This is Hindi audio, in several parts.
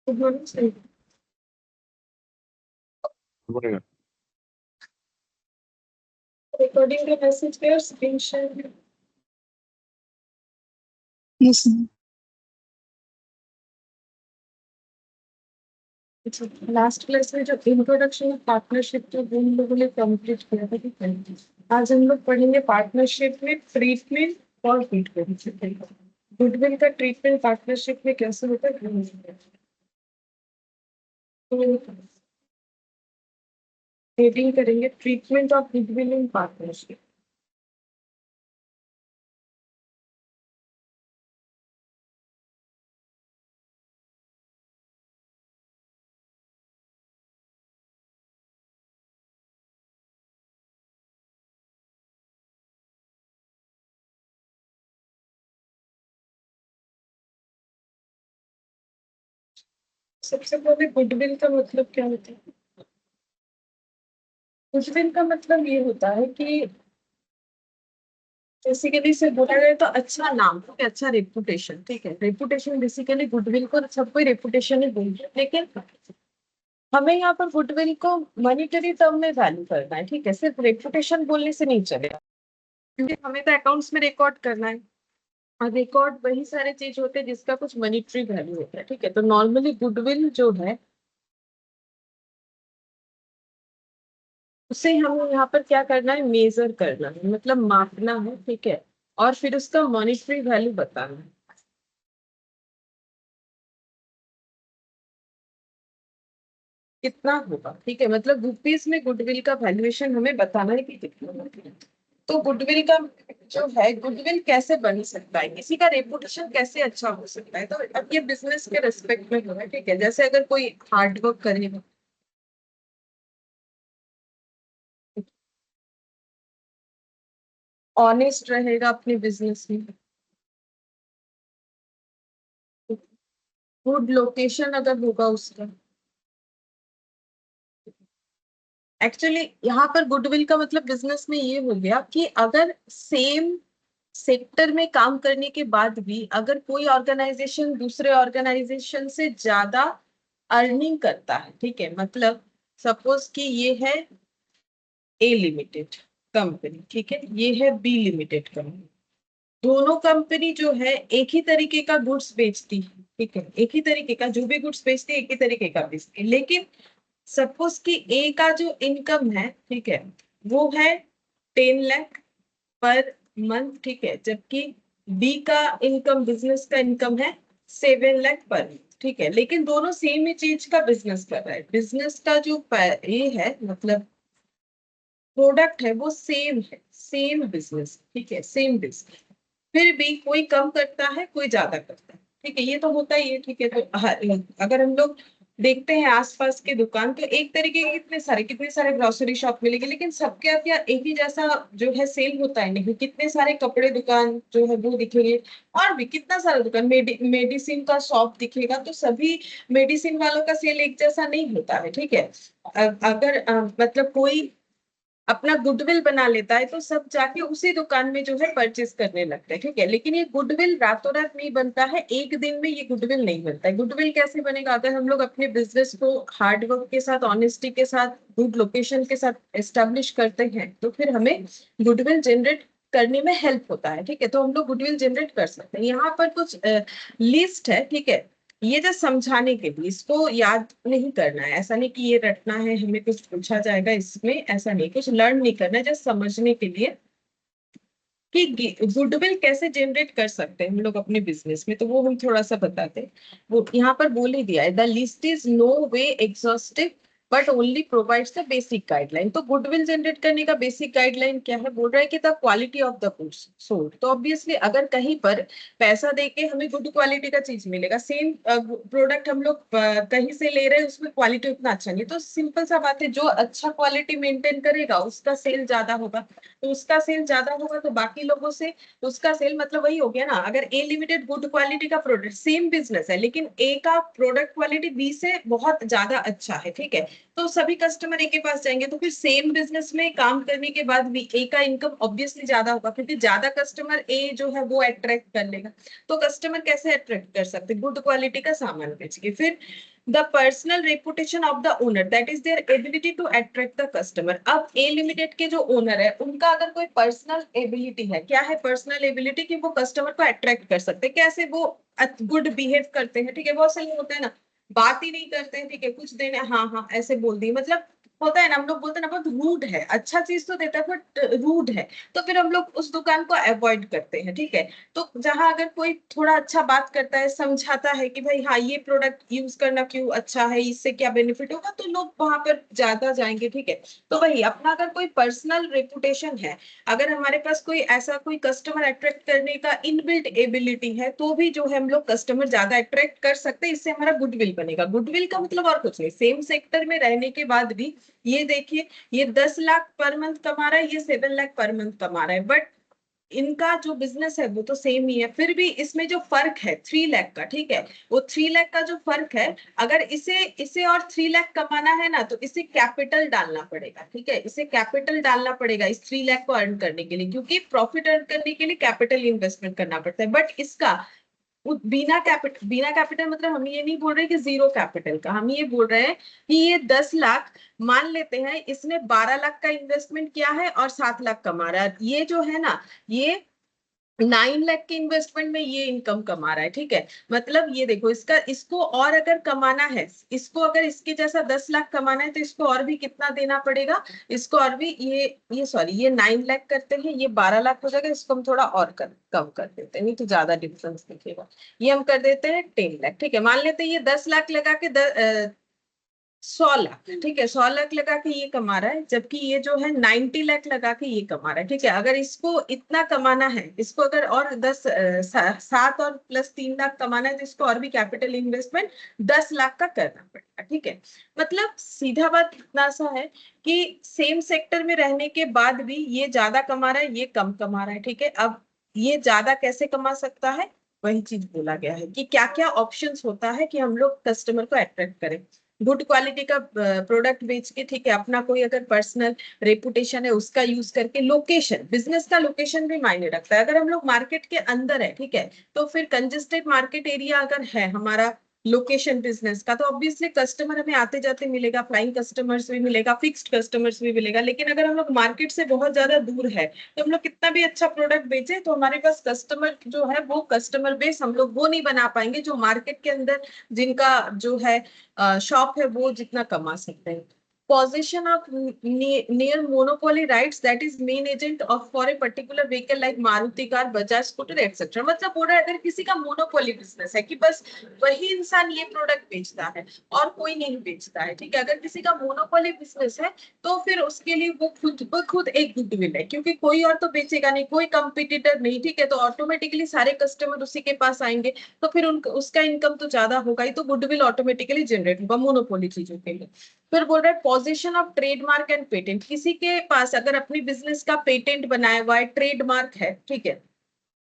दोनों सही। बोलेगा। रिकॉर्डिंग का मैसेज पे और screen share. Yes last class में जो इंट्रोडक्शन ऑफ पार्टनरशिप जो हम लोगों ने कंप्लीट किया था, ठीक है। आज हम लोग पढ़ेंगे पार्टनरशिप में ट्रीटमेंट और गुडविल। गुडविल का ट्रीटमेंट पार्टनरशिप में कैसे होता है, रीडिंग करेंगे treatment of goodwill in partnership. सबसे पहले गुडविल का मतलब क्या होता है? गुडविल का मतलब ये होता है कि बेसिकली से बोला जाए तो अच्छा नाम, ठीक है, अच्छा रेपुटेशन, ठीक है। रेपुटेशन बेसिकली गुडविल को सब कोई रेपुटेशन ही बोलते हैं, लेकिन हमें यहाँ पर गुडविल को मॉनिटरी टर्म में वैल्यू करना है, ठीक है। सिर्फ रेपुटेशन बोलने से नहीं चलेगा, क्योंकि हमें तो अकाउंट्स में रिकॉर्ड करना है और रिकॉर्ड वही सारे चीज होते हैं जिसका कुछ मॉनिटरी वैल्यू होता है, ठीक है। तो नॉर्मली गुडविल जो है उसे हमें यहाँ पर क्या करना है, मेजर करना है, मतलब मापना है, ठीक है। और फिर उसका मॉनिटरी वैल्यू बताना है कितना होगा, ठीक है। मतलब रुपीज में गुडविल का वैल्यूएशन हमें बताना है कि कितना होगा। तो गुडविल का जो है, गुडविल कैसे बन सकता है, किसी का रेपुटेशन कैसे अच्छा हो सकता है, तो अब ये बिजनेस के रेस्पेक्ट में होगा, ठीक है। जैसे अगर कोई हार्ड वर्क करेगा, ऑनेस्ट रहेगा अपने बिजनेस में, गुड लोकेशन अगर होगा उसका। एक्चुअली यहाँ पर गुडविल का मतलब बिजनेस में ये हो गया कि अगर सेम सेक्टर में काम करने के बाद भी अगर कोई ऑर्गेनाइजेशन दूसरे ऑर्गेनाइजेशन से ज्यादा अर्निंग करता है, ठीक है। मतलब सपोज कि ये है ए लिमिटेड कंपनी, ठीक है, ये है बी लिमिटेड कंपनी। दोनों कंपनी जो है एक ही तरीके का गुड्स बेचती है, ठीक है। एक ही तरीके का जो भी गुड्स बेचती है एक ही तरीके का बेचती है, लेकिन सपोज कि ए का जो इनकम है, ठीक है, वो है 10 लाख पर मंथ, ठीक है। जबकि बी का इनकम, बिजनेस का इनकम है 7 लाख पर मंथ, ठीक है। लेकिन दोनों सेम ही चीज का बिजनेस कर रहा है, बिजनेस का जो ये है मतलब प्रोडक्ट है वो सेम है, सेम बिजनेस, ठीक है, सेम बिजनेस। फिर भी कोई कम करता है कोई ज्यादा करता है, ठीक है, ये तो होता ही है, ठीक है। तो अगर हम लोग देखते हैं आसपास के दुकान, तो एक तरीके के कितने सारे ग्रोसरी शॉप मिलेंगे, लेकिन सबके अब या एक ही जैसा जो है सेल होता है नहीं। कितने सारे कपड़े दुकान जो है वो दिखेंगे, और भी कितना सारा दुकान, मेडिसिन का शॉप दिखेगा, तो सभी मेडिसिन वालों का सेल एक जैसा नहीं होता है, ठीक है। अगर मतलब कोई अपना गुडविल बना लेता है तो सब जाके उसी दुकान में जो है परचेस करने लगते हैं, ठीक है। लेकिन ये गुडविल रातों रात नहीं बनता है, एक दिन में ये गुडविल नहीं बनता है। गुडविल कैसे बनेगा, अगर हम लोग अपने बिजनेस को हार्डवर्क के साथ, ऑनेस्टी के साथ, गुड लोकेशन के साथ एस्टेब्लिश करते हैं, तो फिर हमें गुडविल जनरेट करने में हेल्प होता है, ठीक है। तो हम लोग गुडविल जनरेट कर सकते हैं। यहाँ पर कुछ लिस्ट है, ठीक है। ये जो समझाने के लिए, इसको याद नहीं करना है, ऐसा नहीं कि ये रटना है, हमें कुछ पूछा जाएगा इसमें, ऐसा नहीं, कुछ लर्न नहीं करना है, जस्ट समझने के लिए कि गुडविल कैसे जनरेट कर सकते हैं हम लोग अपने बिजनेस में, तो वो हम थोड़ा सा बताते हैं। वो यहाँ पर बोल ही दिया है, the list is no way exhaustive but only provides the basic guideline. तो गुडविल जनरेट करने का बेसिक गाइडलाइन क्या है, बोल रहा है कि the quality of the goods sold. तो ऑब्वियसली अगर कहीं पर पैसा देके हमें गुड क्वालिटी का चीज मिलेगा, सेम प्रोडक्ट हम लोग कहीं से ले रहे हैं, उसमें क्वालिटी उतना अच्छा नहीं, तो सिंपल सा बात है, जो अच्छा क्वालिटी मेंटेन करेगा उसका सेल ज्यादा होगा। तो उसका सेल ज्यादा होगा तो बाकी लोगों से उसका सेल, मतलब वही हो गया ना। अगर ए लिमिटेड गुड क्वालिटी का प्रोडक्ट, सेम बिजनेस है, लेकिन ए का प्रोडक्ट क्वालिटी बी से बहुत ज्यादा अच्छा है, ठीक है, तो सभी कस्टमर ए के पास जाएंगे, तो फिर सेम बिजनेस में काम करने के बाद भी ए का इनकम ऑब्वियसली ज्यादा होगा, क्योंकि ज्यादा कस्टमर ए जो है वो अट्रैक्ट कर लेगा। तो कस्टमर कैसे अट्रैक्ट कर सकते, गुड क्वालिटी का सामान बेच के। फिर the personal reputation of the owner, that is their ability to attract the customer. अब ए लिमिटेड के जो ओनर है उनका अगर कोई पर्सनल एबिलिटी है, क्या है पर्सनल एबिलिटी, कि वो कस्टमर को अट्रैक्ट कर सकते हैं। कैसे, वो गुड बिहेव करते हैं, ठीक है, बहुत सही होता है ना, बात ही नहीं करते हैं, ठीक है, कुछ देने हाँ हाँ ऐसे बोल दी, मतलब होता है ना, हम लोग बोलते हैं ना बहुत रूड है, अच्छा चीज तो देता है बट रूड है, तो फिर हम लोग उस दुकान को अवॉइड करते हैं, ठीक है। तो जहां अगर कोई थोड़ा अच्छा बात करता है, समझाता है कि भाई हाँ ये प्रोडक्ट यूज करना क्यों अच्छा है, इससे क्या बेनिफिट होगा, तो लोग वहां पर ज्यादा जाएंगे, ठीक है। तो वही अपना अगर कोई पर्सनल रेपुटेशन है, अगर हमारे पास कोई ऐसा कोई कस्टमर अट्रैक्ट करने का इनबिल्ट एबिलिटी है, तो भी जो है हम लोग कस्टमर ज्यादा अट्रैक्ट कर सकते हैं, इससे हमारा गुडविल बनेगा। गुडविल का मतलब और कुछ नहीं, सेम सेक्टर में रहने के बाद भी, ये देखिए ये 10 लाख पर मंथ कमा रहा है, ये 7 लाख पर मंथ कमा रहा है, बट इनका जो बिजनेस है वो तो सेम ही है, फिर भी इसमें जो फर्क है 3 लाख का, ठीक है, वो 3 लाख का जो फर्क है, अगर इसे इसे और 3 लाख कमाना है ना, तो इसे कैपिटल डालना पड़ेगा, ठीक है, इसे कैपिटल डालना पड़ेगा इस 3 लाख को अर्न करने के लिए, क्योंकि प्रॉफिट अर्न करने के लिए कैपिटल इन्वेस्टमेंट करना पड़ता है। बट इसका बिना कैपिटल मतलब हम ये नहीं बोल रहे कि जीरो कैपिटल का, हम ये बोल रहे हैं कि ये 10 लाख, मान लेते हैं इसने 12 लाख का इन्वेस्टमेंट किया है और 7 लाख कमा रहा है, ये जो है ना, ये 9 लाख के इन्वेस्टमेंट में ये इनकम कमा रहा है, ठीक है। मतलब ये देखो, इसका इसको और अगर कमाना है, इसको अगर इसके जैसा 10 लाख कमाना है, तो इसको और भी कितना देना पड़ेगा, इसको और भी ये सॉरी ये 9 लाख करते हैं, ये 12 लाख हो जाएगा, इसको हम थोड़ा और कम कर देते हैं, नहीं तो ज्यादा डिफरेंस दिखेगा, ये हम कर देते हैं 10 लाख, ठीक है। मान लेते हैं ये 10 लाख लगा के 100 लाख, ठीक है, 100 लाख लगा के ये कमा रहा है, जबकि ये जो है 90 लाख लगा के ये कमा रहा है, ठीक है। अगर इसको इतना कमाना है, इसको अगर और 7 और प्लस 3 लाख कमाना है, तो इसको और भी कैपिटल इन्वेस्टमेंट 10 लाख का करना पड़ेगा, ठीक है। मतलब सीधा बात इतना सा है कि सेम सेक्टर में रहने के बाद भी ये ज्यादा कमा रहा है, ये कम कमा रहा है, ठीक है। अब ये ज्यादा कैसे कमा सकता है, वही चीज बोला गया है कि क्या क्या ऑप्शंस होता है कि हम लोग कस्टमर को अट्रैक्ट करें। गुड क्वालिटी का प्रोडक्ट बेच के, ठीक है, अपना कोई अगर पर्सनल रेपुटेशन है उसका यूज करके, लोकेशन, बिजनेस का लोकेशन भी मायने रखता है। अगर हम लोग मार्केट के अंदर है, ठीक है, तो फिर कंजेस्टेड मार्केट एरिया अगर है हमारा लोकेशन बिजनेस का, तो ऑब्वियसली कस्टमर हमें आते जाते मिलेगा, फ्लाइंग कस्टमर्स भी मिलेगा, फिक्स्ड कस्टमर्स भी मिलेगा। लेकिन अगर हम लोग मार्केट से बहुत ज्यादा दूर है, तो हम लोग कितना भी अच्छा प्रोडक्ट बेचे, तो हमारे पास कस्टमर जो है वो कस्टमर बेस हम लोग वो नहीं बना पाएंगे जो मार्केट के अंदर जिनका जो है शॉप है वो जितना कमा सकते हैं। Possession of near monopoly rights, that is main agent of for a particular vehicle like Maruti car, Bajaj scooter etc. मतलब बोल रहा है अगर किसी का मोनोपोली बिजनेस है कि बस वही इंसान ये प्रोडक्ट बेचता है और कोई नहीं बेचता है, ठीक है, अगर किसी का मोनोपोली बिजनेस है, तो फिर उसके लिए वो खुद एक गुडविल है, क्योंकि कोई और तो बेचेगा नहीं, कोई कंपटीटर नहीं, ठीक है, तो ऑटोमेटिकली सारे कस्टमर उसी के पास आएंगे, तो फिर उसका इनकम तो ज्यादा होगा ही, तो गुडविल ऑटोमेटिकली जनरेट होगा मोनोपोली चीजों के लिए। फिर बोल रहे हैं position of trademark and patent, किसी के पास अगर अपनी बिजनेस का पेटेंट बनाया हुआ है, ट्रेडमार्क है, ठीक है,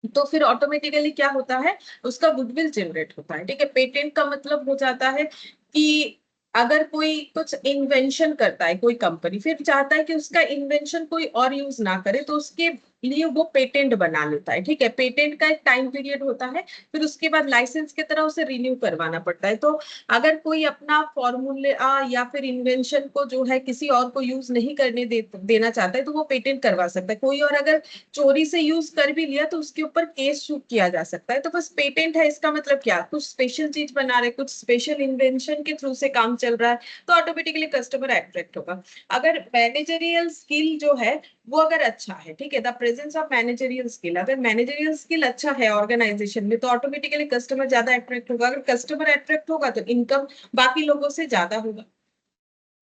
तो फिर ऑटोमेटिकली क्या होता है, उसका गुडविल जनरेट होता है, ठीक है। पेटेंट का मतलब हो जाता है कि अगर कोई कुछ इन्वेंशन करता है कोई कंपनी, फिर चाहता है कि उसका इन्वेंशन कोई और यूज ना करे, तो उसके लिए वो पेटेंट बना लेता है, ठीक है। पेटेंट का एक टाइम पीरियड होता है, फिर उसके बाद लाइसेंस की तरह उसे रिन्यू करवाना पड़ता है। तो अगर कोई अपना फॉर्मूला या फिर इन्वेंशन को जो है किसी और को यूज नहीं करने देना चाहता है, तो वो पेटेंट करवा सकता है। कोई और अगर चोरी से यूज कर भी लिया, तो उसके ऊपर केस शूट किया जा सकता है। तो बस पेटेंट है, इसका मतलब क्या, कुछ स्पेशल चीज बना रहे, कुछ स्पेशल इन्वेंशन के थ्रू से काम चल रहा है, तो ऑटोमेटिकली कस्टमर अट्रैक्ट होगा। अगर मैनेजरियल स्किल जो है वो अगर अच्छा है, ठीक है, the presence of managerial skill, अगर मैनेजरियल स्किल अच्छा है ऑर्गेनाइजेशन में, तो ऑटोमेटिकली कस्टमर ज्यादा अट्रैक्ट होगा। अगर कस्टमर अट्रैक्ट होगा, तो इनकम बाकी लोगों से ज्यादा होगा।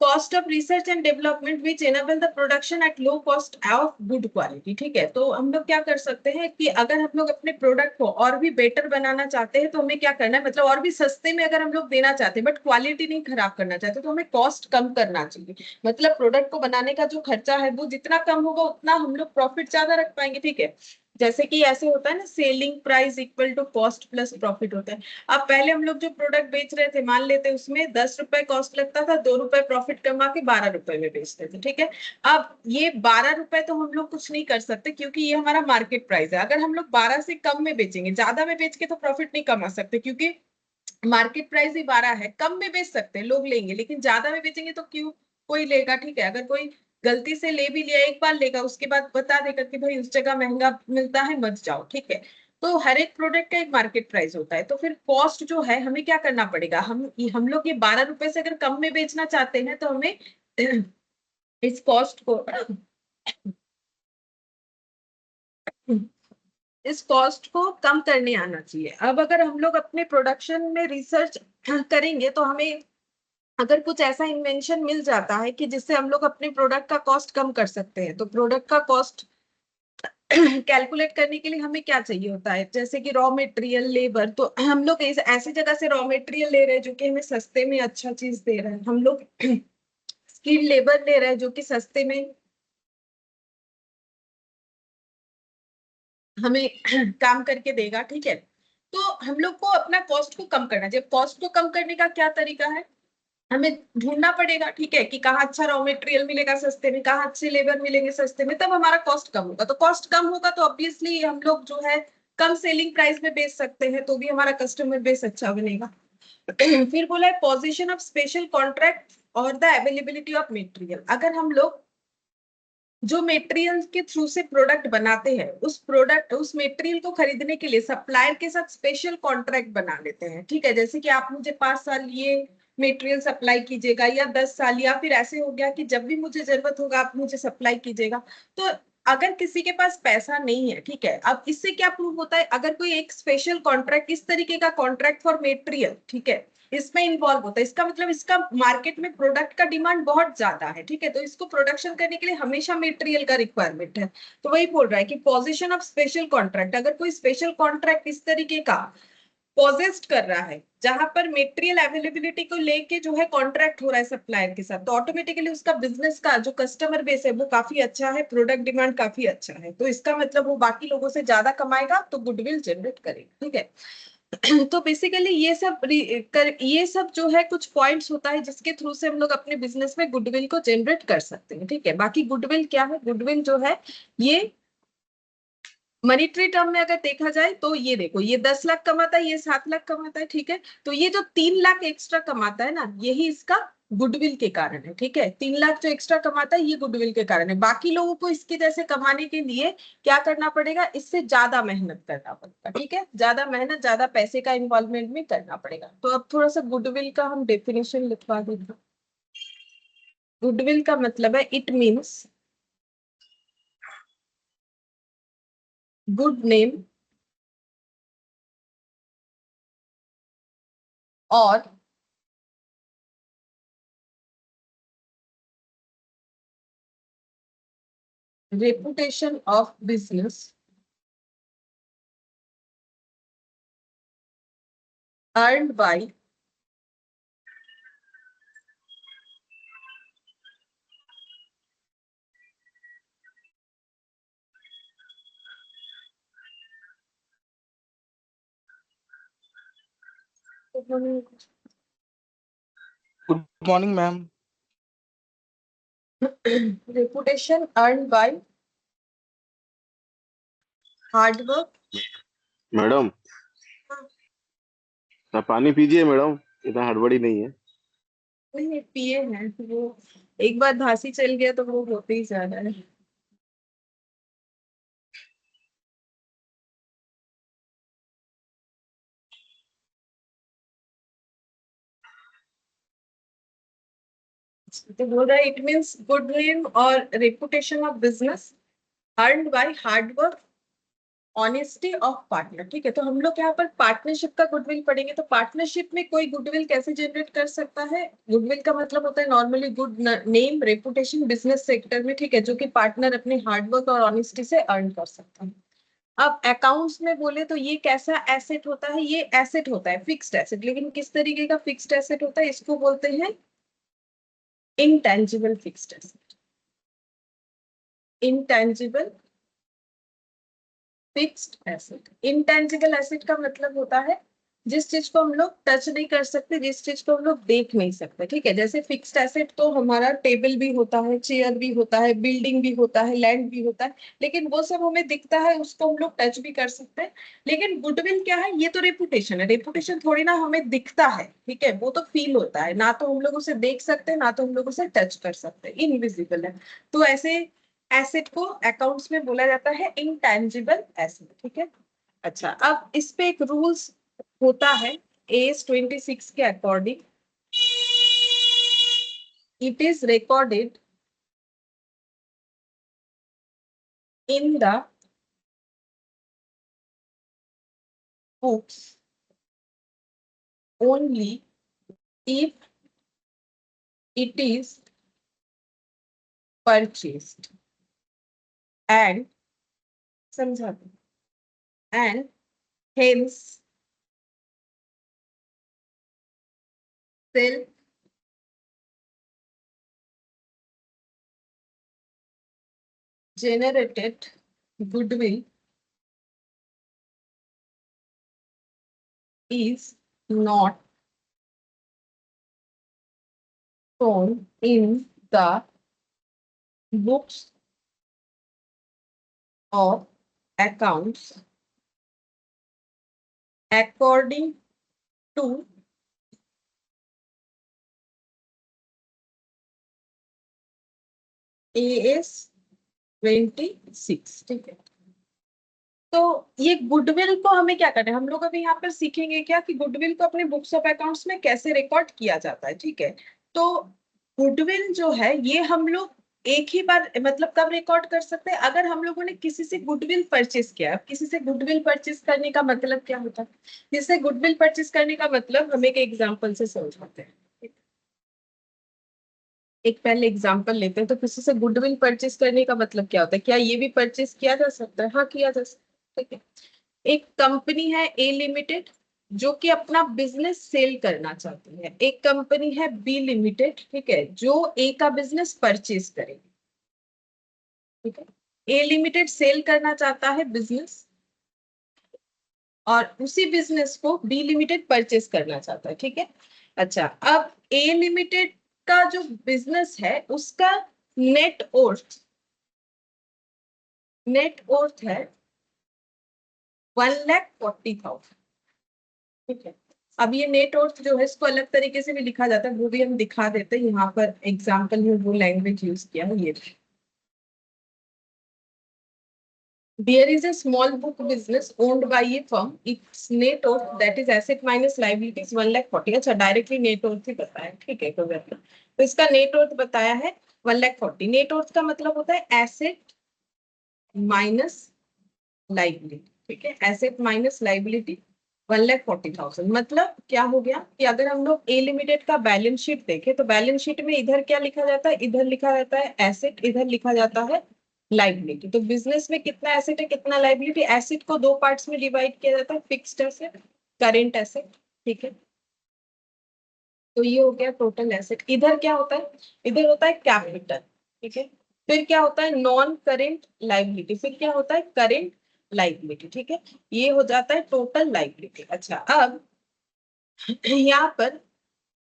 Cost of research and development which enable the production at low cost of good quality, ठीक है। तो हम लोग क्या कर सकते हैं कि अगर हम लोग अपने प्रोडक्ट को और भी बेटर बनाना चाहते हैं, तो हमें क्या करना है, मतलब और भी सस्ते में अगर हम लोग देना चाहते हैं, बट क्वालिटी नहीं खराब करना चाहते, तो हमें कॉस्ट कम करना चाहिए। मतलब प्रोडक्ट को बनाने का जो खर्चा है वो जितना कम होगा, उतना हम लोग प्रॉफिट ज्यादा रख पाएंगे, ठीक है। जैसे कि ऐसे होता है ना, selling price equal to cost plus profit होता है। अब पहले हम लोग जो प्रोडक्ट बेच रहे थे, मान लेते उसमें 10 रुपए कॉस्ट लगता था, 2 रुपए प्रॉफिट कमा के 12 रुपए में बेचते थे, ठीक है। अब ये 12 रुपए तो हम लोग कुछ नहीं कर सकते, क्योंकि ये हमारा मार्केट प्राइस है। अगर हम लोग 12 से कम में बेचेंगे, ज्यादा में बेच के तो प्रॉफिट नहीं कमा सकते, क्योंकि मार्केट प्राइस ही 12 है। कम में बेच सकते हैं, लोग लेंगे, लेकिन ज्यादा में बेचेंगे तो क्यों कोई लेगा, ठीक है। अगर कोई गलती से ले भी लिया, एक बार लेगा, उसके बाद बता देगा कि भाई उस जगह महंगा मिलता है, मत जाओ, ठीक है। तो हर एक प्रोडक्ट का एक मार्केट प्राइस होता है। तो फिर कॉस्ट जो है, हमें क्या करना पड़ेगा, हम लोग ये 12 रुपए से अगर कम में बेचना चाहते हैं, तो हमें इस कॉस्ट को इस कॉस्ट को कम करने आना चाहिए। अब अगर हम लोग अपने प्रोडक्शन में रिसर्च करेंगे, तो हमें अगर कुछ ऐसा इन्वेंशन मिल जाता है कि जिससे हम लोग अपने प्रोडक्ट का कॉस्ट कम कर सकते हैं, तो प्रोडक्ट का कॉस्ट कैलकुलेट करने के लिए हमें क्या चाहिए होता है, जैसे कि रॉ मटेरियल, लेबर। तो हम लोग ऐसी जगह से रॉ मटेरियल ले रहे हैं जो कि हमें सस्ते में अच्छा चीज दे रहे हैं। हम लोग स्किल्ड लेबर ले रहे हैं जो कि सस्ते में हमें काम करके देगा, ठीक है। तो हम लोग को अपना कॉस्ट को कम करना चाहिए। कॉस्ट को कम करने का क्या तरीका है, हमें ढूंढना पड़ेगा, ठीक है, कि कहाँ अच्छा रॉ मटेरियल मिलेगा सस्ते में, कहाँ अच्छे लेबर मिलेंगे सस्ते में, तब हमारा कॉस्ट कम होगा। तो कॉस्ट कम होगा तो ऑब्वियसली हम लोग जो है कम सेलिंग प्राइस में बेच सकते हैं, तो भी हमारा कस्टमर बेस अच्छा बनेगा। फिर बोला है पोजीशन ऑफ स्पेशल कॉन्ट्रैक्ट और द अवेलेबिलिटी ऑफ मटेरियल। अगर हम लोग जो मटेरियल के थ्रू से प्रोडक्ट बनाते हैं, उस मटेरियल को खरीदने के लिए सप्लायर के साथ स्पेशल कॉन्ट्रैक्ट बना लेते हैं, ठीक है। जैसे कि आप मुझे 5 साल ये मटेरियल सप्लाई कीजिएगा, या 10 साल, या फिर ऐसे हो गया कि जब भी मुझे जरूरत होगा आप मुझे सप्लाई कीजिएगा। तो अगर किसी के पास पैसा नहीं है, ठीक है, अब इससे क्या प्रूव होता है, अगर कोई एक स्पेशल कॉन्ट्रैक्ट, इस तरीके का कॉन्ट्रैक्ट फॉर मटेरियल, ठीक है, इसमें इन्वॉल्व होता है, इसका मतलब इसका मार्केट में प्रोडक्ट का डिमांड बहुत ज्यादा है, ठीक है। तो इसको प्रोडक्शन करने के लिए हमेशा मटेरियल का रिक्वायरमेंट है। तो वही बोल रहा है कि पोजीशन ऑफ स्पेशल कॉन्ट्रैक्ट, अगर कोई स्पेशल कॉन्ट्रैक्ट इस तरीके का पोजेस्ट कर रहा है जहां पर मटेरियल अवेलेबिलिटी को लेके जो है कॉन्ट्रैक्ट हो रहा है सप्लायर के साथ, तो ऑटोमेटिकली उसका बिजनेस का जो कस्टमर बेस है वो काफी अच्छा है, प्रोडक्ट डिमांड काफी अच्छा है। तो इसका मतलब वो बाकी लोगों से ज्यादा कमाएगा, तो गुडविल जनरेट करेगा, ठीक है। तो बेसिकली ये सब जो है कुछ पॉइंट्स होता है जिसके थ्रू से हम लोग अपने बिजनेस में गुडविल को जनरेट कर सकते हैं, ठीक है। बाकी गुडविल क्या है, गुडविल जो है ये मनीटरी टर्म में अगर देखा जाए, तो ये देखो, ये 10 लाख कमाता है, ये 7 लाख कमाता है, ठीक है। तो ये जो 3 लाख एक्स्ट्रा कमाता है ना, यही इसका गुडविल के कारण है, ठीक है। 3 लाख जो एक्स्ट्रा कमाता है, ये गुडविल के कारण है। बाकी लोगों को इसके जैसे कमाने के लिए क्या करना पड़ेगा, इससे ज्यादा मेहनत करना पड़ेगा, ठीक है। ज्यादा मेहनत, ज्यादा पैसे का इन्वॉल्वमेंट भी करना पड़ेगा। तो अब थोड़ा सा गुडविल का हम डेफिनेशन लिखवा देंगे। गुडविल का मतलब है, इट मीन्स गुड नेम और reputation of business earned by Good morning, ma'am. reputation earned by hard work। Madam, आप पानी पीजिए मैडम, इतना हड़बड़ी नहीं है। नहीं, पिए हैं वो, एक बार धांसी चल गया तो वो होते ही जा रहा है। तो बोल रहा है इट मीन्स गुड नेम और reputation of business earned bye hard work, honesty of partner, ठीक है। तो हम लोग यहाँ पर पार्टनरशिप का गुडविल पढ़ेंगे। तो पार्टनरशिप में कोई गुडविल कैसे जनरेट कर सकता है, गुडविल का मतलब होता है normally good name, reputation business sector में, ठीक है, जो कि पार्टनर अपने हार्डवर्क और ऑनेस्टी से अर्न कर सकता है। अब अकाउंट्स में बोले तो ये कैसा एसेट होता है, ये एसेट होता है फिक्स्ड एसेट। लेकिन किस तरीके का फिक्स्ड एसेट होता है, इसको बोलते हैं intangible fixed asset. Intangible fixed asset. Intangible asset का मतलब होता है जिस चीज को हम लोग टच नहीं कर सकते, जिस चीज को हम लोग देख नहीं सकते, ठीक है। जैसे फिक्स्ड एसेट तो हमारा टेबल भी होता है, चेयर भी होता है, बिल्डिंग भी होता है, लैंड भी होता है, लेकिन वो सब हमें दिखता है, उसको हम लोग टच भी कर सकते हैं। लेकिन गुडविल क्या है, ये तो रेपुटेशन है, रेपुटेशन थोड़ी ना हमें दिखता है, ठीक है, वो तो फील होता है, ना तो हम लोग उसे देख सकते हैं, ना तो हम लोग उसे टच कर सकते हैं, इनविजिबल है। तो ऐसे एसेट को अकाउंट्स में बोला जाता है इंटेंजिबल एसेट, ठीक है। अच्छा, अब इस पे एक रूल्स होता है एस 26 के according, it is recorded in the books only if it is purchased and, समझा, and hence self generated goodwill is not shown in the books of accounts according to AS 26, ठीक है। तो ये गुडविल को हमें क्या करना है, हम लोग अभी यहाँ पर सीखेंगे क्या कि गुडविल को अपने बुक्स ऑफ अकाउंट्स में कैसे रिकॉर्ड किया जाता है, ठीक है। तो गुडविल जो है ये हम लोग एक ही बार मतलब कब रिकॉर्ड कर सकते हैं, अगर हम लोगों ने किसी से गुडविल परचेस किया है। किसी से गुडविल परचेस करने का मतलब क्या होता है, जिससे गुडविल परचेस करने का मतलब हम एक एग्जाम्पल से समझाते हैं। एक पहले एग्जाम्पल लेते हैं, तो किसी से गुडविल परचेस करने का मतलब क्या होता है, क्या ये भी परचेस किया जा सकता है? हाँ, किया जा सकता है, ठीक है। एक कंपनी है ए लिमिटेड जो कि अपना बिजनेस सेल करना चाहती है, एक कंपनी है बी लिमिटेड, ठीक है, जो ए का बिजनेस परचेस करेगी, ठीक है। ए लिमिटेड सेल करना चाहता है बिजनेस, और उसी बिजनेस को बी लिमिटेड परचेस करना चाहता है, ठीक है। अच्छा, अब ए लिमिटेड का जो बिजनेस है उसका नेट वर्थ है 1,40,000, ठीक है। अब ये नेट वर्थ जो है इसको अलग तरीके से भी लिखा जाता है, वो भी हम दिखा देते हैं, यहाँ पर एग्जाम्पल में वो लैंग्वेज यूज किया है ये। There is a small book business owned by a firm. Its net worth, that is asset minus liabilities, 1,40,000। अच्छा, डायरेक्टली नेट वर्थ ही बताया, ठीक है, कोई बात नहीं। तो इसका नेट वर्थ बताया है 1,40,000। नेट वर्थ का मतलब होता है एसेट माइनस लाइबिलिटी, ठीक है, एसेट माइनस लाइबिलिटी 1,40,000। मतलब क्या हो गया कि अगर हम लोग ए लिमिटेड का बैलेंस शीट देखें तो बैलेंस शीट में इधर क्या लिखा जाता है, इधर लिखा जाता है एसेट, इधर लिखा जाता है लाइबिलिटी। तो बिजनेस में कितना एसेट है, कितना लाइबिलिटी। एसेट को दो पार्ट्स में डिवाइड किया जाता है, फिक्स्ड एसेट, करेंट एसेट, ठीक है। तो ये हो गया टोटल एसेट। इधर क्या होता है, इधर होता है कैपिटल, ठीक है। फिर क्या होता है नॉन करेंट लाइबिलिटी, फिर क्या होता है करेंट लाइबिलिटी, ठीक है। ये हो जाता है टोटल लाइबिलिटी। अच्छा, अब यहाँ पर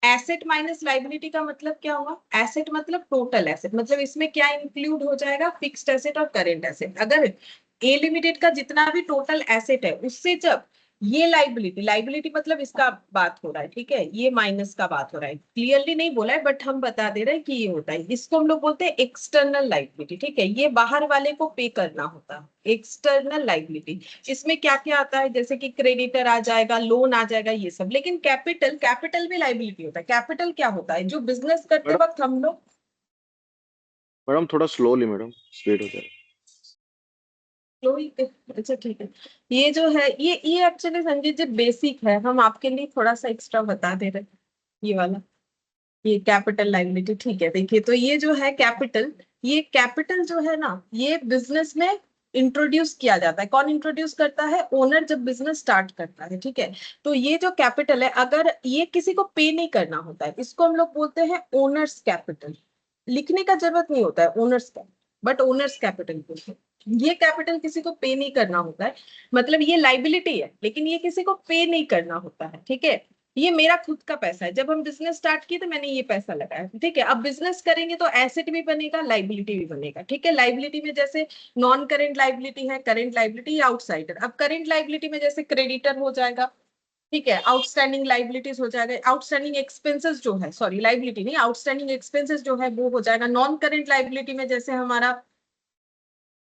एसेट माइनस लाइबिलिटी का मतलब क्या होगा, एसेट मतलब टोटल एसेट, मतलब इसमें क्या इंक्लूड हो जाएगा, फिक्स्ड एसेट और करेंट एसेट। अगर ए लिमिटेड का जितना भी टोटल एसेट है उससे जब ये लाइबिलिटी, लाइबिलिटी मतलब इसका बात हो रहा है, ठीक है, ये माइनस का बात हो रहा है, क्लियरली नहीं बोला है बट हम बता दे रहे हैं कि ये होता है, इसको हम लोग बोलते हैं एक्सटर्नल लाइबिलिटी, ठीक है। ये बाहर वाले को पे करना होता है, एक्सटर्नल लाइबिलिटी। इसमें क्या क्या आता है, जैसे कि क्रेडिटर आ जाएगा, लोन आ जाएगा, ये सब। लेकिन कैपिटल, कैपिटल भी लाइबिलिटी होता है। कैपिटल क्या होता है, जो बिजनेस करते मैडम वक्त हम लोग, मैडम थोड़ा स्लोली मैडम, स्पीड हो जाए। अच्छा ठीक है। ये जो है ये एक्चुअली संजीत जी बेसिक है, हम आपके लिए थोड़ा सा एक्स्ट्रा बता दे रहे हैं। ये वाला, ये कैपिटल लाइबिलिटी, ठीक है। देखिए, तो ये जो है कैपिटल, ये कैपिटल जो है ना, ये बिजनेस में इंट्रोड्यूस किया जाता है। कौन इंट्रोड्यूस करता है, ओनर, जब बिजनेस स्टार्ट करता है, ठीक है। तो ये जो कैपिटल है, अगर ये किसी को पे नहीं करना होता है, इसको हम लोग बोलते हैं ओनर्स कैपिटल। लिखने का जरूरत नहीं होता है ओनर्स का, बट ओनर्स कैपिटल बोलते हैं, ये कैपिटल किसी को पे नहीं करना होता है, मतलब ये लाइबिलिटी है लेकिन ये किसी को पे नहीं करना होता है, ठीक है। ये मेरा खुद का पैसा है, जब हम बिजनेस स्टार्ट किए तो मैंने ये पैसा लगाया, ठीक है। अब बिजनेस करेंगे तो एसेट भी बनेगा, लाइबिलिटी भी बनेगा, ठीक है। लाइबिलिटी में जैसे नॉन करेंट लाइबिलिटी है, करेंट लाइबिलिटी या आउटसाइडर। अब करेंट लाइबिलिटी में जैसे क्रेडिटर हो जाएगा, ठीक है। आउटस्टैंडिंग लाइबिलिटीज हो जाएगा, आउटस्टैंडिंग एक्सपेंसेस जो है, सॉरी लाइबिलिटी नहीं, आउटस्टैंडिंग एक्सपेंसेस जो है वो हो जाएगा। नॉन करेंट लाइबिलिटी में जैसे हमारा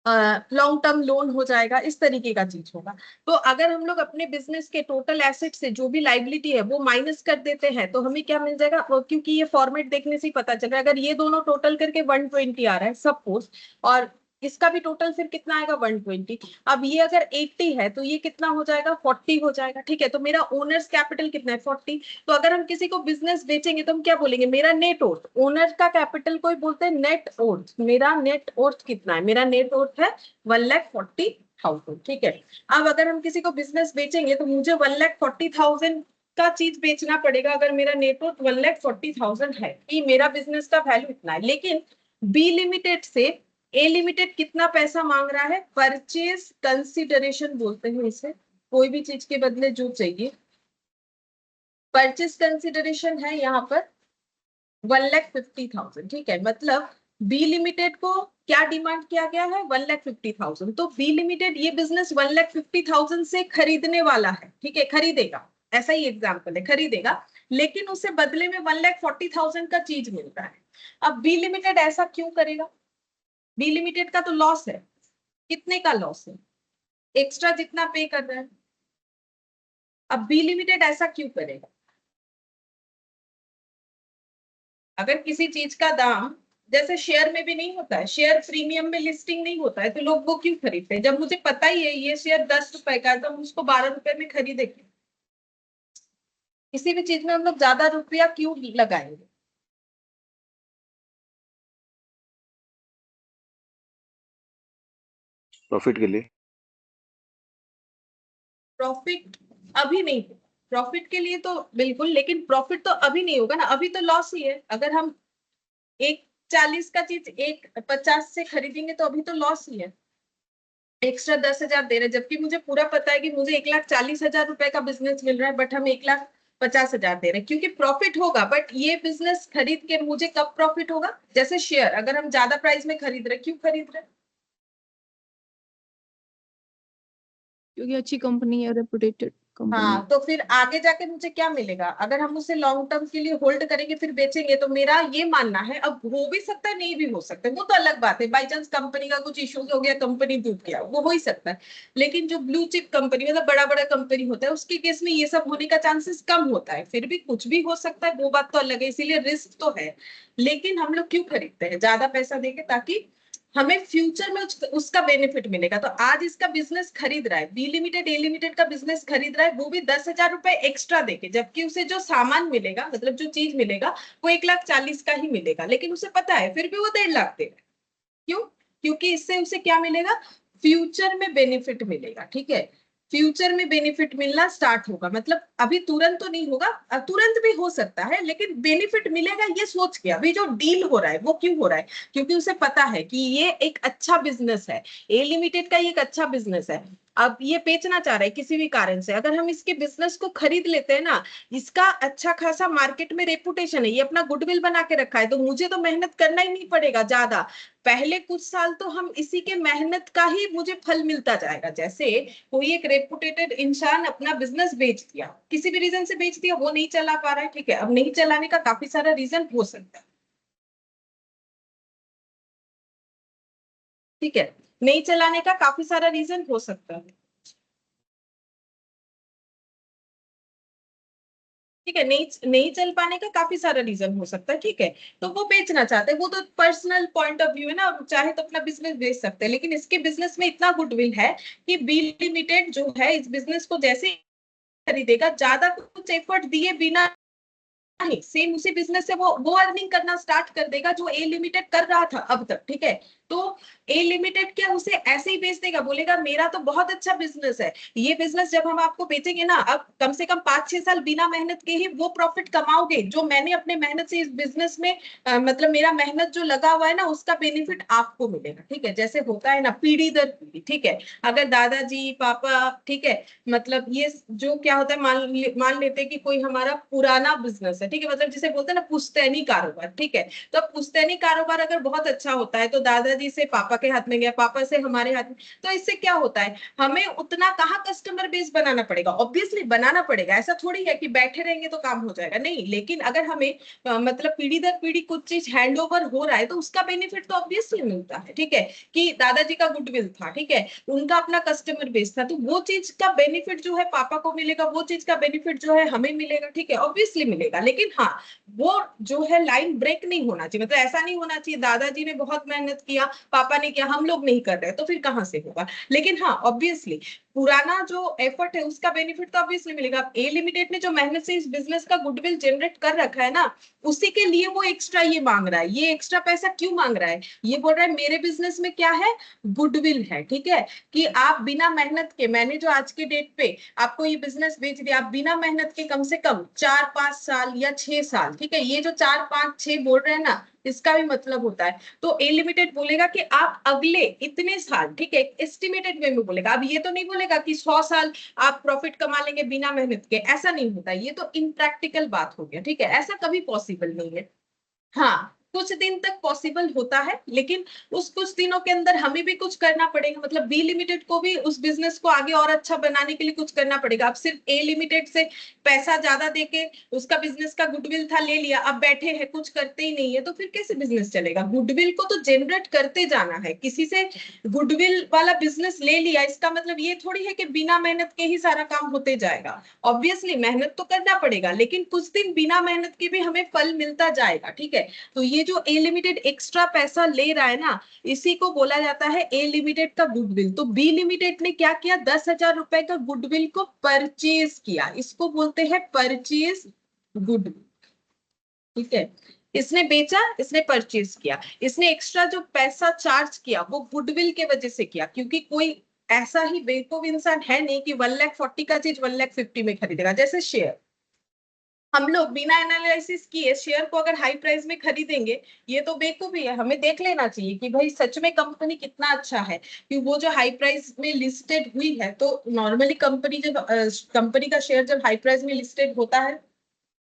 लॉन्ग टर्म लोन हो जाएगा, इस तरीके का चीज होगा। तो अगर हम लोग अपने बिजनेस के टोटल एसेट से जो भी लाइबिलिटी है वो माइनस कर देते हैं तो हमें क्या मिल जाएगा, क्योंकि ये फॉर्मेट देखने से ही पता चल रहा है, अगर ये दोनों टोटल करके 120 आ रहा है सपोज, और इसका भी टोटल फिर कितना आएगा 120। अब ये अगर 80 है तो ये कितना हो जाएगा 40 हो जाएगा, ठीक है। तो मेरा ओनर्स कैपिटल कितना है 40। तो अगर हम किसी को बिजनेस बेचेंगे तो हम क्या बोलेंगे, मेरा नेट वर्थ, ओनर का कैपिटल कोई बोलते हैं नेट वर्थ, मेरा नेट वर्थ कितना है, मेरा नेट वर्थ है 1,40,000, ठीक है। अब अगर हम किसी को बिजनेस बेचेंगे तो मुझे 1,40,000 का चीज बेचना पड़ेगा अगर मेरा नेटवर्थ 1,40,000 है, कि मेरा बिजनेस का वैल्यू इतना है। लेकिन बी लिमिटेड से ए लिमिटेड कितना पैसा मांग रहा है, परचेज कंसिडरेशन बोलते हैं इसे, कोई भी चीज के बदले जो चाहिए, परचेज कंसिडरेशन है यहाँ पर 1,50,000, ठीक है। मतलब बी लिमिटेड को क्या डिमांड किया गया है 1,50,000। तो बी लिमिटेड ये बिजनेस 1,50,000 से खरीदने वाला है, ठीक है, खरीदेगा, ऐसा ही एग्जाम्पल है, खरीदेगा, लेकिन उसे बदले में 1,40,000 का चीज मिल रहा है। अब बी लिमिटेड ऐसा क्यों करेगा, बी लिमिटेड का तो लॉस है, कितने का लॉस है, एक्स्ट्रा जितना पे कर रहा है। अब बी लिमिटेड ऐसा क्यों करेगा, अगर किसी चीज का दाम जैसे शेयर में भी नहीं होता है, शेयर प्रीमियम में लिस्टिंग नहीं होता है तो लोग वो क्यों खरीदते हैं, जब मुझे पता ही है ये शेयर 10 रुपए का है तो हम उसको 12 रुपए में खरीदेंगे। किसी भी चीज में हम लोग ज्यादा रुपया क्यों लगाएंगे, प्रॉफिट के लिए। प्रॉफिट अभी नहीं, प्रॉफिट के लिए तो बिल्कुल, लेकिन प्रॉफिट तो अभी नहीं होगा ना, अभी तो लॉस ही है। अगर हम 1,40 का चीज 1,50 से खरीदेंगे तो अभी तो लॉस ही है, एक्स्ट्रा 10,000 दे रहे, जबकि मुझे पूरा पता है कि मुझे 1,40,000 रुपए का बिजनेस मिल रहा है, बट हम 1,50,000 दे रहे हैं, क्योंकि प्रॉफिट होगा। बट ये बिजनेस खरीद के मुझे कब प्रॉफिट होगा, जैसे शेयर अगर हम ज्यादा प्राइस में खरीद रहे, क्यों खरीद रहे, क्योंकि अच्छी कंपनी है, रेपुटेटेड कंपनी। हाँ, तो फिर आगे जाके मुझे क्या मिलेगा, अगर हम उसे लॉन्ग टर्म के लिए होल्ड करेंगे फिर बेचेंगे, तो मेरा ये मानना है, अब हो भी सकता है नहीं भी हो सकता है, वो तो अलग बात है, बाई चांस कंपनी का कुछ इश्यूज हो गया, कंपनी डूब गया, वो हो ही सकता है। लेकिन जो ब्लू चिप कंपनी मतलब बड़ा बड़ा कंपनी होता है उसके केस में ये सब होने का चांसेस कम होता है, फिर भी कुछ भी हो सकता है, वो बात तो अलग है, इसीलिए रिस्क तो है। लेकिन हम लोग क्यों खरीदते हैं, ज्यादा पैसा देके, ताकि हमें फ्यूचर में उसका बेनिफिट मिलेगा। तो आज इसका बिजनेस खरीद रहा है, बी लिमिटेड ए लिमिटेड का बिजनेस खरीद रहा है, वो भी 10,000 रुपए एक्स्ट्रा देके, जबकि उसे जो सामान मिलेगा, मतलब जो चीज मिलेगा वो 1,40,000 का ही मिलेगा, लेकिन उसे पता है फिर भी वो 1,50,000 दे रहा है। क्यों, क्योंकि इससे उसे क्या मिलेगा, फ्यूचर में बेनिफिट मिलेगा, ठीक है। फ्यूचर में बेनिफिट मिलना स्टार्ट होगा, मतलब अभी तुरंत तो नहीं होगा, तुरंत भी हो सकता है, लेकिन बेनिफिट मिलेगा ये सोच के। अभी जो डील हो रहा है वो क्यों हो रहा है, क्योंकि उसे पता है कि ये एक अच्छा बिजनेस है, ए लिमिटेड का ये एक अच्छा बिजनेस है। अब ये बेचना चाह रहा है किसी भी कारण से, अगर हम इसके बिजनेस को खरीद लेते हैं ना, इसका अच्छा खासा मार्केट में रेपुटेशन है, ये अपना गुडविल बना के रखा है, तो मुझे तो मेहनत करना ही नहीं पड़ेगा ज्यादा, पहले कुछ साल तो हम इसी के मेहनत का ही मुझे फल मिलता जाएगा। जैसे कोई एक रेपुटेटेड इंसान अपना बिजनेस बेच दिया, किसी भी रीजन से बेच दिया, वो नहीं चला पा रहा है, ठीक है। अब नहीं चलाने का काफी सारा रीजन हो सकता है, ठीक है, नहीं चलाने का काफी सारा रीजन हो सकता है, ठीक है, नहीं नहीं चल पाने का काफी सारा रीजन हो सकता है, ठीक है। तो वो बेचना चाहते हैं, वो तो पर्सनल पॉइंट ऑफ व्यू है ना, चाहे तो अपना बिजनेस बेच सकते हैं, लेकिन इसके बिजनेस में इतना गुडविल है कि बी लिमिटेड जो है इस बिजनेस को जैसे खरीदेगा, ज्यादा कुछ एफर्ट दिए बिना नहीं, सेम उसी बिजनेस से वो अर्निंग करना स्टार्ट कर देगा जो ए लिमिटेड कर रहा था अब तक, ठीक है। तो ए लिमिटेड क्या उसे ऐसे ही बेच देगा, बोलेगा मेरा तो बहुत अच्छा बिजनेस है, ये बिजनेस जब हम आपको बेचेंगे ना, अब कम से कम 5-6 साल बिना मेहनत के ही वो प्रॉफिट कमाओगे जो मैंने अपने मेहनत से इस बिजनेस में मतलब मेरा मेहनत जो लगा हुआ है ना उसका बेनिफिट आपको मिलेगा, ठीक है। जैसे होता है ना पीढ़ी दर पीढ़ी, ठीक है। अगर दादाजी पापा, ठीक है, मतलब ये जो क्या होता है, मान लेते हैं कि कोई हमारा पुराना बिजनेस है, ठीक है, मतलब जिसे बोलते हैं ना पुश्तैनी कारोबार, ठीक है। तो अब पुश्तैनी कारोबार अगर बहुत अच्छा होता है तो दादाजी से पापा के हाथ में गया, पापा से हमारे हाथ में, तो इससे क्या होता है, हमें उतना कहाँ कस्टमर बेस बनाना पड़ेगा, ऑब्वियसली बनाना पड़ेगा, ऐसा थोड़ी है कि बैठे रहेंगे तो काम हो जाएगा, नहीं। लेकिन अगर हमें मतलब पीढ़ी दर पीढ़ी कुछ चीज हैंड ओवर हो रहा है तो उसका बेनिफिट तो ऑब्वियसली मिलता है, ठीक है। कि दादाजी का गुडविल था, ठीक है, उनका अपना कस्टमर बेस था, तो वो चीज का बेनिफिट जो है पापा को मिलेगा, वो चीज का बेनिफिट जो है हमें मिलेगा, ठीक है, ऑब्वियसली मिलेगा। लेकिन हाँ, वो जो है लाइन ब्रेक नहीं होना चाहिए, मतलब ऐसा नहीं होना चाहिए दादाजी ने बहुत मेहनत किया, पापा ने किया, हम लोग नहीं कर रहे तो फिर कहां से होगा। लेकिन हाँ, ऑब्वियसली पुराना जो एफर्ट है उसका बेनिफिट तो ऑब्वियसली मिलेगा। ए लिमिटेड ने जो मेहनत से इस बिजनेस का गुडविल जनरेट कर रखा है ना, उसी के लिए वो एक्स्ट्रा ये मांग रहा है। ये एक्स्ट्रा पैसा क्यों मांग रहा है, ये बोल रहा है मेरे बिजनेस में क्या है, गुडविल है, ठीक है। कि आप बिना मेहनत के, मैंने जो आज के डेट पे आपको ये बिजनेस बेच दिया, आप बिना मेहनत के कम से कम 4-5 साल या 6 साल, ठीक है, ये जो 4-5-6 बोल रहे हैं ना, इसका भी मतलब होता है। तो ए लिमिटेड बोलेगा कि आप अगले इतने साल, ठीक है, एस्टिमेटेड वे में बोलेगा। अब ये तो नहीं बोलेगा कि 100 साल आप प्रॉफिट कमा लेंगे बिना मेहनत के, ऐसा नहीं होता, ये तो इनप्रैक्टिकल बात हो गया, ठीक है, ऐसा कभी पॉसिबल नहीं है। हाँ, कुछ दिन तक पॉसिबल होता है, लेकिन उस कुछ दिनों के अंदर हमें भी कुछ करना पड़ेगा, मतलब बी लिमिटेड को भी उस बिजनेस को आगे और अच्छा बनाने के लिए कुछ करना पड़ेगा। अब सिर्फ ए लिमिटेड से पैसा ज्यादा देके उसका बिजनेस का गुडविल था ले लिया, अब बैठे हैं कुछ करते ही नहीं है, तो फिर कैसे बिजनेस चलेगा। गुडविल को तो जनरेट करते जाना है, किसी से गुडविल वाला बिजनेस ले लिया इसका मतलब ये थोड़ी है कि बिना मेहनत के ही सारा काम होते जाएगा। ऑब्वियसली मेहनत तो करना पड़ेगा, लेकिन कुछ दिन बिना मेहनत के भी हमें फल मिलता जाएगा, ठीक है। तो ये जो ए लिमिटेड एक्स्ट्रा पैसा ले रहा है ना, इसी को बोला जाता है ए लिमिटेड का गुडविल। तो बी लिमिटेड ने क्या किया, 10,000 रुपए का गुडविल को परचेज किया, इसको बोलते हैं परचेज गुडविल, ठीक है। इसने बेचा, इसने परचेज किया, इसने एक्स्ट्रा जो पैसा चार्ज किया वो गुडविल के वजह से किया, क्योंकि कोई ऐसा ही बेवकूफ इंसान है नहीं कि 1,40,000 का चीज 1,50,000 में खरीदेगा। जैसे शेयर, हम लोग बिना एनालिसिस किए शेयर को अगर हाई प्राइस में खरीदेंगे, ये तो बेवकूफी है। हमें देख लेना चाहिए कि भाई सच में कंपनी कितना अच्छा है, कि वो जो हाई प्राइस में लिस्टेड हुई है। तो नॉर्मली कंपनी जब कंपनी का शेयर जब हाई प्राइस में लिस्टेड होता है,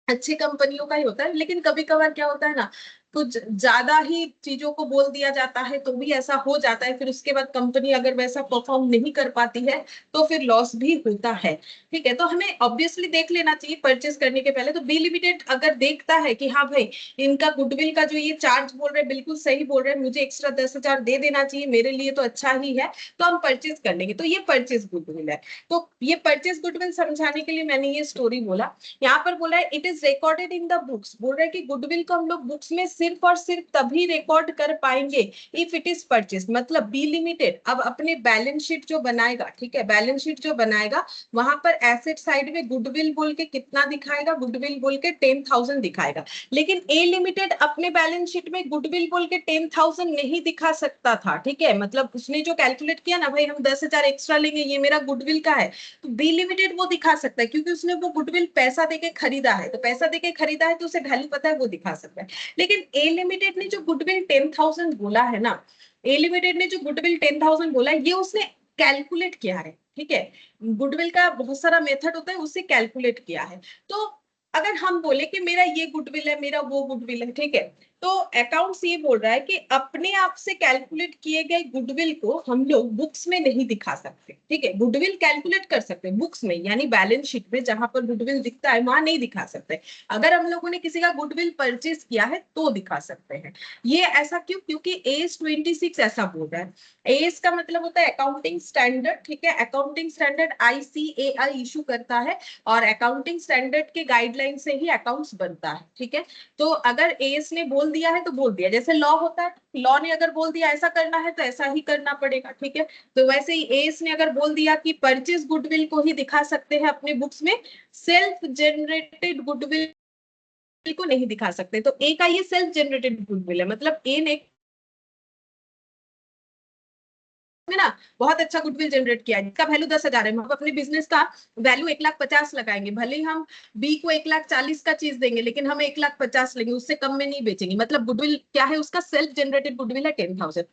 अच्छी कंपनियों का ही होता है। लेकिन कभी कभार क्या होता है ना, कुछ ज्यादा ही चीजों को बोल दिया जाता है तो भी ऐसा हो जाता है, फिर उसके बाद कंपनी अगर वैसा परफॉर्म नहीं कर पाती है तो फिर लॉस भी होता है, ठीक है। तो हमें ऑब्वियसली देख लेना चाहिए परचेस करने के पहले। तो बी लिमिटेड अगर देखता है कि हाँ भाई, इनका गुडविल का जो ये चार्ज बोल रहे हैं बिल्कुल सही बोल रहे हैं, मुझे एक्स्ट्रा 10,000 दे देना चाहिए, मेरे लिए तो अच्छा ही है, तो हम परचेज कर लेंगे। तो ये परचेज गुडविल है। तो ये परचेज गुडविल समझाने के लिए मैंने ये स्टोरी बोला। यहाँ पर बोला है it is recorded in the books, बोल रहे हैं कि गुडविल को हम लोग बुक्स में सिर्फ और सिर्फ तभी रिकॉर्ड कर पाएंगे इफ इट इज परचेज। मतलब बी लिमिटेड अब अपने बैलेंस शीट जो बनाएगा, ठीक है, बैलेंस शीट जो बनाएगा वहां पर एसेट साइड में गुडविल बोल के कितना दिखाएगा, गुडविल बोल के 10,000 दिखाएगा। लेकिन ए लिमिटेड अपने बैलेंस शीट में गुडविल बोल के 10,000 नहीं दिखा सकता था, ठीक है। मतलब उसने जो कैलकुलेट किया ना, भाई हम 10,000 एक्स्ट्रा लेंगे, ये मेरा गुडविल का है, तो बी लिमिटेड वो दिखा सकता है, क्योंकि उसने वो गुडविल पैसा देके खरीदा है। तो पैसा देके खरीदा है तो उसे वैल्यू पता है, वो दिखा सकता है। लेकिन ए लिमिटेड ने जो गुडविल 10,000 बोला है ना, ए लिमिटेड ने जो गुडविल 10,000 बोला है, ये उसने कैलकुलेट किया है, ठीक है। गुडविल का बहुत सारा मेथड होता है, उससे कैलकुलेट किया है। तो अगर हम बोले कि मेरा ये गुडविल है, मेरा वो गुडविल है, ठीक है, तो अकाउंट्स ये बोल रहा है कि अपने आप से कैलकुलेट किए गए गुडविल को हम लोग बुक्स में नहीं दिखा सकते, ठीक है। गुडविल कैलकुलेट कर सकते हैं बुक्स में, यानी बैलेंस शीट में जहां पर गुडविल दिखता है वहां नहीं दिखा सकते। अगर हम लोगों ने किसी का गुडविल परचेज किया है तो दिखा सकते हैं। ये ऐसा क्यों, क्योंकि एस 26 ऐसा बोल रहा है। एस का मतलब होता है अकाउंटिंग स्टैंडर्ड, ठीक है। अकाउंटिंग स्टैंडर्ड ICAI इशू करता है, और अकाउंटिंग स्टैंडर्ड के गाइडलाइन से ही अकाउंट्स बनता है, ठीक है। तो अगर एस ने बोल दिया है तो बोल दिया, जैसे लॉ होता है, लॉ ने अगर बोल दिया ऐसा करना है तो ऐसा ही करना पड़ेगा, ठीक है। तो वैसे ही एस ने अगर बोल दिया कि परचेज गुडविल को ही दिखा सकते हैं अपने बुक्स में, सेल्फ जनरेटेड गुडविल को नहीं दिखा सकते। तो ए का ये सेल्फ जनरेटेड गुडविल है, मतलब ए ने ना बहुत अच्छा गुडविल जनरेट किया है, इसका वैल्यू 10,000 है। हम अपने बिजनेस का वैल्यू 1,50,000 लगाएंगे, भले ही हम बी को 1,40,000 का चीज देंगे, लेकिन हम 1,50,000 लेंगे, उससे कम में नहीं बेचेंगे। मतलब गुडविल क्या है, उसका सेल्फ जनरेटेड गुडविल है 10,000।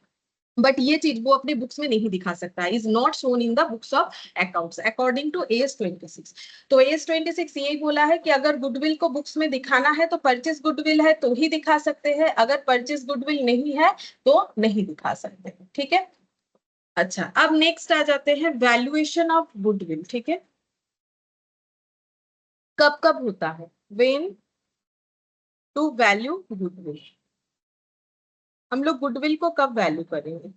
बट ये चीज वो अपने बुक्स में नहीं दिखा सकता, is not shown in the books of accounts according to AS 26। तो AS 26 यही बोला है कि अगर गुडविल को बुक्स में दिखाना है तो परचेस गुडविल है तो ही दिखा सकते हैं, अगर परचेस गुडविल नहीं है तो नहीं दिखा सकते। ठीक है, अच्छा अब नेक्स्ट आ जाते हैं वैल्यूएशन ऑफ गुडविल। ठीक है, कब कब होता है, व्हेन टू वैल्यू गुडविल, हम लोग गुडविल को कब वैल्यू करेंगे।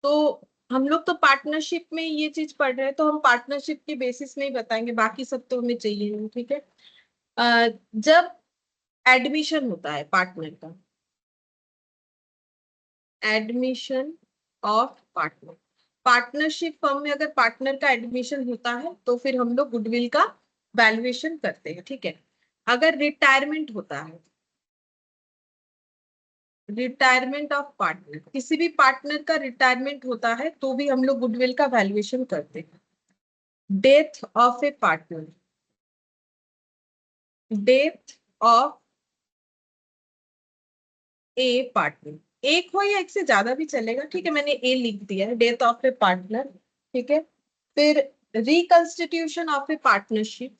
तो हम लोग तो पार्टनरशिप में ये चीज पढ़ रहे हैं, तो हम पार्टनरशिप के बेसिस में ही बताएंगे, बाकी सब तो हमें चाहिए नहीं। ठीक है, जब एडमिशन होता है पार्टनर का, admission of partner, partnership firm में अगर पार्टनर का एडमिशन होता है तो फिर हम लोग गुडविल का वैल्यूएशन करते हैं। ठीक है, अगर रिटायरमेंट होता है, रिटायरमेंट ऑफ पार्टनर, किसी भी पार्टनर का रिटायरमेंट होता है तो भी हम लोग गुडविल का वैल्यूएशन करते हैं। Death of A partner, death of A partner, एक हो या एक से ज्यादा भी चलेगा। ठीक है, मैंने ए लिख दिया है, डेथ ऑफ ए पार्टनर। ठीक है, फिर reconstitution of a partnership,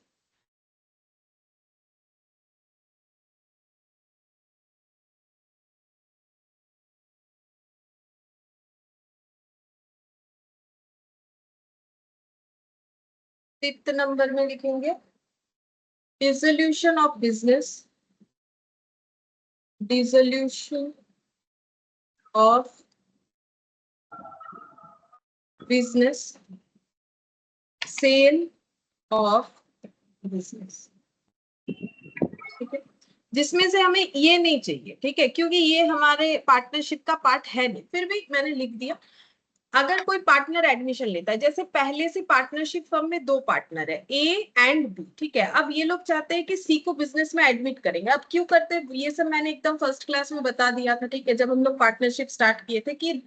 fifth number में लिखेंगे dissolution of business, dissolution of business, sale of business. ठीक है, जिसमें से हमें ये नहीं चाहिए। ठीक है, क्योंकि ये हमारे पार्टनरशिप का पार्ट है नहीं, फिर भी मैंने लिख दिया। अगर कोई पार्टनर एडमिशन लेता है, जैसे पहले से पार्टनरशिप फर्म में 2 पार्टनर है, ए एंड बी। ठीक है, अब ये लोग चाहते हैं कि सी को बिजनेस में एडमिट करेंगे। अब क्यों करते हैं ये सब मैंने एकदम फर्स्ट क्लास में बता दिया था। ठीक है, जब हम लोग पार्टनरशिप स्टार्ट किए थे कि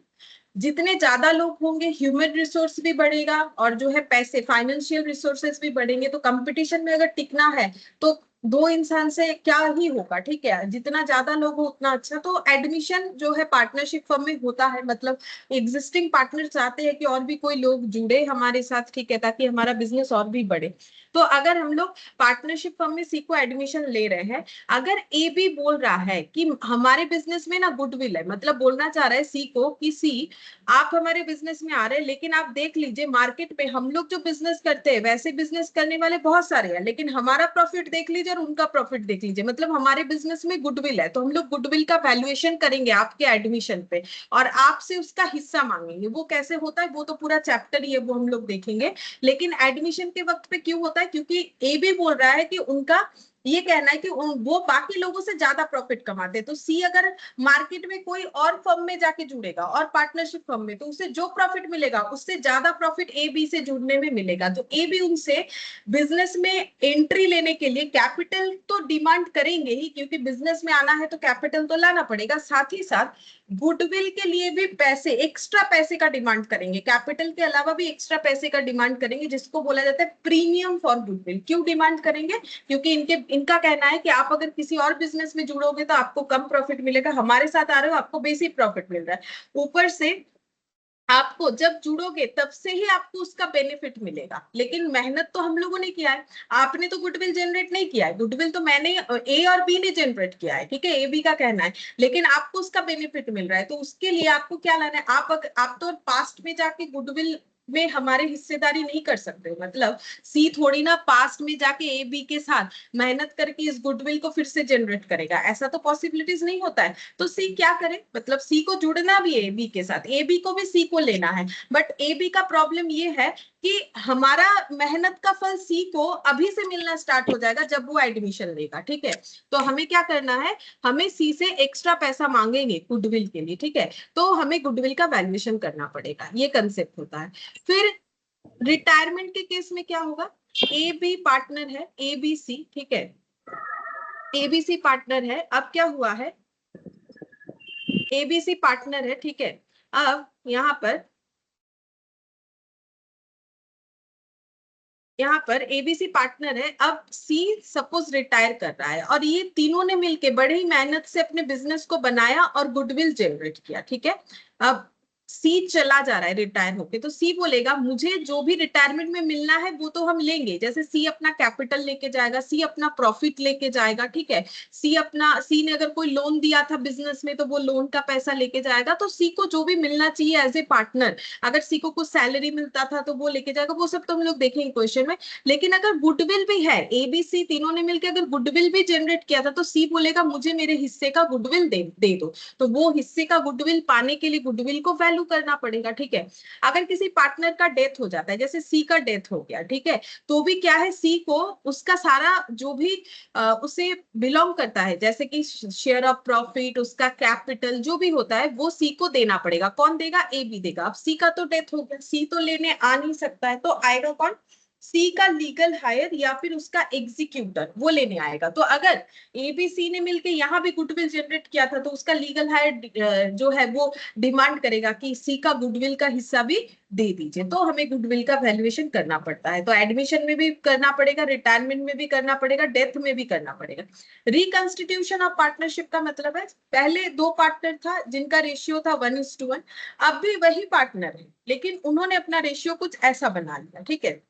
जितने ज्यादा लोग होंगे ह्यूमन रिसोर्स भी बढ़ेगा और जो है पैसे फाइनेंशियल रिसोर्सेस भी बढ़ेंगे। तो कंपटीशन में अगर टिकना है तो 2 इंसान से क्या ही होगा। ठीक है, जितना ज्यादा लोग हो उतना अच्छा। तो एडमिशन जो है पार्टनरशिप फर्म में होता है, मतलब एग्जिस्टिंग पार्टनर चाहते हैं कि और भी कोई लोग जुड़े हमारे साथ। ठीक है, ताकि हमारा बिजनेस और भी बढ़े। तो अगर हम लोग पार्टनरशिप फर्म में सी को एडमिशन ले रहे हैं, अगर ए बी बोल रहा है कि हमारे बिजनेस में ना गुडविल है, मतलब बोलना चाह रहा है सी को कि सी आप हमारे बिजनेस में आ रहे हैं, लेकिन आप देख लीजिए मार्केट में हम लोग जो बिजनेस करते हैं वैसे बिजनेस करने वाले बहुत सारे हैं, लेकिन हमारा प्रॉफिट देख लीजिए और उनका प्रॉफिट देख लीजिए, मतलब हमारे बिजनेस में गुडविल है। तो हम लोग गुडविल का वैल्यूएशन करेंगे आपके एडमिशन पे और आपसे उसका हिस्सा मांगेंगे। वो कैसे होता है वो तो पूरा चैप्टर ही है, वो हम लोग देखेंगे। लेकिन एडमिशन के वक्त पे क्यों होता है, क्योंकि ए भी बोल रहा है कि उनका ये कहना है कि वो बाकी लोगों से ज्यादा प्रॉफिट कमाते हैं। तो सी अगर मार्केट में कोई और फर्म में जाके जुड़ेगा और पार्टनरशिप फर्म में, तो उसे जो प्रॉफिट मिलेगा उससे ज्यादा प्रॉफिट ए बी से जुड़ने में मिलेगा। तो ए बी उनसे बिजनेस में एंट्री लेने के लिए कैपिटल तो डिमांड करेंगे ही, क्योंकि बिजनेस में आना है तो कैपिटल तो लाना पड़ेगा। साथ ही साथ गुडविल के लिए भी पैसे, एक्स्ट्रा पैसे का डिमांड करेंगे, कैपिटल के अलावा भी एक्स्ट्रा पैसे का डिमांड करेंगे, जिसको बोला जाता है प्रीमियम फॉर गुडविल। क्यों डिमांड करेंगे, क्योंकि इनका कहना है कि आप अगर किसी और बिजनेस में जुड़ोगे तो आपको कम प्रॉफिट मिलेगा, हमारे साथ आ रहे हो आपको बेसिक प्रॉफिट मिल रहा है, ऊपर से आपको जब जुड़ोगे तब से ही आपको उसका बेनिफिट मिलेगा। लेकिन मेहनत तो हम लोगों ने किया है, आपने तो गुडविल जनरेट नहीं किया है, गुडविल तो मैंने ए और बी ने जनरेट किया है। ठीक है, ए बी का कहना है, लेकिन आपको उसका बेनिफिट मिल रहा है। तो उसके लिए आपको क्या लाना है, आप तो पास्ट में जाके गुडविल में हमारे हिस्सेदारी नहीं कर सकते। मतलब सी थोड़ी ना पास्ट में जाके ए बी के साथ मेहनत करके इस गुडविल को फिर से जनरेट करेगा, ऐसा तो पॉसिबिलिटीज नहीं होता है। तो सी क्या करे, मतलब सी को जुड़ना भी है ए बी के साथ, ए बी को भी सी को लेना है। बट ए बी का प्रॉब्लम ये है कि हमारा मेहनत का फल सी को अभी से मिलना स्टार्ट हो जाएगा जब वो एडमिशन लेगा। ठीक है, तो हमें क्या करना है, हमें सी से एक्स्ट्रा पैसा मांगेंगे गुडविल के लिए। ठीक है, तो हमें गुडविल का वैल्यूएशन करना पड़ेगा, ये कंसेप्ट होता है। फिर रिटायरमेंट के केस में क्या होगा, ए बी पार्टनर है, ए बी सी, ठीक है, ए बी सी पार्टनर है। अब क्या हुआ है, ए बी सी पार्टनर है, ठीक है। अब यहाँ पर एबीसी पार्टनर है। अब सी सपोज रिटायर कर रहा है और ये तीनों ने मिलके बड़े ही मेहनत से अपने बिजनेस को बनाया और गुडविल जनरेट किया, ठीक है। अब सी चला जा रहा है रिटायर होके, तो सी बोलेगा मुझे जो भी रिटायरमेंट में मिलना है वो तो हम लेंगे, जैसे सी अपना कैपिटल लेके जाएगा, सी अपना प्रॉफिट लेके जाएगा, ठीक है। सी ने अगर कोई लोन दिया था बिजनेस में तो वो लोन का पैसा लेके जाएगा। तो सी को जो भी मिलना चाहिए एज ए पार्टनर, अगर सी को कुछ सैलरी मिलता था तो वो लेके जाएगा, वो सब तो हम लोग देखेंगे क्वेश्चन में। लेकिन अगर गुडविल भी है, एबीसी तीनों ने मिलकर अगर गुडविल भी जनरेट किया था तो सी बोलेगा मुझे मेरे हिस्से का गुडविल दे दो। तो वो हिस्से का गुडविल पाने के लिए गुडविल को वैल्यू करना पड़ेगा, ठीक है। अगर किसी पार्टनर का डेथ हो जाता है, जैसे सी का डेथ हो गया, ठीक है, तो भी क्या है, सी को उसका सारा जो भी उसे बिलोंग करता है, जैसे कि शेयर ऑफ प्रॉफिट, उसका कैपिटल जो भी होता है वो सी को देना पड़ेगा। कौन देगा, ए बी देगा। अब सी का तो डेथ हो गया, सी तो लेने आ नहीं सकता है, तो आएगा कौन, सी का लीगल हायर या फिर उसका एग्जीक्यूटर, वो लेने आएगा। तो अगर एबीसी ने मिलकर यहाँ भी गुडविल जनरेट किया था तो उसका लीगल हायर जो है वो डिमांड करेगा कि सी का गुडविल का हिस्सा भी दे दीजिए। तो हमें गुडविल का वैल्यूएशन करना पड़ता है। तो एडमिशन में भी करना पड़ेगा, रिटायरमेंट में भी करना पड़ेगा, डेथ में भी करना पड़ेगा। रिकंस्टिट्यूशन ऑफ पार्टनरशिप का मतलब है पहले दो पार्टनर था जिनका रेशियो था 1:1, अब भी वही पार्टनर है लेकिन उन्होंने अपना रेशियो कुछ ऐसा बना लिया, ठीक है।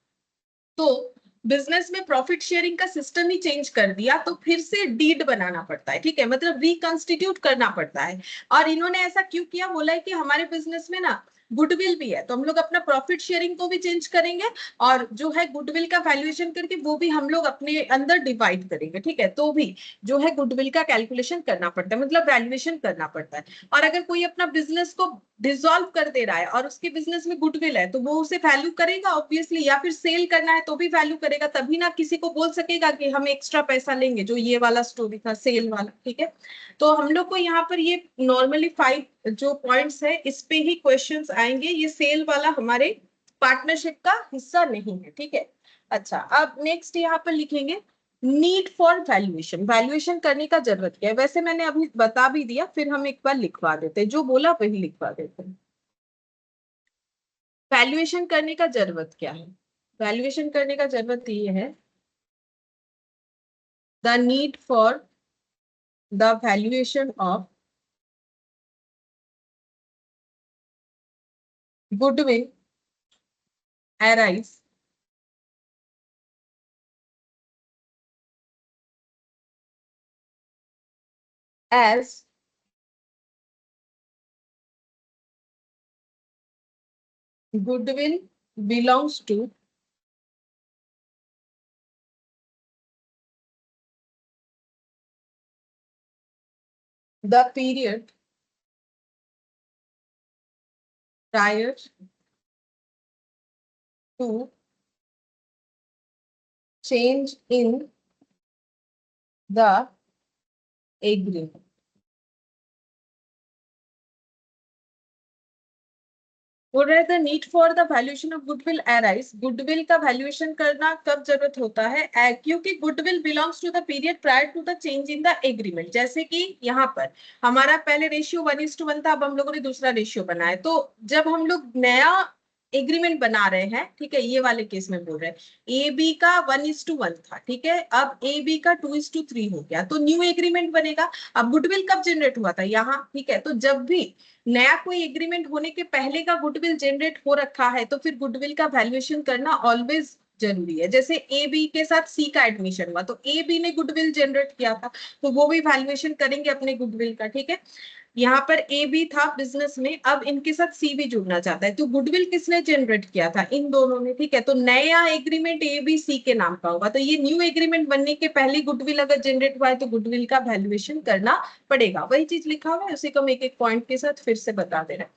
तो बिजनेस में प्रॉफिट शेयरिंग का सिस्टम ही चेंज कर दिया, तो फिर से डीड बनाना पड़ता है, ठीक है, मतलब रिकंस्टिट्यूट करना पड़ता है। और इन्होंने ऐसा क्यों किया, बोला है कि हमारे बिजनेस में ना गुडविल भी है, तो हम लोग अपना प्रॉफिट शेयरिंग को भी चेंज करेंगे और जो है गुडविल का वैल्यूएशन करके वो भी हम लोग अपने अंदर डिवाइड करेंगे, ठीक है। तो भी जो है गुडविल का कैलकुलेशन करना पड़ता है, मतलब वैल्यूएशन करना पड़ता है। और अगर कोई अपना बिजनेस को डिसॉल्व कर दे रहा है और उसके बिजनेस में गुडविल है तो वो उसे वैल्यू करेगा ऑब्वियसली, या फिर सेल करना है तो भी वैल्यू करेगा, तभी ना किसी को बोल सकेगा कि हम एक्स्ट्रा पैसा लेंगे, जो ये वाला स्टोरी था सेल वाला, ठीक है। तो हम लोग को यहाँ पर ये नॉर्मली 5 जो पॉइंट्स है इस पे ही क्वेश्चंस आएंगे। ये सेल वाला हमारे पार्टनरशिप का हिस्सा नहीं है, ठीक है। अच्छा, अब नेक्स्ट यहाँ पर लिखेंगे नीड फॉर वैल्यूएशन। वैल्यूएशन करने का जरूरत क्या है, वैसे मैंने अभी बता भी दिया, फिर हम एक बार लिखवा देते हैं, जो बोला वही लिखवा देते हैं। वैल्यूएशन करने का जरूरत क्या है, वैल्यूएशन करने का जरूरत ये है the need for the valuation of goodwill arise as goodwill belongs to the period prior to change in the agreement. बोल रहे थे need for the valuation of goodwill arise, goodwill का वैल्यूएशन करना कब जरूरत होता है, क्योंकि goodwill belongs to the period prior to the change in the agreement. जैसे कि यहाँ पर हमारा पहले रेशियो 1:1 था, अब हम लोगों ने दूसरा रेशियो बनाया, तो जब हम लोग नया एग्रीमेंट बना रहे हैं, ठीक है, ये वाले केस में बोल रहे हैं ए बी का 1:1 था, ठीक है, अब ए बी का 2:3 हो गया, तो न्यू एग्रीमेंट बनेगा। अब गुडविल कब जनरेट हुआ था, यहाँ, ठीक है। तो जब भी नया कोई एग्रीमेंट होने के पहले का गुडविल जनरेट हो रखा है तो फिर गुडविल का वैल्यूएशन करना ऑलवेज जरूरी है। जैसे ए बी के साथ सी का एडमिशन हुआ तो ए बी ने गुडविल जनरेट किया था, तो वो भी वैल्यूएशन करेंगे अपने गुडविल का, ठीक है। यहाँ पर ए बी था बिजनेस में, अब इनके साथ सी भी जुड़ना चाहता है, तो गुडविल किसने जनरेट किया था, इन दोनों ने, ठीक है। तो नया एग्रीमेंट ए बी सी के नाम का होगा, तो ये न्यू एग्रीमेंट बनने के पहले गुडविल अगर जनरेट हुआ है तो गुडविल का वैल्यूएशन करना पड़ेगा। वही चीज लिखा हुआ है, उसी को हम एक एक पॉइंट के साथ फिर से बता दे रहे हैं।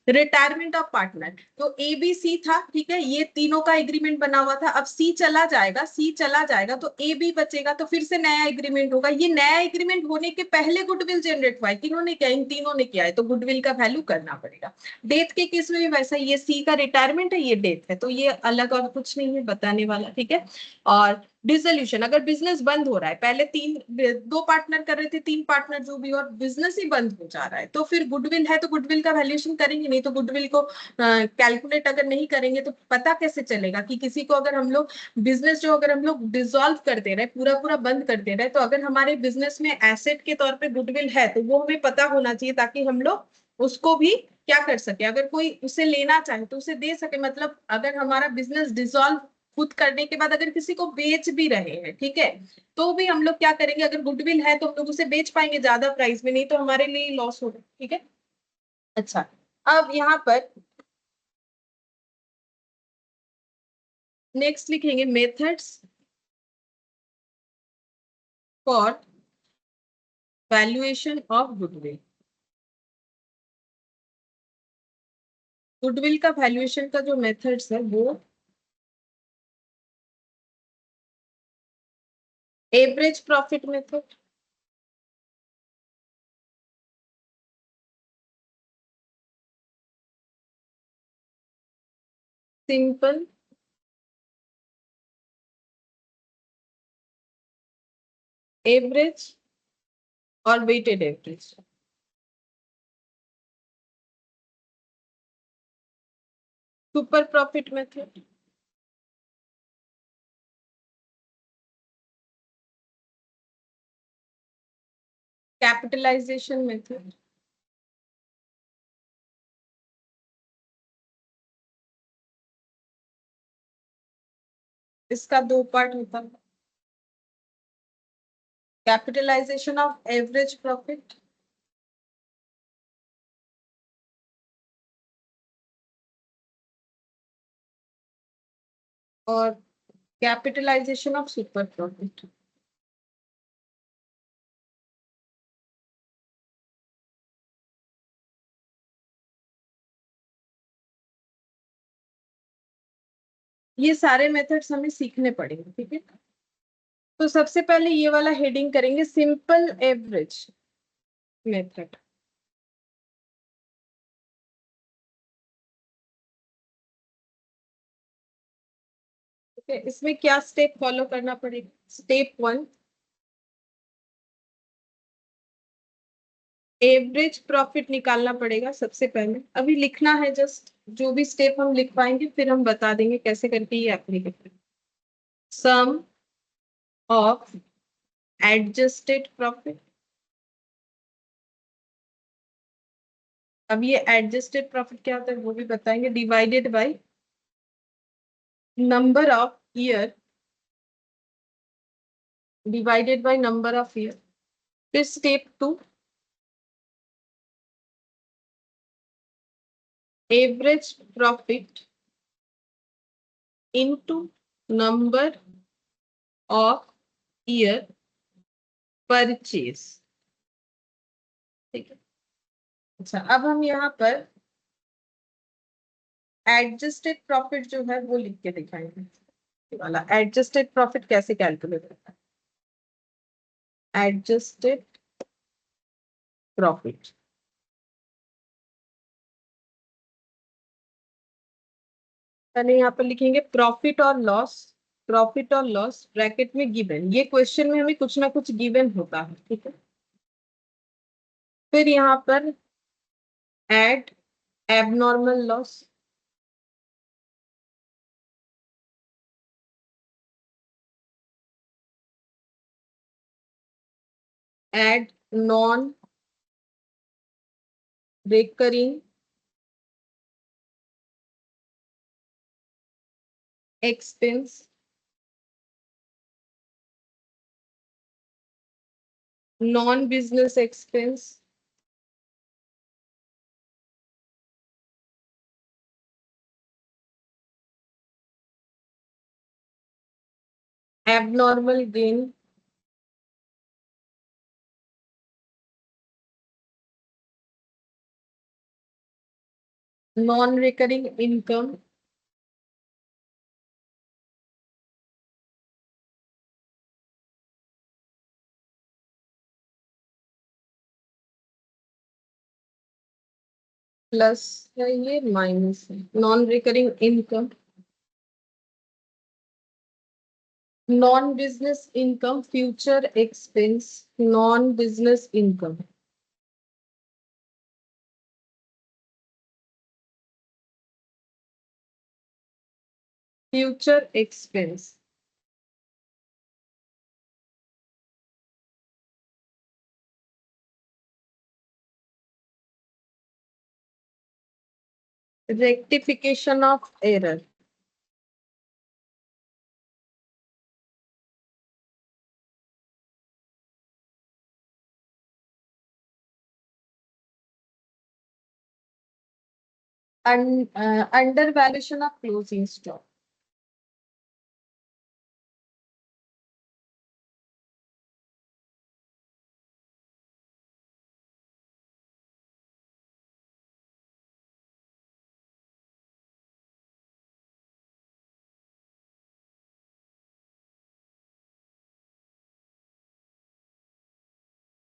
रिटायरमेंट ऑफ पार्टनर, तो ए बी सी था, ठीक है, ये तीनों का एग्रीमेंट बना हुआ था, अब सी चला जाएगा, सी चला जाएगा तो ए बी बचेगा, तो फिर से नया एग्रीमेंट होगा। ये नया एग्रीमेंट होने के पहले गुडविल जनरेट हुआ है, तीनों ने किया, इन तीनों ने किया है, तो गुडविल का वैल्यू करना पड़ेगा। डेथ के केस में भी वैसा, ये सी का रिटायरमेंट है, ये डेथ है, तो ये अलग और कुछ नहीं है बताने वाला, ठीक है। और डिसोल्यूशन, अगर बिजनेस बंद हो रहा है, पहले दो पार्टनर कर रहे थे, तीन पार्टनर जो भी, और बिजनेस ही बंद हो जा रहा है, तो फिर गुडविल है तो गुडविल का वैल्यूएशन करेंगे, नहीं तो गुडविल को कैलकुलेट अगर नहीं करेंगे तो पता कैसे चलेगा कि किसी को, अगर हम लोग बिजनेस जो अगर हम लोग डिसॉल्व कर दे रहे, पूरा पूरा बंद कर दे रहे, तो अगर हमारे बिजनेस में एसेट के तौर पे गुडविल है तो वो हमें पता होना चाहिए, ताकि हम लोग उसको भी क्या कर सके, अगर कोई उसे लेना चाहे तो उसे दे सके। मतलब अगर हमारा बिजनेस डिसॉल्व खुद करने के बाद अगर किसी को बेच भी रहे हैं, ठीक है, तो भी हम लोग क्या करेंगे, अगर गुडविल है तो हम लोग उसे बेच पाएंगे ज्यादा प्राइस में, नहीं तो हमारे लिए लॉस होगा, ठीक है। अच्छा, अब यहाँ पर नेक्स्ट लिखेंगे methods for valuation of goodwill. Goodwill का वैल्यूएशन का जो मेथड्स है वो average profit method, simple average और weighted average. Super profit method, capitalisation method, इसका दो पार्ट होता है, कैपिटलाइजेशन ऑफ एवरेज प्रॉफिट और कैपिटलाइजेशन ऑफ सुपर प्रॉफिट। ये सारे मेथड्स हमें सीखने पड़ेंगे, ठीक है। तो सबसे पहले ये वाला हेडिंग करेंगे, सिंपल एवरेज मेथड। ठीक है, इसमें क्या स्टेप फॉलो करना पड़ेगा? स्टेप 1, एवरेज प्रॉफिट निकालना पड़ेगा सबसे पहले, अभी लिखना है जस्ट, जो भी स्टेप हम लिख पाएंगे फिर हम बता देंगे कैसे करके ये application. Sum of adjusted profit, अब ये एडजस्टेड प्रॉफिट क्या होता है वो भी बताएंगे, divided by number of year, divided by number of year. फिर step 2, average profit into number of year purchase, ठीक है। अच्छा, अब हम यहाँ पर एडजस्टेड प्रॉफिट जो है वो लिख के दिखाएंगे। ये वाला एडजस्टेड प्रॉफिट कैसे कैलकुलेट होता है, एडजस्टेड प्रॉफिट, यानी यहाँ पर लिखेंगे प्रॉफिट और लॉस, प्रॉफिट और लॉस ब्रैकेट में गिवन, ये क्वेश्चन में हमें कुछ ना कुछ गिवन होता है, ठीक है। फिर यहाँ पर add abnormal loss, add non recurring expense, non business expense, abnormal gain, non recurring income, plus है ये माइनस है, non recurring income, non business income, future expense, non business income, future expense, rectification of error, under valuation of closing stock,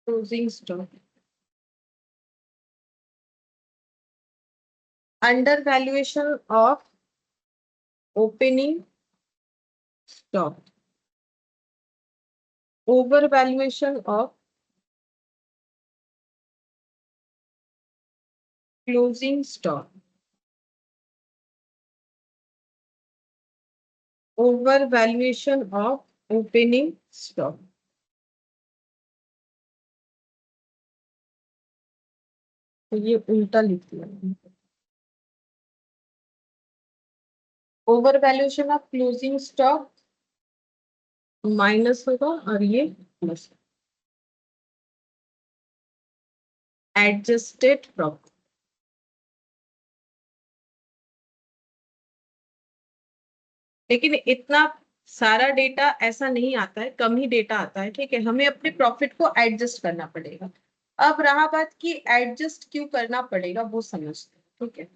closing stock, under valuation of opening stock, over valuation of closing stock, over valuation of opening stock. तो ये उल्टा लिख दिया, over valuation of closing stock minus होगा और ये प्लस, एडजस्टेड प्रॉफिट। लेकिन इतना सारा डेटा ऐसा नहीं आता है, कम ही डेटा आता है, ठीक है, हमें अपने प्रॉफिट को एडजस्ट करना पड़ेगा। अब रहा बात कि एडजस्ट क्यों करना पड़ेगा वो समझते हैं, ठीक है।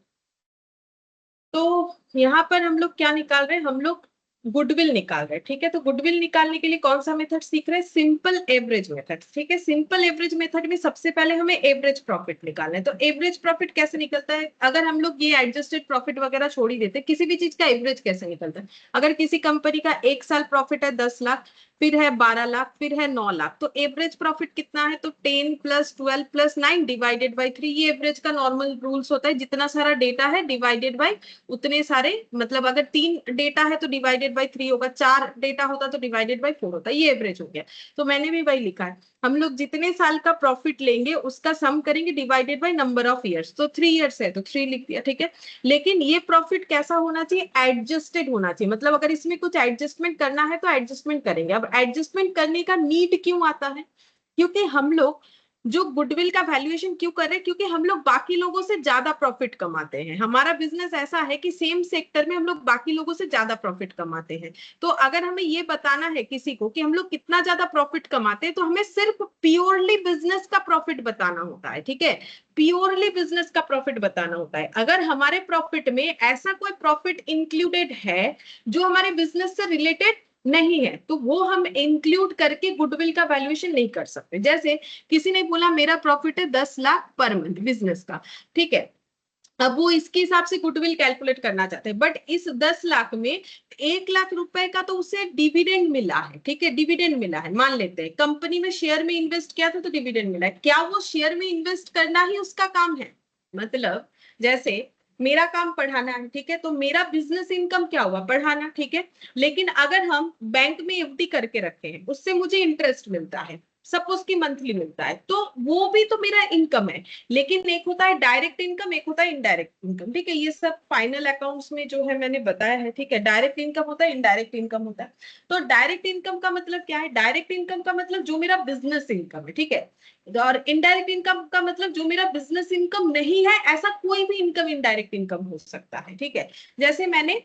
तो यहाँ पर हम लोग क्या निकाल रहे हैं, हम लोग गुडविल निकाल रहे हैं, ठीक है। तो गुडविल निकालने के लिए कौन सा मेथड सीख रहे हैं, सिंपल एवरेज मेथड, ठीक है। सिंपल एवरेज मेथड में सबसे पहले हमें एवरेज प्रॉफिट निकालना है। तो एवरेज प्रॉफिट कैसे निकलता है, अगर हम लोग ये एडजस्टेड प्रॉफिट वगैरह छोड़ ही देते, किसी भी चीज का एवरेज कैसे निकलता है। अगर किसी कंपनी का एक साल प्रॉफिट है 10 लाख, फिर है 12 लाख, फिर है 9 लाख, तो एवरेज प्रॉफिट कितना है, तो 10 प्लस 12 प्लस 9 डिवाइडेड बाई 3, ये एवरेज का नॉर्मल रूल्स होता है। जितना सारा डेटा है डिवाइडेड बाई उतने सारे, मतलब अगर 3 डेटा है तो डिवाइडेड बाई 3 होगा, 4 डेटा होता तो डिवाइडेड बाई 4 होता, ये एवरेज हो गया। तो मैंने भी वही लिखा है, हम लोग जितने साल का प्रॉफिट लेंगे उसका सम करेंगे divided by number of years. तो 3 ईयर्स है तो 3 लिख दिया, ठीक है। लेकिन ये प्रॉफिट कैसा होना चाहिए, एडजस्टेड होना चाहिए, मतलब अगर इसमें कुछ एडजस्टमेंट करना है तो एडजस्टमेंट करेंगे। अब एडजस्टमेंट करने का नीड क्यों आता है, क्योंकि हम लोग जो गुडविल का वैल्यूएशन क्यों कर रहे हैं, क्योंकि हम लोग बाकी लोगों से ज्यादा प्रॉफिट कमाते हैं। हमारा बिजनेस ऐसा है कि सेम सेक्टर में हम लोग बाकी लोगों से ज्यादा प्रॉफिट कमाते हैं। तो अगर हमें ये बताना है किसी को कि हम लोग कितना ज्यादा प्रॉफिट कमाते हैं, तो हमें सिर्फ प्योरली बिजनेस का प्रॉफिट बताना होता है, ठीक है। प्योरली बिजनेस का प्रॉफिट बताना होता है। अगर हमारे प्रॉफिट में ऐसा कोई प्रॉफिट इंक्लूडेड है जो हमारे बिजनेस से रिलेटेड नहीं है, तो वो हम इंक्लूड करके गुडविल का वैल्यूएशन नहीं कर सकते। जैसे किसी ने बोला मेरा प्रॉफिट है 10 लाख पर मंथ बिजनेस का, ठीक है। अब वो इसके हिसाब से गुडविल कैलकुलेट करना चाहते हैं, बट इस 10 लाख में 1 लाख रुपए का तो उसे डिविडेंड मिला है, ठीक है, डिविडेंड मिला है। मान लेते हैं कंपनी में शेयर में इन्वेस्ट किया था तो डिविडेंड मिला है, क्या वो शेयर में इन्वेस्ट करना ही उसका काम है। मतलब जैसे मेरा काम पढ़ाना है, ठीक है, तो मेरा बिजनेस इनकम क्या हुआ, पढ़ाना, ठीक है। लेकिन अगर हम बैंक में एफडी करके रखे हैं, उससे मुझे इंटरेस्ट मिलता है, सपोज की मंथली मिलता है, तो वो भी तो मेरा इनकम है। लेकिन एक होता है डायरेक्ट इनकम, एक होता है इनडायरेक्ट इनकम, ठीक है। ये सब फाइनल अकाउंट्स में जो है मैंने बताया है, ठीक है। डायरेक्ट इनकम होता है, इनडायरेक्ट इनकम होता है। तो डायरेक्ट इनकम का मतलब क्या है, डायरेक्ट इनकम का मतलब जो मेरा बिजनेस इनकम है, ठीक है। और इनडायरेक्ट इनकम का मतलब जो मेरा बिजनेस इनकम नहीं है, ऐसा कोई भी इनकम इनडायरेक्ट इनकम हो सकता है, ठीक है। जैसे मैंने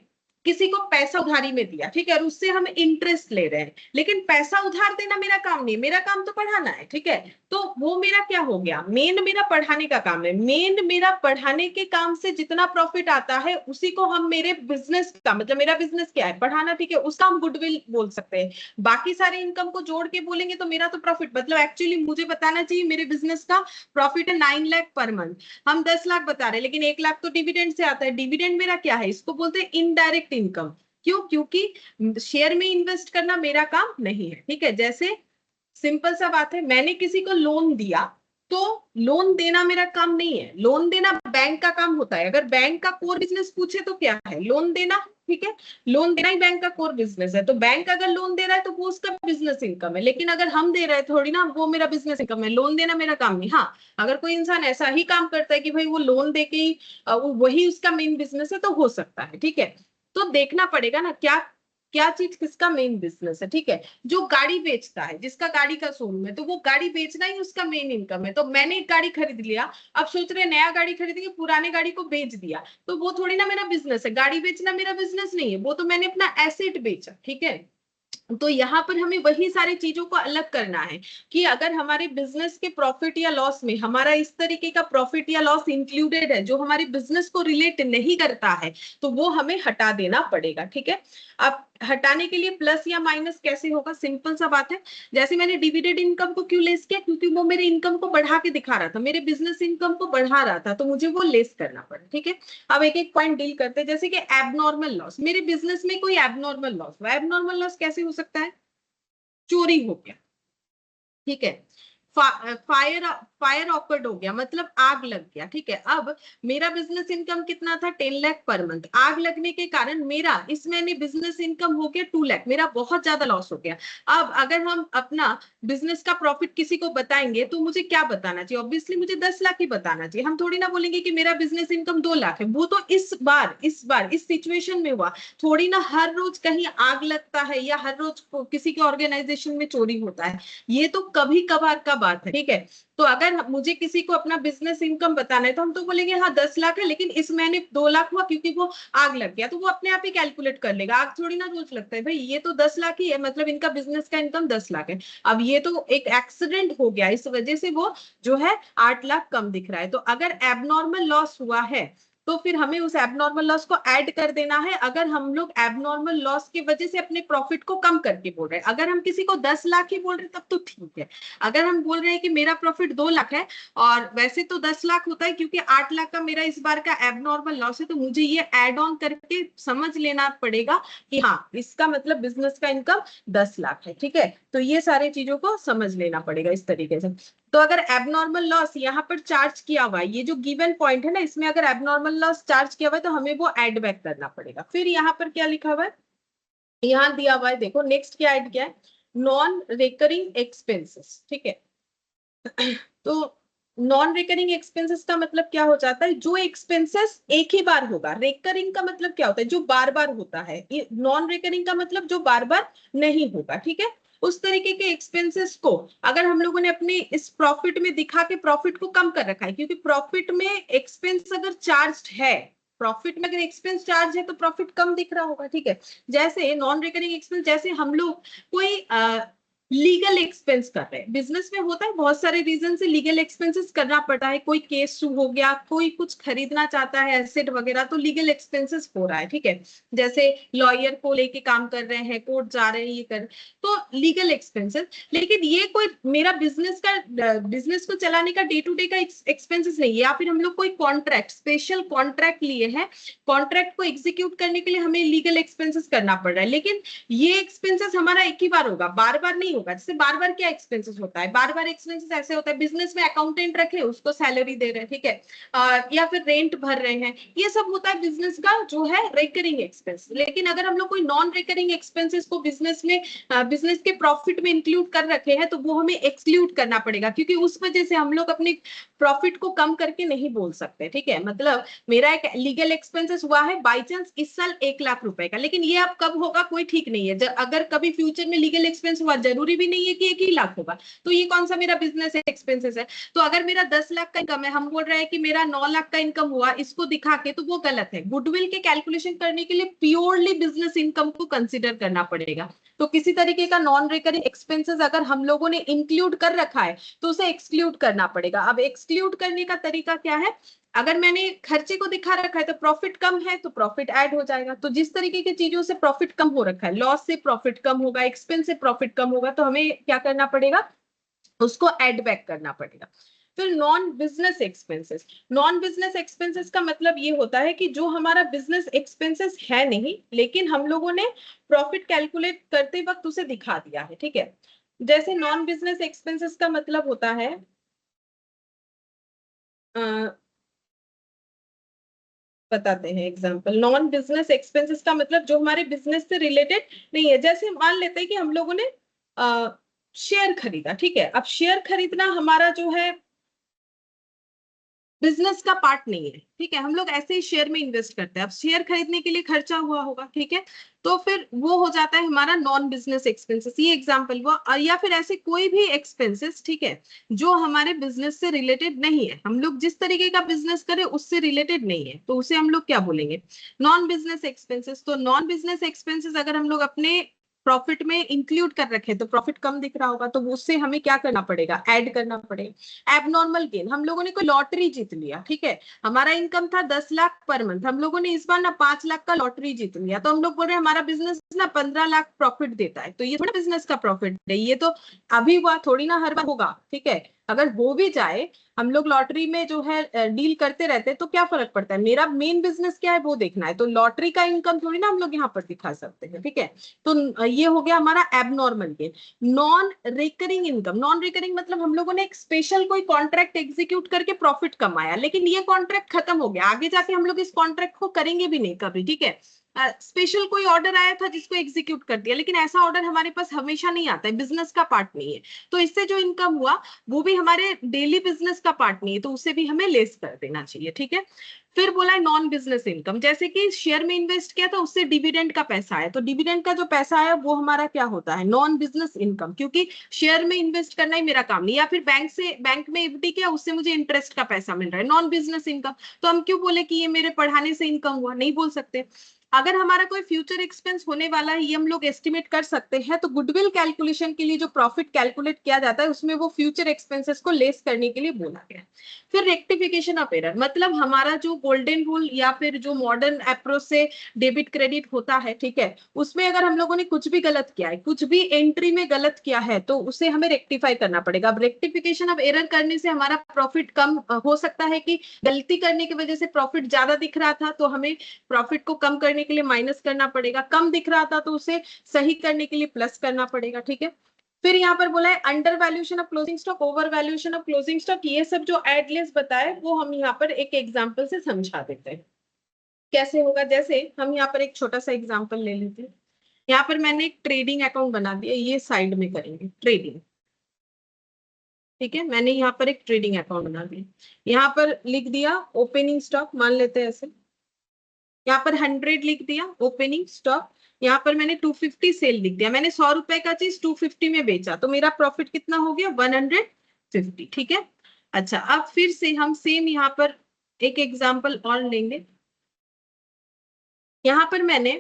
किसी को पैसा उधारी में दिया, ठीक है, और उससे हम इंटरेस्ट ले रहे हैं, लेकिन पैसा उधार देना मेरा काम नहीं, मेरा काम तो पढ़ाना है, ठीक है। तो वो मेरा क्या हो गया, मेन मेरा पढ़ाने का काम है, मेन मेरा पढ़ाने के काम से जितना प्रॉफिट आता है उसी को हम मेरे बिजनेस का, मतलब मेरा बिजनेस क्या है, पढ़ाना, ठीक है, उसका हम गुडविल बोल सकते हैं। बाकी सारे इनकम को जोड़ के बोलेंगे तो मेरा तो प्रॉफिट, मतलब एक्चुअली मुझे बताना चाहिए मेरे बिजनेस का प्रॉफिट है 9 लाख पर मंथ, हम 10 लाख बता रहे हैं, लेकिन 1 लाख तो डिविडेंड से आता है। डिविडेंड मेरा क्या है, इसको बोलते हैं इनडायरेक्ट इनकम। क्यों? क्योंकि शेयर में इन्वेस्ट करना मेरा काम नहीं है, ठीक है। जैसे सिंपल सा बात है, मैंने किसी को लोन दिया तो लोन देना मेरा काम नहीं है, लोन देना बैंक का काम होता है। अगर बैंक का कोर बिजनेस पूछे तो क्या है, लोन देना, ठीक है, लोन देना ही बैंक का कोर बिजनेस है। तो बैंक अगर लोन दे रहा है तो वो उसका बिजनेस इनकम है, लेकिन अगर हम दे रहे हैं थोड़ी ना वो मेरा बिजनेस इनकम है, लोन देना मेरा काम नहीं। हाँ, अगर कोई इंसान ऐसा ही काम करता है कि भाई वो लोन दे के ही वही उसका मेन बिजनेस है तो हो सकता है, ठीक है। तो देखना पड़ेगा ना क्या क्या चीज किसका मेन बिजनेस है, ठीक है। जो गाड़ी बेचता है, जिसका गाड़ी का शोरूम है, तो वो गाड़ी बेचना ही उसका मेन इनकम है। तो मैंने एक गाड़ी खरीद लिया, अब सोच रहे नया गाड़ी खरीदेंगे, पुराने गाड़ी को बेच दिया, तो वो थोड़ी ना मेरा बिजनेस है। गाड़ी बेचना मेरा बिजनेस नहीं है, वो तो मैंने अपना एसेट बेचा, ठीक है। तो यहाँ पर हमें वही सारी चीजों को अलग करना है कि अगर हमारे बिजनेस के प्रॉफिट या लॉस में हमारा इस तरीके का प्रॉफिट या लॉस इंक्लूडेड है जो हमारे बिजनेस को रिलेट नहीं करता है, तो वो हमें हटा देना पड़ेगा, ठीक है। अब हटाने के लिए प्लस या माइनस कैसे होगा, सिंपल सा बात है। जैसे मैंने डिविडेंड इनकम को क्यों लेस किया, क्योंकि वो मेरे इनकम को बढ़ा के दिखा रहा था, मेरे बिजनेस इनकम को बढ़ा रहा था, तो मुझे वो लेस करना पड़ा, ठीक है। अब एक एक पॉइंट डील करते हैं। जैसे कि एबनॉर्मल लॉस, मेरे बिजनेस में कोई एबनॉर्मल लॉस, एबनॉर्मल लॉस कैसे हो सकता है, चोरी हो गया, ठीक है, फायर ऑकर्ड हो गया, मतलब आग लग गया, ठीक है। अब मेरा बिजनेस इनकम कितना था, 10 लाख पर मंथ, आग लगने के कारण मेरा इस महीने बिजनेस इनकम हो गया 2 लाख, मेरा बहुत ज्यादा लॉस हो गया। अब अगर हम अपना बिजनेस का प्रॉफिट किसी को बताएंगे तो मुझे क्या बताना चाहिए, ऑब्वियसली मुझे 10 लाख ही बताना चाहिए। हम थोड़ी ना बोलेंगे कि मेरा बिजनेस इनकम 2 लाख है, वो तो इस बार इस सिचुएशन में हुआ, थोड़ी ना हर रोज कहीं आग लगता है या हर रोज किसी के ऑर्गेनाइजेशन में चोरी होता है, ये तो कभी कभार का बात है, ठीक है। तो अगर मुझे किसी को अपना बिजनेस इनकम बताना है तो हम तो बोलेंगे हाँ 10 लाख है, लेकिन इस महीने 2 लाख हुआ क्योंकि वो आग लग गया, तो वो अपने आप ही कैलकुलेट कर लेगा। आग थोड़ी ना रोज लगता है भाई, ये तो 10 लाख ही है, मतलब इनका बिजनेस का इनकम 10 लाख है। अब ये तो एक एक्सीडेंट हो गया, इस वजह से वो जो है 8 लाख कम दिख रहा है। तो अगर एबनॉर्मल लॉस हुआ है तो फिर हमें उस एबनॉर्मल लॉस को ऐड कर देना है। अगर हम लोग एबनॉर्मल लॉस की वजह से अपने प्रॉफिट को कम करके बोल रहे हैं, अगर हम किसी को 10 लाख ही बोल रहे हैं तब तो ठीक है। अगर हम बोल रहे हैं कि मेरा प्रॉफिट 2 लाख है और वैसे तो 10 लाख होता है, क्योंकि 8 लाख का मेरा इस बार का एबनॉर्मल लॉस है, तो मुझे ये ऐड ऑन करके समझ लेना पड़ेगा कि हाँ इसका मतलब बिजनेस का इनकम 10 लाख है, ठीक है। तो ये सारी चीजों को समझ लेना पड़ेगा इस तरीके से। तो अगर एबनॉर्मल लॉस यहाँ पर चार्ज किया हुआ है, ये जो गिवन पॉइंट है ना, इसमें अगर एबनॉर्मल लॉस चार्ज किया हुआ है तो हमें वो ऐड बैक करना पड़ेगा। फिर यहाँ पर क्या लिखा हुआ है, यहाँ दिया हुआ है, देखो नेक्स्ट क्या ऐड किया है, नॉन रिकरिंग एक्सपेंसेस, ठीक है। तो नॉन रिकरिंग एक्सपेंसेस का मतलब क्या हो जाता है, जो एक्सपेंसेस एक ही बार होगा। रिकरिंग का मतलब क्या होता है, जो बार बार होता है। नॉन रिकरिंग का मतलब जो बार बार नहीं होगा, ठीक है। उस तरीके के एक्सपेंसेस को अगर हम लोगों ने अपने इस प्रॉफिट में दिखा के प्रॉफिट को कम कर रखा है, क्योंकि प्रॉफिट में एक्सपेंस अगर चार्ज है, प्रॉफिट में अगर एक्सपेंस चार्ज है तो प्रॉफिट कम दिख रहा होगा, ठीक है। जैसे नॉन रिकरिंग एक्सपेंस, जैसे हम लोग कोई लीगल एक्सपेंस कर रहे हैं, बिजनेस में होता है बहुत सारे रीजन से लीगल एक्सपेंसेस करना पड़ता है, कोई केस हो गया, कोई कुछ खरीदना चाहता है एसेट वगैरह, तो लीगल एक्सपेंसेस हो रहा है, ठीक है। जैसे लॉयर को लेके काम कर रहे हैं, कोर्ट जा रहे हैं, ये कर, तो लीगल एक्सपेंसेस। लेकिन ये कोई मेरा बिजनेस को चलाने का डे टू डे का एक्सपेंसेस नहीं है, या फिर हम लोग कोई कॉन्ट्रैक्ट, स्पेशल कॉन्ट्रैक्ट लिए हैं, कॉन्ट्रैक्ट को एग्जीक्यूट करने के लिए हमें लीगल एक्सपेंसेस करना पड़ रहा है, लेकिन ये एक्सपेंसेस हमारा एक ही बार होगा, बार बार नहीं होगा। जैसे बार बार क्या एक्सपेंसेस होता है, बार बार एक्सपेंसेस ऐसे होता है, बिजनेस में अकाउंटेंट रखे, उसको सैलरी दे रहे हैं, ठीक है, या फिर रेंट भर रहे हैं, ये सब होता है बिजनेस का जो है रिकरिंग एक्सपेंस। लेकिन अगर हम लोग कोई नॉन रिकरिंग एक्सपेंसेस को बिजनेस में बिजनेस के प्रॉफिट में इंक्लूड कर रखे हैं, तो वो हमें एक्सक्लूड करना पड़ेगा, क्योंकि उस वजह से हम लोग अपने प्रॉफिट को कम करके नहीं बोल सकते, ठीक है। मतलब मेरा एक लीगल एक्सपेंसेस हुआ है बाई चांस इस साल 1 लाख रुपए का, लेकिन ये अब कब होगा कोई ठीक नहीं है। अगर कभी फ्यूचर में लीगल एक्सपेंस हुआ, जरूरी जरूरी भी नहीं है कि 1 ही लाख होगा। तो ये कौन सा मेरा बिजनेस एक्सपेंसेस है। तो अगर मेरा 10 लाख का इनकम है, हम बोल रहे हैं कि मेरा 9 लाख का इनकम हुआ, इसको दिखा के, तो वो गलत है। गुडविल के कैलकुलेशन करने के लिए प्योरली बिजनेस इनकम को कंसिडर करना पड़ेगा। तो किसी तरीके का नॉन रिकरिंग एक्सपेंसेस अगर हम लोगों ने इंक्लूड कर रखा है तो उसे एक्सक्लूड करना पड़ेगा। अब एक्सक्लूड करने का तरीका क्या है, अगर मैंने खर्चे को दिखा रखा है तो प्रॉफिट कम है तो प्रॉफिट ऐड हो जाएगा। तो जिस तरीके की चीजों से प्रॉफिट कम हो रखा है, लॉस से प्रॉफिट कम होगा, एक्सपेंस से प्रॉफिट कम होगा, तो हमें क्या करना पड़ेगा, उसको ऐड बैक करना पड़ेगा। फिर non business expenses, non business expenses का मतलब ये होता है कि जो हमारा बिजनेस एक्सपेंसेस है नहीं, लेकिन हम लोगों ने प्रॉफिट कैलकुलेट करते वक्त उसे दिखा दिया है, ठीक है। जैसे नॉन बिजनेस एक्सपेंसेस का मतलब होता है बताते हैं एग्जांपल। नॉन बिजनेस एक्सपेंसेस का मतलब जो हमारे बिजनेस से रिलेटेड नहीं है। जैसे मान लेते हैं कि हम लोगों ने शेयर खरीदा, ठीक है। अब शेयर खरीदना हमारा जो है बिजनेस का पार्ट नहीं है, ठीक है। हम लोग ऐसे ही शेयर में इन्वेस्ट करते हैं। अब शेयर खरीदने के लिए खर्चा हुआ होगा, ठीक है, तो फिर वो हो जाता है हमारा नॉन बिजनेस एक्सपेंसेस। ये एग्जांपल हुआ। और या फिर ऐसे कोई भी एक्सपेंसेस, ठीक है, जो हमारे बिजनेस से रिलेटेड नहीं है, हम लोग जिस तरीके का बिजनेस करें उससे रिलेटेड नहीं है, तो उसे हम लोग क्या बोलेंगे, नॉन बिजनेस एक्सपेंसेस। तो नॉन बिजनेस एक्सपेंसेस अगर हम लोग अपने प्रॉफिट में इंक्लूड कर रखे तो प्रॉफिट कम दिख रहा होगा, तो उससे हमें क्या करना पड़ेगा, ऐड करना पड़ेगा। एबनॉर्मल गेन, हम लोगों ने कोई लॉटरी जीत लिया, ठीक है, हमारा इनकम था 10 लाख पर मंथ, हम लोगों ने इस बार ना 5 लाख का लॉटरी जीत लिया, तो हम लोग बोल रहे हैं हमारा बिजनेस ना 15 लाख प्रॉफिट देता है। तो ये थोड़ा बिजनेस का प्रॉफिट है, ये तो अभी हुआ, थोड़ी ना हर बार होगा, ठीक है। अगर हो भी जाए, हम लोग लॉटरी में जो है डील करते रहते हैं, तो क्या फर्क पड़ता है, मेरा मेन बिजनेस क्या है वो देखना है। तो लॉटरी का इनकम थोड़ी ना हम लोग यहाँ पर दिखा सकते हैं, ठीक है। तो ये हो गया हमारा abnormal gain. Non recurring income, non recurring मतलब हम लोगों ने एक स्पेशल कोई कॉन्ट्रैक्ट एग्जीक्यूट करके प्रॉफिट कमाया, लेकिन ये कॉन्ट्रैक्ट खत्म हो गया, आगे जाके हम लोग इस कॉन्ट्रैक्ट को करेंगे भी नहीं कभी, ठीक है। स्पेशल कोई ऑर्डर आया था जिसको एग्जीक्यूट कर दिया, लेकिन ऐसा ऑर्डर हमारे पास हमेशा नहीं आता है, बिजनेस का पार्ट नहीं है। तो इससे जो इनकम हुआ वो भी हमारे डेली बिजनेस का पार्ट नहीं है, तो उसे भी हमें लेस कर देना चाहिए, ठीक है। फिर बोला है नॉन बिजनेस इनकम, जैसे कि शेयर में इन्वेस्ट किया तो उससे डिविडेंड का पैसा आया, तो डिविडेंड का जो पैसा आया वो हमारा क्या होता है, नॉन बिजनेस इनकम, क्योंकि शेयर में इन्वेस्ट करना ही मेरा काम नहीं। या फिर बैंक में एफडी किया, उससे मुझे इंटरेस्ट का पैसा मिल रहा है, नॉन बिजनेस इनकम। तो हम क्यों बोले कि ये मेरे पढ़ाने से इनकम हुआ, नहीं बोल सकते। अगर हमारा कोई फ्यूचर एक्सपेंस होने वाला है, ये हम लोग एस्टिमेट कर सकते हैं, तो गुडविल कैलकुलेशन के लिए जो प्रॉफिट कैलकुलेट किया जाता है उसमें वो फ्यूचर एक्सपेंसेस को लेस करने के लिए बोला गया है। फिर रेक्टिफिकेशन ऑफ एरर, मतलब हमारा जो गोल्डन रूल या फिर जो मॉडर्न अप्रोच से डेबिट क्रेडिट होता है, ठीक है, उसमें अगर हम लोगों ने कुछ भी गलत किया है, कुछ भी एंट्री में गलत किया है, तो उसे हमें रेक्टिफाई करना पड़ेगा। अब रेक्टिफिकेशन ऑफ एरर करने से हमारा प्रॉफिट कम हो सकता है कि गलती करने की वजह से प्रॉफिट ज्यादा दिख रहा था, तो हमें प्रॉफिट को कम करने के लिए माइनस करना पड़ेगा, कम दिख रहा था तो उसे सही करने के लिए प्लस करना पड़ेगा, ठीक है। फिर यहाँ पर बोला है under valuation of closing stock, over valuation of closing stock, ये सब जो एडलेस बताए वो हम यहाँ पर एक एग्जांपल से समझा देते हैं कैसे होगा। जैसे हम यहाँ पर एक छोटा सा एग्जांपल ले लेते हैं। यहाँ पर मैंने एक ट्रेडिंग अकाउंट बना दिया, ये साइड में करेंगे ट्रेडिंग, ठीक है। मैंने यहाँ पर एक ट्रेडिंग अकाउंट बना दिया, यहाँ पर लिख दिया ओपनिंग स्टॉक, मान लेते हैं ऐसे, यहाँ पर 100 लिख दिया ओपनिंग स्टॉक, यहाँ पर मैंने 250 सेल लिख दिया। मैंने 100 रुपए का चीज 250 में बेचा, तो मेरा प्रॉफिट कितना हो गया, 150, ठीक है। अच्छा, अब फिर से हम सेम यहाँ पर एक एग्जांपल और लेंगे। यहाँ पर मैंने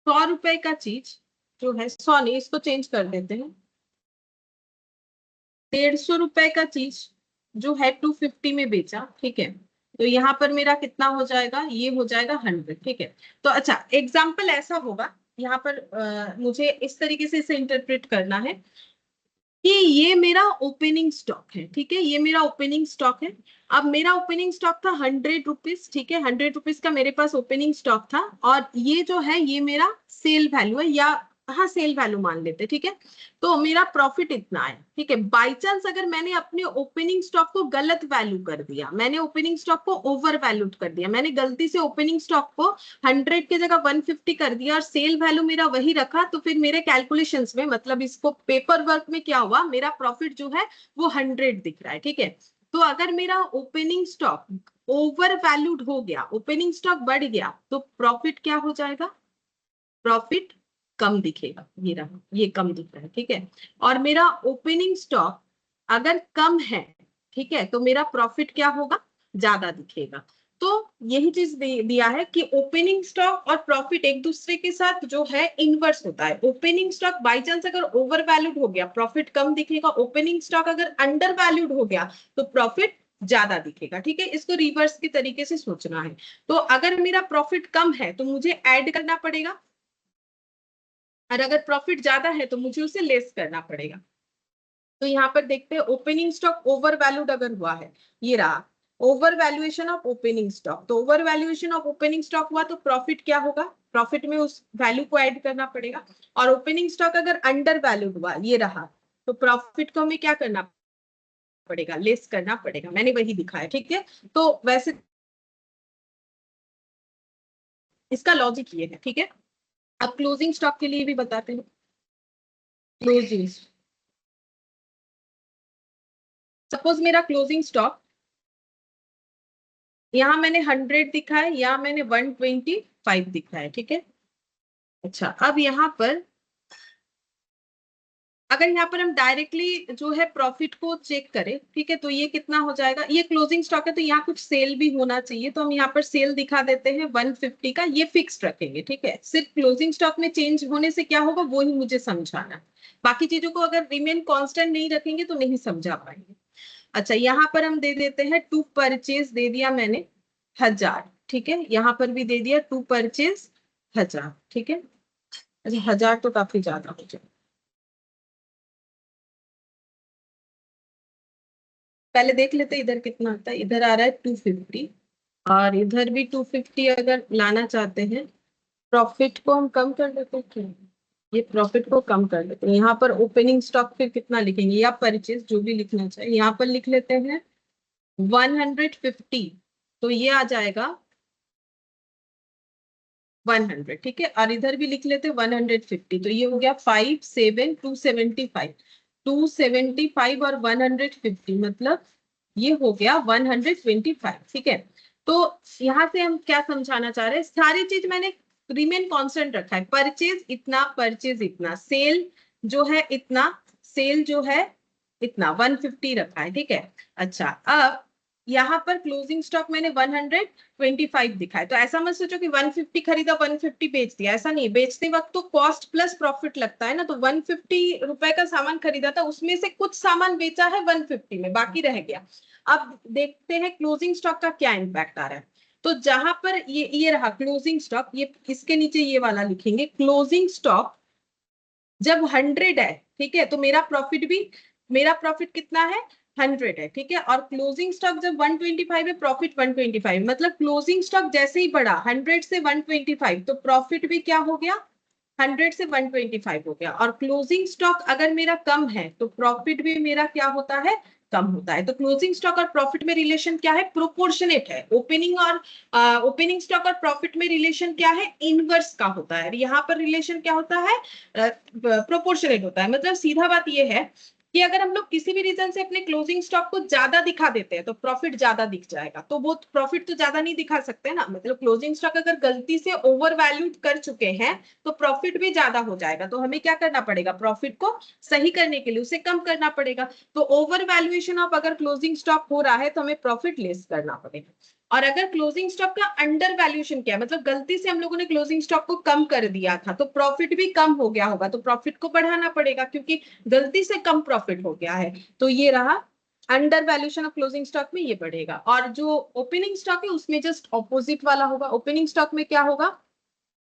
100 रुपए का चीज जो है, 100 नहीं, इसको चेंज कर देते हैं, 150 रुपए का चीज जो है 250 में बेचा, ठीक है। तो यहाँ पर मेरा कितना हो जाएगा, ये हो जाएगा 100, ठीक है। तो अच्छा, एग्जाम्पल ऐसा होगा, यहाँ पर मुझे इस तरीके से इसे इंटरप्रेट करना है कि ये मेरा ओपनिंग स्टॉक है, ठीक है, ये मेरा ओपनिंग स्टॉक है। अब मेरा ओपनिंग स्टॉक था 100 रुपीज, ठीक है, 100 रुपीज का मेरे पास ओपनिंग स्टॉक था, और ये जो है ये मेरा सेल वैल्यू है, या हाँ सेल वैल्यू मान लेते, ठीक है। तो मेरा प्रॉफिट इतना है, ठीक है। बाई चांस अगर मैंने अपने ओपनिंग स्टॉक को गलत वैल्यू कर दिया, मैंने ओपनिंग स्टॉक को ओवर वैल्यू कर दिया, मैंने गलती से ओपनिंग स्टॉक को 100 की जगह 150 कर दिया और सेल वैल्यू मेरा वही रखा, तो फिर मेरे कैलकुलेशंस में, मतलब इसको पेपर वर्क में क्या हुआ, मेरा प्रॉफिट जो है वो 100 दिख रहा है, ठीक है। तो अगर मेरा ओपनिंग स्टॉक ओवर वैल्यूड हो गया, ओपनिंग स्टॉक बढ़ गया, तो प्रॉफिट क्या हो जाएगा, प्रॉफिट कम दिखेगा, ये रहा, ये कम दिख रहा है, ठीक है। और मेरा ओपनिंग स्टॉक अगर कम है, ठीक है, तो मेरा प्रॉफिट क्या होगा, ज्यादा दिखेगा। तो यही चीज दिया है कि ओपनिंग स्टॉक और प्रॉफिट एक दूसरे के साथ जो है इनवर्स होता है। ओपनिंग स्टॉक बाय चांस अगर ओवर वैल्यूड हो गया, प्रॉफिट कम दिखेगा। ओपनिंग स्टॉक अगर अंडर वैल्यूड हो गया तो प्रॉफिट ज्यादा दिखेगा, ठीक है। इसको रिवर्स के तरीके से सोचना है। तो अगर मेरा प्रॉफिट कम है तो मुझे ऐड करना पड़ेगा, और अगर प्रॉफिट ज्यादा है तो मुझे उसे लेस करना पड़ेगा। तो यहाँ पर देखते हैं ओपनिंग स्टॉक ओवर वैल्यूड अगर हुआ है, ये रहा over valuation of opening stock. तो over valuation of opening stock हुआ तो प्रॉफिट क्या होगा, प्रॉफिट में उस वैल्यू को ऐड करना पड़ेगा। और ओपनिंग स्टॉक अगर अंडर वैल्यूड हुआ, ये रहा, तो प्रॉफिट को हमें क्या करना पड़ेगा, लेस करना पड़ेगा। मैंने वही दिखाया, ठीक है। तो वैसे इसका लॉजिक ये है, ठीक है। अब क्लोजिंग स्टॉक के लिए भी बताते हैं। क्लोजिंग, सपोज मेरा क्लोजिंग स्टॉक यहां मैंने 100 दिखा है, यहां मैंने 125 दिखा है, ठीक है। अच्छा, अब यहाँ पर अगर यहाँ पर हम डायरेक्टली जो है प्रॉफिट को चेक करें, ठीक है, तो ये कितना हो जाएगा, ये क्लोजिंग स्टॉक है तो यहाँ कुछ सेल भी होना चाहिए, तो हम यहाँ पर सेल दिखा देते हैं 150 का, ये फिक्स्ड रखेंगे, ठीक है। सिर्फ क्लोजिंग स्टॉक में चेंज होने से क्या होगा वो ही मुझे समझाना, बाकी चीजों को अगर रिमेन कांस्टेंट नहीं रखेंगे तो नहीं समझा पाएंगे। अच्छा, यहाँ पर हम दे देते हैं टू परचेज, दे दिया मैंने 1000, ठीक है। यहाँ पर भी दे दिया टू परचेज 1000, ठीक है। अच्छा, 1000 तो काफी ज्यादा हो जाए, पहले देख लेते इधर कितना आता है। इधर आ रहा है 250, और इधर भी 250 अगर लाना चाहते हैं। प्रॉफिट को हम कम कर देते हैं क्या, ये प्रॉफिट को कम कर देते हैं। यहाँ पर ओपनिंग स्टॉक फिर कितना लिखेंगे, या परचेज जो भी लिखना चाहिए, यहाँ पर लिख लेते हैं 150, तो ये आ जाएगा 100, ठीक है। और इधर भी लिख लेते 150, तो ये हो गया 275 275 और 150, मतलब ये हो गया 125, ठीक है। तो यहाँ से हम क्या समझाना चाह रहे हैं, सारी चीज मैंने रिमेन कांस्टेंट रखा है। परचेज इतना, परचेज इतना, सेल जो है इतना, सेल जो है इतना, 150 रखा है, ठीक है। अच्छा, अब यहाँ पर क्लोजिंग स्टॉक मैंने 125 दिखा है, तो ऐसा मत सोचो कि 150 खरीदा 150 बेच दिया, ऐसा नहीं। बेचते वक्त तो कॉस्ट प्लस प्रॉफिट लगता है ना, तो 150 रुपए का सामान खरीदा था, उसमें से कुछ सामान बेचा है 150 में, बाकी रह गया। अब देखते हैं क्लोजिंग स्टॉक का क्या इम्पैक्ट आ रहा है। तो जहां पर ये रहा क्लोजिंग स्टॉक, ये इसके नीचे ये वाला लिखेंगे, क्लोजिंग स्टॉक जब 100 है, ठीक है, तो मेरा प्रॉफिट कितना है, 100 है, ठीक है। और क्लोजिंग स्टॉक जब 125 है, प्रॉफिट 125, मतलब क्लोजिंग स्टॉक जैसे ही बढ़ा 100 से 125, तो प्रॉफिट भी क्या हो गया, 100 से 125 हो गया। और क्लोजिंग स्टॉक अगर मेरा कम है तो प्रॉफिट भी मेरा क्या होता है, कम होता है। तो क्लोजिंग स्टॉक और प्रॉफिट में रिलेशन क्या है, प्रोपोर्शनेट है। ओपनिंग स्टॉक और प्रॉफिट में रिलेशन क्या है, इनवर्स का होता है। यहाँ पर रिलेशन क्या होता है, प्रोपोर्शनेट होता है। मतलब सीधा बात ये है कि अगर हम लोग किसी भी रीजन से अपने क्लोजिंग स्टॉक को ज्यादा दिखा देते हैं तो प्रॉफिट ज्यादा दिख जाएगा। तो वो प्रॉफिट तो ज्यादा नहीं दिखा सकते ना, मतलब क्लोजिंग स्टॉक अगर गलती से ओवर वैल्यूड कर चुके हैं तो प्रॉफिट भी ज्यादा हो जाएगा। तो हमें क्या करना पड़ेगा, प्रॉफिट को सही करने के लिए उसे कम करना पड़ेगा। तो ओवर वैल्यूएशन ऑफ अगर क्लोजिंग स्टॉक हो रहा है तो हमें प्रॉफिट लेस करना पड़ेगा। और अगर क्लोजिंग स्टॉक का अंडर वैल्यूएशन क्या है, मतलब गलती से हम लोगों ने क्लोजिंग स्टॉक को कम कर दिया था तो प्रॉफिट भी कम हो गया होगा, तो प्रॉफिट को बढ़ाना पड़ेगा क्योंकि गलती से कम प्रॉफिट हो गया है। तो ये रहा under valuation of closing stock में ये बढ़ेगा। और जो ओपनिंग स्टॉक है उसमें जस्ट ऑपोजिट वाला होगा। ओपनिंग स्टॉक में क्या होगा,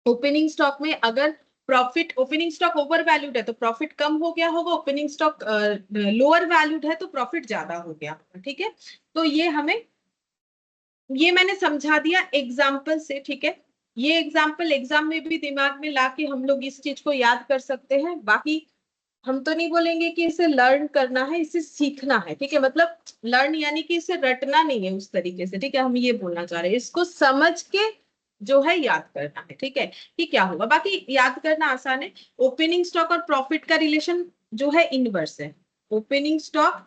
ओपनिंग स्टॉक में अगर profit, opening stock over valued है तो प्रॉफिट कम हो गया होगा, ओपनिंग स्टॉक लोअर वैल्यूड है तो प्रॉफिट ज्यादा हो गया होगा, ठीक है। तो ये मैंने समझा दिया एग्जाम्पल से, ठीक है। ये एग्जाम्पल एग्जाम में भी दिमाग में लाके हम लोग इस चीज को याद कर सकते हैं। बाकी हम तो नहीं बोलेंगे कि इसे लर्न करना है, इसे सीखना है, ठीक है। मतलब लर्न यानी कि इसे रटना नहीं है उस तरीके से, ठीक है। हम ये बोलना चाह रहे हैं, इसको समझ के जो है याद करना है, ठीक है, कि क्या होगा। बाकी याद करना आसान है। ओपनिंग स्टॉक और प्रॉफिट का रिलेशन जो है इनवर्स है। ओपनिंग स्टॉक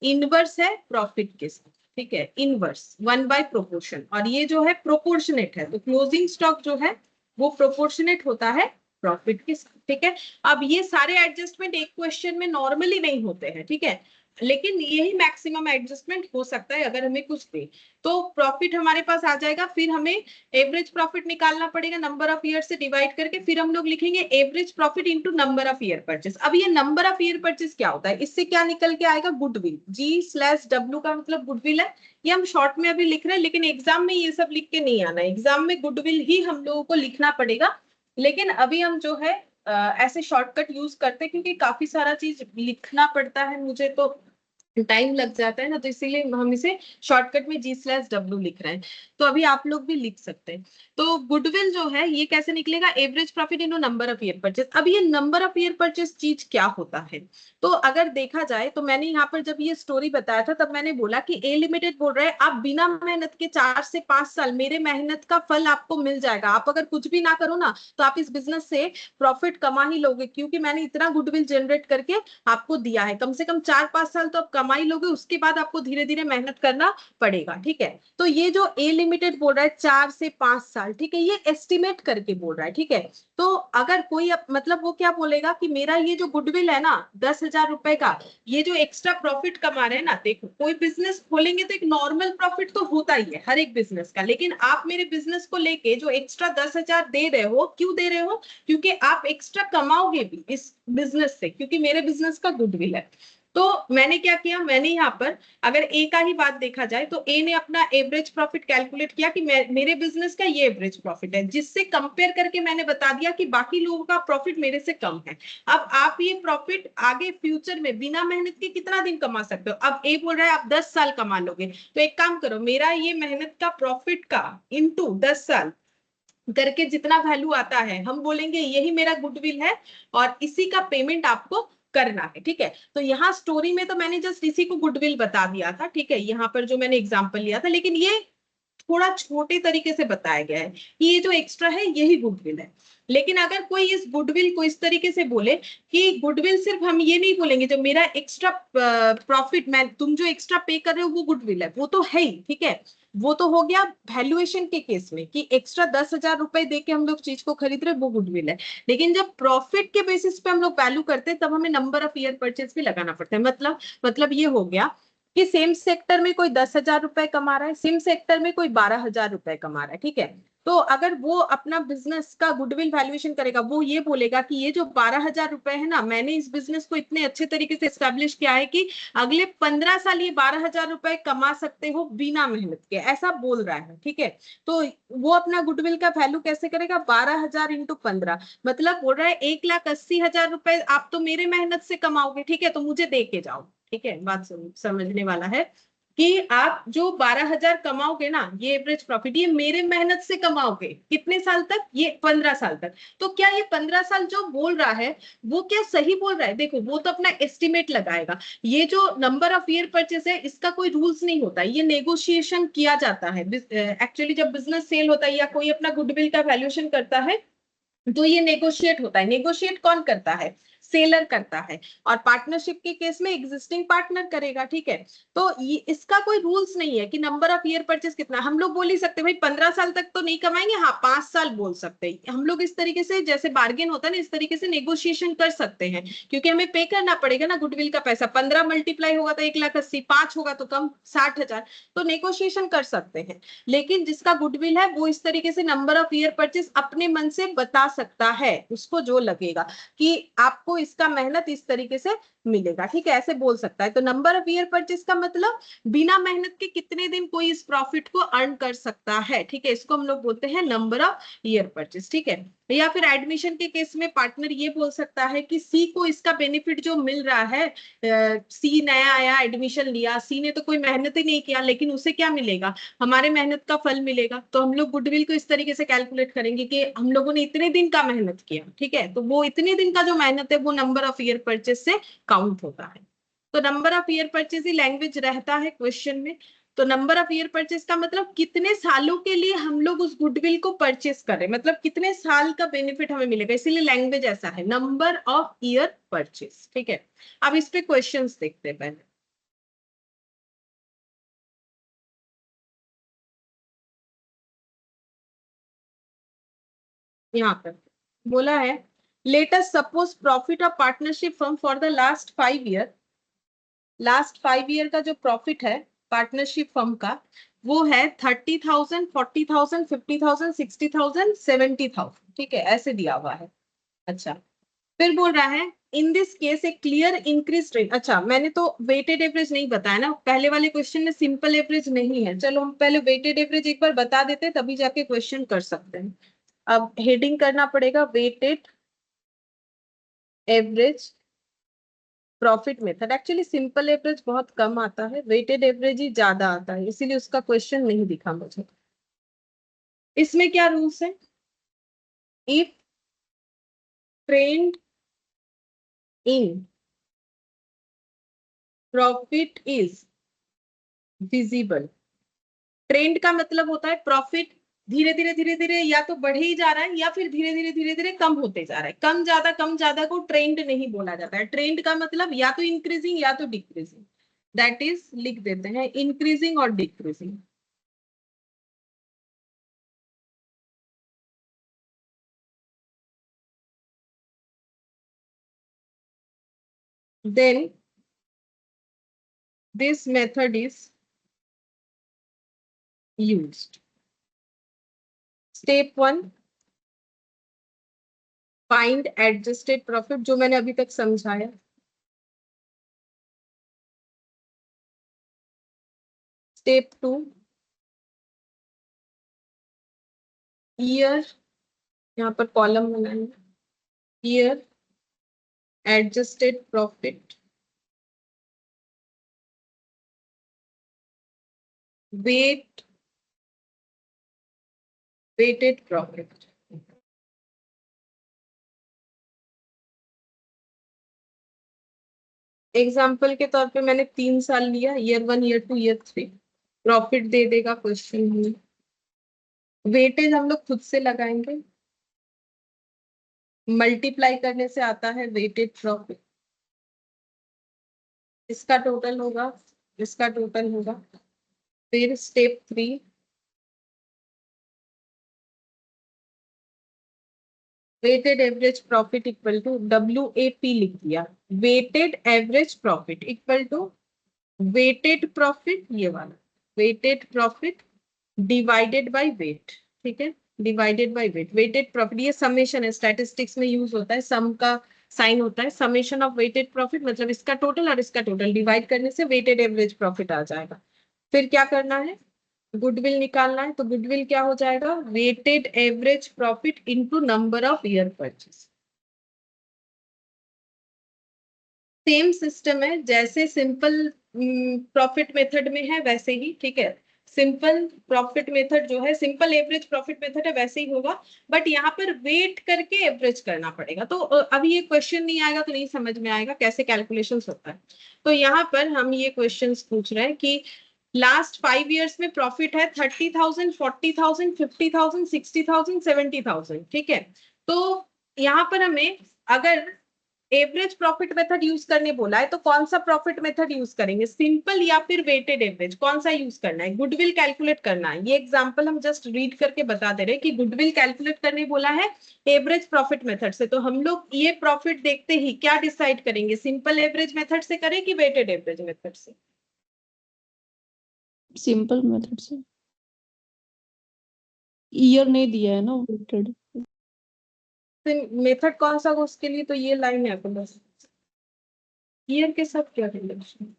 इनवर्स है प्रॉफिट के साथ, ठीक है, इनवर्स 1/प्रोपोर्शन। और ये जो है प्रोपोर्शनेट है, तो क्लोजिंग स्टॉक जो है वो प्रोपोर्शनेट होता है प्रॉफिट के साथ, ठीक है। अब ये सारे एडजस्टमेंट एक क्वेश्चन में नॉर्मली नहीं होते हैं, ठीक है, लेकिन यही मैक्सिमम एडजस्टमेंट हो सकता है अगर हमें कुछ दे। तो प्रॉफिट हमारे पास आ जाएगा, फिर हमें एवरेज प्रॉफिट निकालना पड़ेगा नंबर ऑफ ईयर से डिवाइड करके, फिर हम लोग लिखेंगे average profit into number of year purchase. अब ये नंबर ऑफ ईयर परचेस क्या होता है, इससे क्या निकल के आएगा, गुडविल। G/W का मतलब गुडविल है, ये हम शॉर्ट में अभी लिख रहे हैं, लेकिन एग्जाम में ये सब लिख के नहीं आना है, एग्जाम में गुडविल ही हम लोगों को लिखना पड़ेगा। लेकिन अभी हम जो है ऐसे शॉर्टकट यूज करते हैं, क्योंकि काफी सारा चीज लिखना पड़ता है मुझे, तो टाइम लग जाता है ना, तो इसीलिए हम इसे शॉर्टकट में G/W लिख रहे हैं। तो अभी आप लोग भी लिख सकते हैं। तो गुडविल जो है ये कैसे निकलेगा, average profit into number of year purchase. अब ये नंबर ऑफ ईयर परचेस चीज क्या होता है, तो अगर देखा जाए तो मैंने यहाँ पर जब ये स्टोरी बताया था तब मैंने बोला कि ए लिमिटेड बोल रहा है आप बिना मेहनत के 4 से 5 साल मेरे मेहनत का फल आपको मिल जाएगा, आप अगर कुछ भी ना करो ना तो आप इस बिजनेस से प्रॉफिट कमा ही लोगे, क्योंकि मैंने इतना गुडविल जनरेट करके आपको दिया है। कम से कम 4-5 साल तो आप कमा ही लोगे, उसके बाद आपको धीरे धीरे मेहनत करना पड़ेगा, ठीक है। तो ये जो ए लिमिटेड बोल रहा है 4 से 5 साल, ठीक है, ये एस्टिमेट करके बोल रहा है, ठीक है। तो अगर कोई मतलब वो क्या बोलेगा कि मेरा ये जो गुडविल है ना 10,000 रुपए का, ये जो एक्स्ट्रा प्रॉफिट कमा रहे हैं ना, देखो कोई बिजनेस खोलेंगे तो एक नॉर्मल प्रॉफिट तो होता ही है हर एक बिजनेस का, लेकिन आप मेरे बिजनेस को लेके जो एक्स्ट्रा 10,000 दे रहे हो, क्यों दे रहे हो, क्योंकि आप एक्स्ट्रा कमाओगे भी इस बिजनेस से, क्योंकि मेरे बिजनेस का गुडविल है। तो मैंने क्या किया, मैंने यहाँ पर अगर ए का ही बात देखा जाए तो ए ने अपना एवरेज प्रॉफिट कैलकुलेट किया कि मेरे बिजनेस का ये एवरेज प्रॉफिट है, जिससे कंपेयर करके मैंने बता दिया कि बाकी लोगों का प्रॉफिट मेरे से कम है। अब आप ये प्रॉफिट आगे फ्यूचर में बिना मेहनत के कितना दिन कमा सकते हो, अब ए बोल रहा है आप 10 साल कमा लोगे, तो एक काम करो, मेरा ये मेहनत का प्रॉफिट का इंटू 10 साल करके जितना वैल्यू आता है हम बोलेंगे यही मेरा गुडविल है, और इसी का पेमेंट आपको करना है, ठीक है। तो यहाँ स्टोरी में तो मैंने जस्ट इसी को गुडविल बता दिया था, ठीक है, यहाँ पर जो मैंने एग्जांपल लिया था, लेकिन ये थोड़ा छोटे तरीके से बताया गया है कि ये जो एक्स्ट्रा है यही गुडविल है। लेकिन अगर कोई इस गुडविल को इस तरीके से बोले कि गुडविल सिर्फ हम ये नहीं बोलेंगे जो मेरा एक्स्ट्रा प्रॉफिट, मैं तुम जो एक्स्ट्रा पे कर रहे हो वो गुडविल है, वो तो है ही, ठीक है, वो तो हो गया वैल्यूएशन के केस में कि एक्स्ट्रा 10,000 रुपए देके हम लोग चीज को खरीद रहे, वो गुडविल है। लेकिन जब प्रॉफिट के बेसिस पे हम लोग वैल्यू करते हैं तब हमें नंबर ऑफ ईयर परचेज भी लगाना पड़ता है। मतलब ये हो गया कि सेम सेक्टर में कोई 10,000 रुपए कमा रहा है, सेम सेक्टर में कोई 12,000 रुपए कमा रहा है, ठीक है। तो अगर वो अपना बिजनेस का गुडविल वैल्यूएशन करेगा, वो ये बोलेगा कि ये जो 12,000 रुपए है ना, मैंने इस बिजनेस को इतने अच्छे तरीके से एस्टेब्लिश किया है कि अगले 15 साल ये 12,000 रुपए कमा सकते हो बिना मेहनत के, ऐसा बोल रहा है, ठीक है। तो वो अपना गुडविल का वैल्यू कैसे करेगा, 12,000 इंटू 15, मतलब बोल रहा है 1,80,000 रुपए आप तो मेरे मेहनत से कमाओगे, ठीक है, तो मुझे दे के जाओ, ठीक है। बात समझने वाला है कि आप जो 12,000 कमाओगे ना, ये एवरेज प्रॉफिट, ये मेरे मेहनत से कमाओगे कितने साल तक, ये 15 साल तक। तो क्या ये 15 साल जो बोल रहा है वो क्या सही बोल रहा है, देखो वो तो अपना एस्टिमेट लगाएगा। ये जो नंबर ऑफ ईयर परचेस है इसका कोई रूल्स नहीं होता, ये नेगोशिएशन किया जाता है। एक्चुअली जब बिजनेस सेल होता है या कोई अपना गुडविल का वैल्यूएशन करता है तो ये नेगोशिएट होता है। नेगोशिएट कौन करता है, सेलर करता है, और पार्टनरशिप के केस में एग्जिस्टिंग पार्टनर करेगा, ठीक है। तो ये इसका कोई रूल्स नहीं है कि नंबर ऑफ ईयर परचेस कितना, हम लोग बोल ही सकते भाई 15 साल तक तो नहीं कमाएंगे, हाँ 5 साल बोल सकते हैं हम लोग, इस तरीके से जैसे बार्गेन होता है ना, इस तरीके से नेगोशिएशन कर सकते हैं, क्योंकि हमें पे करना पड़ेगा ना गुडविल का पैसा, 15 मल्टीप्लाई होगा तो 1,80,000, 5 होगा तो कम 60,000, तो नेगोशिएशन कर सकते हैं। लेकिन जिसका गुडविल है वो इस तरीके से नंबर ऑफ ईयर परचेस अपने मन से बता सकता है, उसको जो लगेगा कि आपको इसका मेहनत इस तरीके से मिलेगा, ठीक है, ऐसे बोल सकता है। तो नंबर ऑफ ईयर परचेस का मतलब बिना मेहनत के कितने दिन कोई इस प्रॉफिट को अर्न कर सकता है, ठीक है, इसको हम लोग बोलते हैं नंबर ऑफ ईयर परचेस, ठीक है। या फिर एडमिशन के केस में पार्टनर ये बोल सकता है कि सी को इसका बेनिफिट जो मिल रहा है, सी नया आया एडमिशन लिया, सी ने तो कोई मेहनत ही नहीं किया, लेकिन उसे क्या मिलेगा, हमारे मेहनत का फल मिलेगा। तो हम लोग गुडविल को इस तरीके से कैलकुलेट करेंगे कि हम लोगों ने इतने दिन का मेहनत किया, ठीक है, तो वो इतने दिन का जो मेहनत है वो नंबर ऑफ ईयर परचेस से काउंट होता है। तो number of year purchase he language रहता है क्वेश्चन में। तो नंबर ऑफ ईयर परचेस का मतलब कितने सालों के लिए हम लोग उस गुडविल को परचेस कर रहे हैं, मतलब कितने साल का बेनिफिट हमें मिलेगा, इसीलिए लैंग्वेज ऐसा है, नंबर ऑफ ईयर परचेस, ठीक है। अब इस पे क्वेश्चंस देखते हैं पहले। यहाँ पर बोला है let us suppose profit of partnership firm for the last 5 year, last 5 year का जो प्रॉफिट है पार्टनरशिप फर्म का वो है 30,000, 40,000, 50,000, 60,000, 70,000, ठीक है, ऐसे दिया हुआ है। अच्छा, फिर बोल रहा है in this case A clear increase rate. अच्छा, मैंने तो वेटेड एवरेज नहीं बताया ना, पहले वाले क्वेश्चन में सिंपल एवरेज नहीं है। चलो हम पहले वेटेड एवरेज एक बार बता देते तभी जाके क्वेश्चन कर सकते हैं। अब हेडिंग करना पड़ेगा weighted average profit method. Actually simple average बहुत कम आता है, वेटेड एवरेज ही ज्यादा आता है, इसीलिए उसका क्वेश्चन नहीं दिखा मुझे। इसमें क्या रूल्स है? If trend in profit is visible, trend का मतलब होता है प्रॉफिट धीरे धीरे धीरे धीरे या तो बढ़ ही जा रहा है या फिर धीरे धीरे कम होते जा रहा है। कम ज्यादा को ट्रेंड नहीं बोला जाता है। ट्रेंड का मतलब या तो इंक्रीजिंग या तो डिक्रीजिंग, दैट इज लिख देते हैं इंक्रीजिंग और decreasing. then this method is used. Step 1, find adjusted profit, जो मैंने अभी तक समझाया। Step 2, year, यहाँ पर कॉलम बनाएंगे, year adjusted profit, weighted profit। Example के तौर पे मैंने 3 साल लिया, ईयर 1, ईयर 2, ईयर 3, प्रॉफिट दे देगा क्वेश्चन में। वेटेज हम लोग खुद से लगाएंगे, मल्टीप्लाई करने से आता है वेटेड प्रॉफिट। इसका टोटल होगा, इसका टोटल होगा। फिर step 3, weighted average profit equal to WAP लिख दिया, weighted average profit equal to weighted profit, ये वाला weighted profit divided by weight, ठीक है, divided by weight. Weighted profit ये समेशन है, स्टैटिस्टिक्स में यूज होता है, सम का साइन होता है, समेशन ऑफ वेटेड प्रॉफिट मतलब इसका टोटल और इसका टोटल डिवाइड करने से वेटेड एवरेज प्रॉफिट आ जाएगा। फिर क्या करना है, गुडविल निकालना है, तो गुडविल क्या हो जाएगा, weighted average profit into number of year purchase. Same system है जैसे सिंपल प्रॉफिट मेथड में है वैसे ही, ठीक है। सिंपल प्रॉफिट मेथड जो है, सिंपल एवरेज प्रॉफिट मेथड है, वैसे ही होगा, बट यहाँ पर वेट करके एवरेज करना पड़ेगा। तो अभी ये क्वेश्चन नहीं आएगा तो नहीं समझ में आएगा कैसे कैलकुलेशन होता है। तो यहाँ पर हम ये क्वेश्चन पूछ रहे हैं कि लास्ट 5 ईयर्स में प्रॉफिट है 30,000, 40,000, 50,000, 60,000, 70,000, ठीक है। तो यहाँ पर हमें अगर एवरेज प्रॉफिट मेथड यूज करने बोला है तो कौन सा प्रॉफिट मेथड यूज करेंगे, सिंपल या फिर वेटेड एवरेज, कौन सा यूज करना है? गुडविल कैलकुलेट करना है। ये एग्जांपल हम जस्ट रीड करके बता दे रहे हैं कि गुडविल कैलकुलेट करने बोला है एवरेज प्रॉफिट मेथड से। तो हम लोग ये प्रॉफिट देखते ही क्या डिसाइड करेंगे, सिंपल एवरेज मेथड से करें कि वेटेड एवरेज मेथड से? सिंपल मेथड से, ईयर नहीं दिया है ना वेटेड। मेथड कौन सा उसके लिए, तो ये लाइन है आपको बस, ईयर के साथ क्या रिलेशन,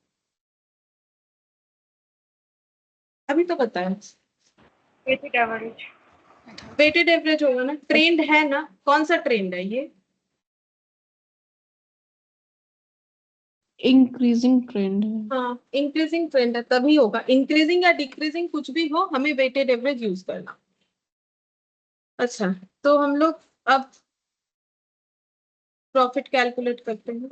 अभी तो बताया। वेटेड एवरेज, वेटेड एवरेज होगा ना, ट्रेंड है ना, कौन सा ट्रेंड है ये? इंक्रीजिंग ट्रेंड है। हाँ, इंक्रीजिंग ट्रेंड है तभी होगा, इंक्रीजिंग या डिक्रीजिंग कुछ भी हो हमें वेटेड एवरेज यूज करना। अच्छा, तो हम लोग अब प्रॉफिट कैलकुलेट करते हैं।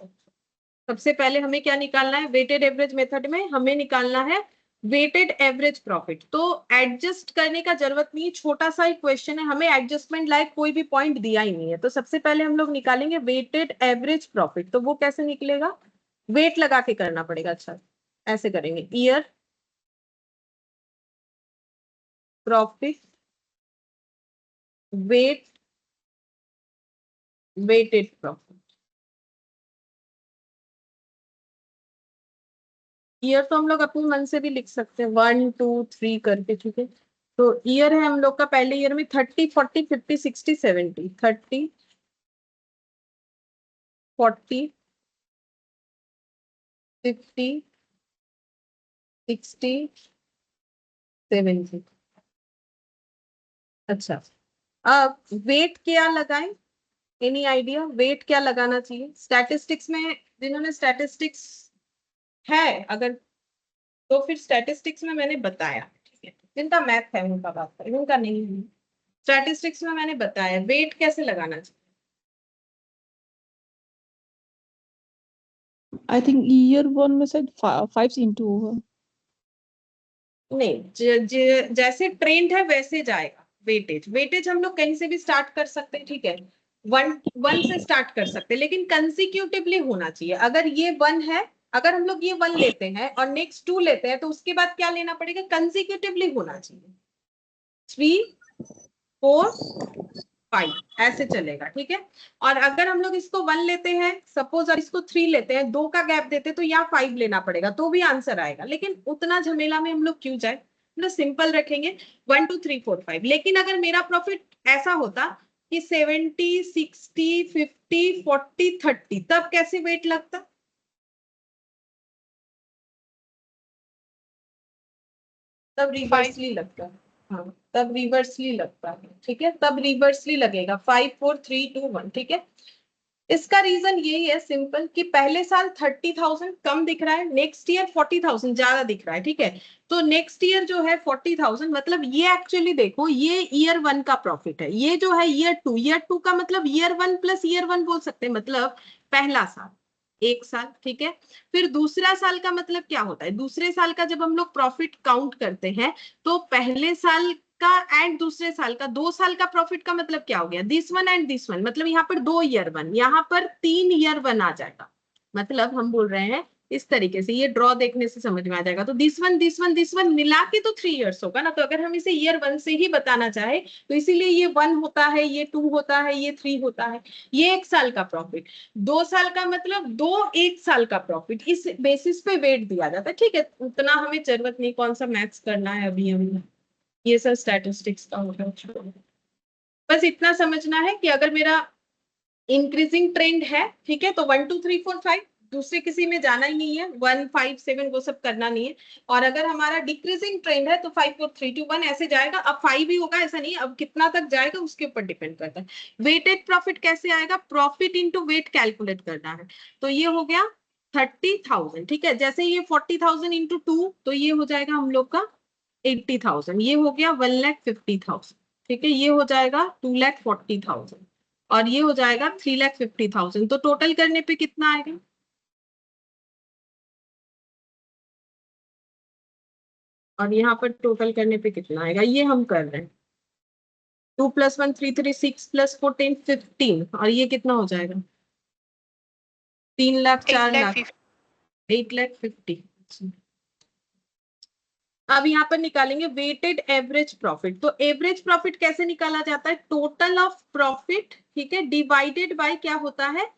सबसे पहले हमें क्या निकालना है, वेटेड एवरेज मेथड में हमें निकालना है वेटेड एवरेज प्रॉफिट। तो एडजस्ट करने का जरूरत नहीं, छोटा सा ही क्वेश्चन है, हमें एडजस्टमेंट लायक कोई भी पॉइंट दिया ही नहीं है। तो सबसे पहले हम लोग निकालेंगे वेटेड एवरेज प्रॉफिट। तो वो कैसे निकलेगा, वेट लगा के करना पड़ेगा। अच्छा, ऐसे करेंगे, year profit weight weighted profit. Year तो हम लोग अपने मन से भी लिख सकते हैं 1 2 3 करके, ठीक है। तो ईयर है हम लोग का, पहले ईयर में 30 40 50 60 70, 30 40 50 60 70। अच्छा, अब वेट क्या लगाएं? एनी आइडिया वेट क्या लगाना चाहिए? स्टैटिस्टिक्स में जिन्होंने स्टैटिस्टिक्स है अगर, तो फिर स्टैटिस्टिक्स में मैंने बताया, ठीक है, जिनका मैथ है उनका बात करें, उनका नहीं है। स्टैटिस्टिक्स में मैंने बताया वेट कैसे लगाना चाहिए। I think year one में शायद 5 से into होगा। नहीं, जैसे ट्रेंड है वैसे जाएगा वेटेज। वेटेज हम लोग कहीं से भी स्टार्ट कर सकते हैं, ठीक है, वन से स्टार्ट कर सकते हैं, लेकिन कंसिक्यूटिवली होना चाहिए। अगर ये 1 है, अगर हम लोग ये 1 लेते हैं और नेक्स्ट 2 लेते हैं, तो उसके बाद क्या लेना पड़ेगा? कंसिक्यूटिवली होना चाहिए। 3 4 5 ऐसे चलेगा, ठीक है। और अगर हम लोग इसको 1 लेते हैं, सपोज और इसको 3 लेते हैं, 2 का गैप देते तो यहाँ 5 लेना पड़ेगा, तो भी आंसर आएगा। लेकिन उतना झमेला में हम लोग क्यों जाए, मतलब सिंपल रखेंगे 1 2 3 4 5। लेकिन अगर मेरा प्रॉफिट ऐसा होता कि 70 60 50 40 30, तब कैसे वेट लगता? तब रिवर्सली लगता है। हाँ, तब रिवर्सली लगता है, ठीक है, तब रिवर्सली लगेगा 5 4 3 2 1, ठीक है। इसका रीजन यही है सिंपल, कि पहले साल 30,000 कम दिख रहा है, नेक्स्ट ईयर 40,000 ज्यादा दिख रहा है, ठीक है। तो नेक्स्ट ईयर जो है 40,000, मतलब ये एक्चुअली देखो, ये ईयर 1 का प्रॉफिट है। ये जो है ईयर टू का मतलब ईयर 1 प्लस ईयर 1 बोल सकते हैं, मतलब पहला साल, एक साल, ठीक है। फिर दूसरा साल का मतलब क्या होता है? दूसरे साल का जब हम लोग प्रॉफिट काउंट करते हैं, तो पहले साल का एंड दूसरे साल का, 2 साल का प्रॉफिट का मतलब क्या हो गया? This one and this one, मतलब यहाँ पर 2 ईयर 1, यहाँ पर 3 ईयर 1 आ जाएगा। मतलब हम बोल रहे हैं इस तरीके से, ये ड्रॉ देखने से समझ में आ जाएगा। तो this one this one this one मिला के तो 3 ईयर्स होगा ना। तो अगर हम इसे ईयर 1 से ही बताना चाहे, तो इसीलिए ये 1 होता है, ये 2 होता है, ये 3 होता है। ये 1 साल का प्रॉफिट, 2 साल का मतलब 2 1 साल का प्रॉफिट, इस बेसिस पे वेट दिया जाता है, ठीक है। उतना हमें जरूरत नहीं कौन सा मैथ्स करना है अभी हमें, ये सब स्टैटिस्टिक्स का होगा, छोड़ो। बस इतना समझना है कि अगर मेरा इंक्रीजिंग ट्रेंड है, ठीक है, तो 1 2 3 4 5, दूसरे किसी में जाना ही नहीं है, 1 5 7 वो सब करना नहीं है। और अगर हमारा डिक्रीजिंग ट्रेंड है तो 5 4 3 2 1 ऐसे जाएगा। अब 5 ही होगा ऐसा नहीं, अब कितना तक जाएगा उसके ऊपर डिपेंड करता है। वेटेड प्रॉफिट कैसे आएगा? प्रॉफिट इंटू वेट कैलकुलेट करना है। तो ये हो गया 30,000, ठीक है। जैसे ये 40,000 इंटू 2, तो ये हो जाएगा हम लोग का 80,000। ये हो गया 1,50,000, ठीक है। ये हो जाएगा 2,40,000 और ये हो जाएगा 3,50,000। तो टोटल करने पे कितना आएगा? और यहाँ पर टोटल करने पे कितना आएगा, ये हम कर रहे हैं। 2 + 1 3 3 6 + 4 10 15, और ये कितना हो जाएगा? 3 लाख 4 लाख 8,50,000। अब यहाँ पर निकालेंगे वेटेड एवरेज प्रॉफिट। तो एवरेज प्रॉफिट कैसे निकाला जाता है? टोटल ऑफ प्रॉफिट, ठीक है, डिवाइडेड बाय क्या होता है?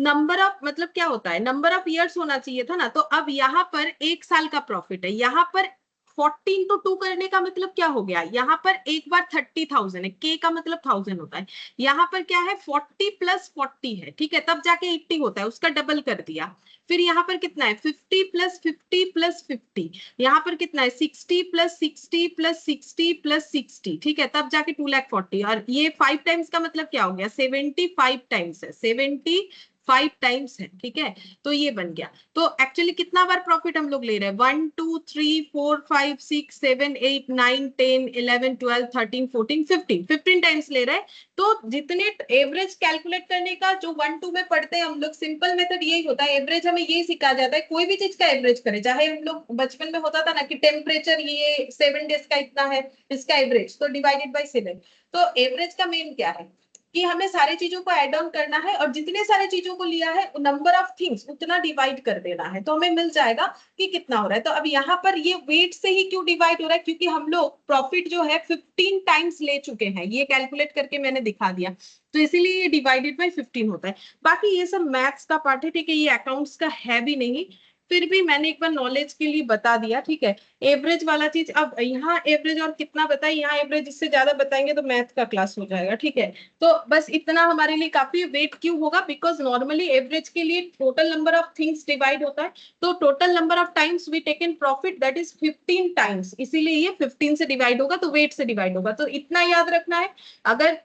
नंबर ऑफ, मतलब क्या होता है? नंबर ऑफ ईयर्स होना चाहिए था ना। तो अब यहाँ पर 1 साल का प्रॉफिट है, यहाँ पर 40 इंटू 2 करने का मतलब क्या हो गया? यहाँ पर एक बार 30,000 है, के का मतलब 1000 होता है। यहाँ पर क्या है? 40 + 40 है, ठीक है, तब जाके 80 होता है, उसका डबल कर दिया। फिर यहाँ पर कितना है? 50 + 50 + 50। यहाँ पर कितना है? 60 + 60 + 60 + 60, ठीक है, तब जाके 2,40,000। और ये 5 टाइम्स का मतलब क्या हो गया? 75 टाइम्स है, 75 टाइम्स है, ठीक है। तो ये बन गया। तो एक्चुअली कितना बार प्रॉफिट हम लोग ले रहे हैं? 1 2 3 4 5 6 7 8 9 10 11 12 13 14 15 टाइम्स ले रहे हैं। तो जितने एवरेज कैलकुलेट करने का जो 1 2 में पढ़ते हैं हम लोग, सिंपल मेथड यही होता है। एवरेज हमें यही सिखाया जाता है, कोई भी चीज का एवरेज करे। चाहे हम लोग बचपन में होता था ना कि टेम्परेचर ये 7 डेज का इतना है, इसका एवरेज तो डिवाइडेड बाय 7। तो एवरेज का मेन क्या है कि हमें सारी चीजों को ऐड ऑन करना है और जितने सारे चीजों को लिया है नंबर ऑफ थिंग्स उतना डिवाइड कर देना है, तो हमें मिल जाएगा कि कितना हो रहा है। तो अब यहाँ पर ये वेट से ही क्यों डिवाइड हो रहा है, क्योंकि हम लोग प्रॉफिट जो है 15 टाइम्स ले चुके हैं, ये कैलकुलेट करके मैंने दिखा दिया, तो इसीलिए ये डिवाइडेड बाय 15 होता है। बाकी ये सब मैथ्स का पार्ट है, ठीक है, ये अकाउंट्स का है भी नहीं, फिर भी मैंने एक बार नॉलेज के लिए बता दिया, ठीक है। एवरेज वाला चीज, अब यहाँ एवरेज और कितना बताए, यहाँ एवरेज इससे ज्यादा बताएंगे तो मैथ का क्लास हो जाएगा, ठीक है। तो बस इतना हमारे लिए काफी। वेट क्यों होगा, बिकॉज नॉर्मली एवरेज के लिए total number of things divide होता है, तो total number of times we take in profit that is 15 times, इसीलिए ये 15 से डिवाइड होगा, तो वेट से डिवाइड होगा, तो इतना याद रखना है। अगर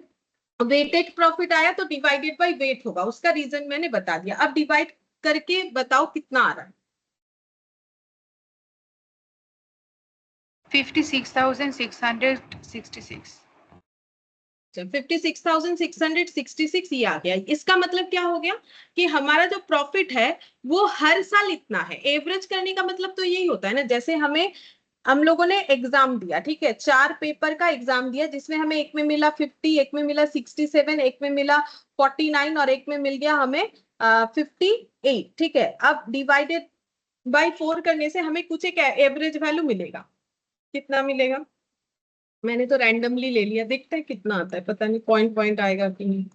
वेटेड प्रॉफिट आया तो डिवाइडेड बाय वेट होगा, उसका रीजन मैंने बता दिया। अब डिवाइड करके बताओ कितना आ रहा है। 56,666. 56,666 ये आ गया। इसका मतलब क्या हो गया कि हमारा जो प्रॉफिट है वो हर साल इतना है। एवरेज करने का मतलब तो यही होता है ना, जैसे हम लोगों ने एग्जाम दिया, ठीक है, 4 पेपर का एग्जाम दिया, जिसमें हमें एक में मिला 50, एक में मिला 67, एक में मिला 49 और एक में मिल गया हमें 58, ठीक है। अब डिवाइडेड बाय 4 करने से हमें कुछ एक एवरेज वैल्यू मिलेगा। कितना मिलेगा, मैंने तो रैंडमली ले लिया, देखते हैं कितना आता है, पता नहीं पॉइंट पॉइंट आएगा कि नहीं।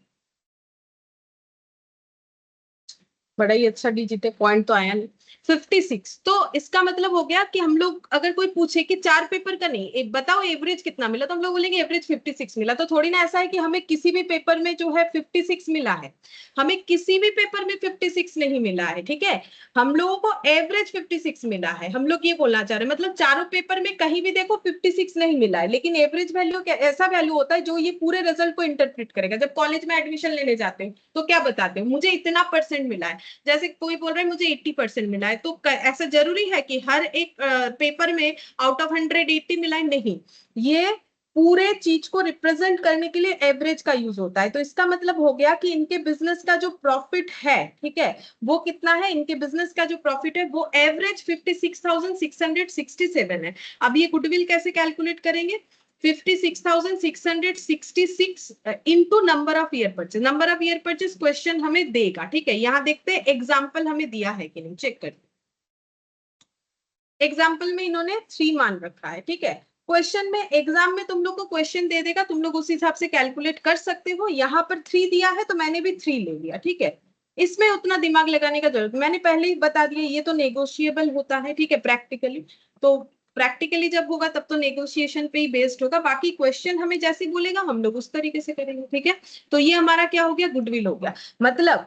बड़ा ही अच्छा डिजिट है, पॉइंट तो आया नहीं। 56, तो इसका मतलब हो गया कि हम लोग अगर कोई पूछे कि 4 पेपर का नहीं, एक बताओ एवरेज कितना मिला, तो हम लोग बोलेंगे एवरेज 56 मिला। तो थोड़ी ना ऐसा है कि हमें किसी भी पेपर में जो है 56 मिला है, हमें किसी भी पेपर में 56 नहीं मिला है, ठीक है। हम लोगों को एवरेज 56 मिला है, हम लोग ये बोलना चाह रहे हैं, मतलब चारों पेपर में कहीं भी देखो 56 नहीं मिला है, लेकिन एवरेज वैल्यू ऐसा वैल्यू होता है जो ये पूरे रिजल्ट को इंटरप्रेट करेगा। जब कॉलेज में एडमिशन लेने जाते हो तो क्या बताते हो, मुझे इतना परसेंट मिला है, जैसे कोई बोल रहा है मुझे 80% मिला है, तो ऐसा जरूरी है कि हर एक पेपर में आउट ऑफ 100 80 मिला है, नहीं। ये पूरे चीज को रिप्रेजेंट करने के लिए एवरेज का यूज होता है। तो इसका मतलब हो गया कि इनके बिजनेस का जो प्रॉफिट है, ठीक है, वो कितना है, इनके बिजनेस का जो प्रॉफिट है वो एवरेज 56,667 है। अब ये गुडविल कैसे कैलकुलेट करेंगे, 56,666 into number of year purchase. Number of year purchase question हमें देगा, ठीक है। यहाँ देखते हैं एग्जाम्पल हमें दिया है कि नहीं, चेक करते। एग्जाम्पल में इन्होंने 3 मान रखा है, ठीक है। क्वेश्चन में, एग्जाम में तुम लोग को क्वेश्चन दे देगा, तुम लोग उस हिसाब से कैलकुलेट कर सकते हो। यहाँ पर 3 दिया है तो मैंने भी 3 ले लिया, ठीक है। इसमें उतना दिमाग लगाने का जरूरत, मैंने पहले ही बता दिया, ये तो नेगोशिएबल होता है, ठीक है, प्रैक्टिकली। तो प्रैक्टिकली जब होगा तब तो नेगोशिएशन पे ही बेस्ड होगा, बाकी क्वेश्चन हमें जैसे बोलेगा हम लोग उस तरीके से करेंगे, ठीक है। तो ये हमारा क्या हो गया, गुडविल हो गया। मतलब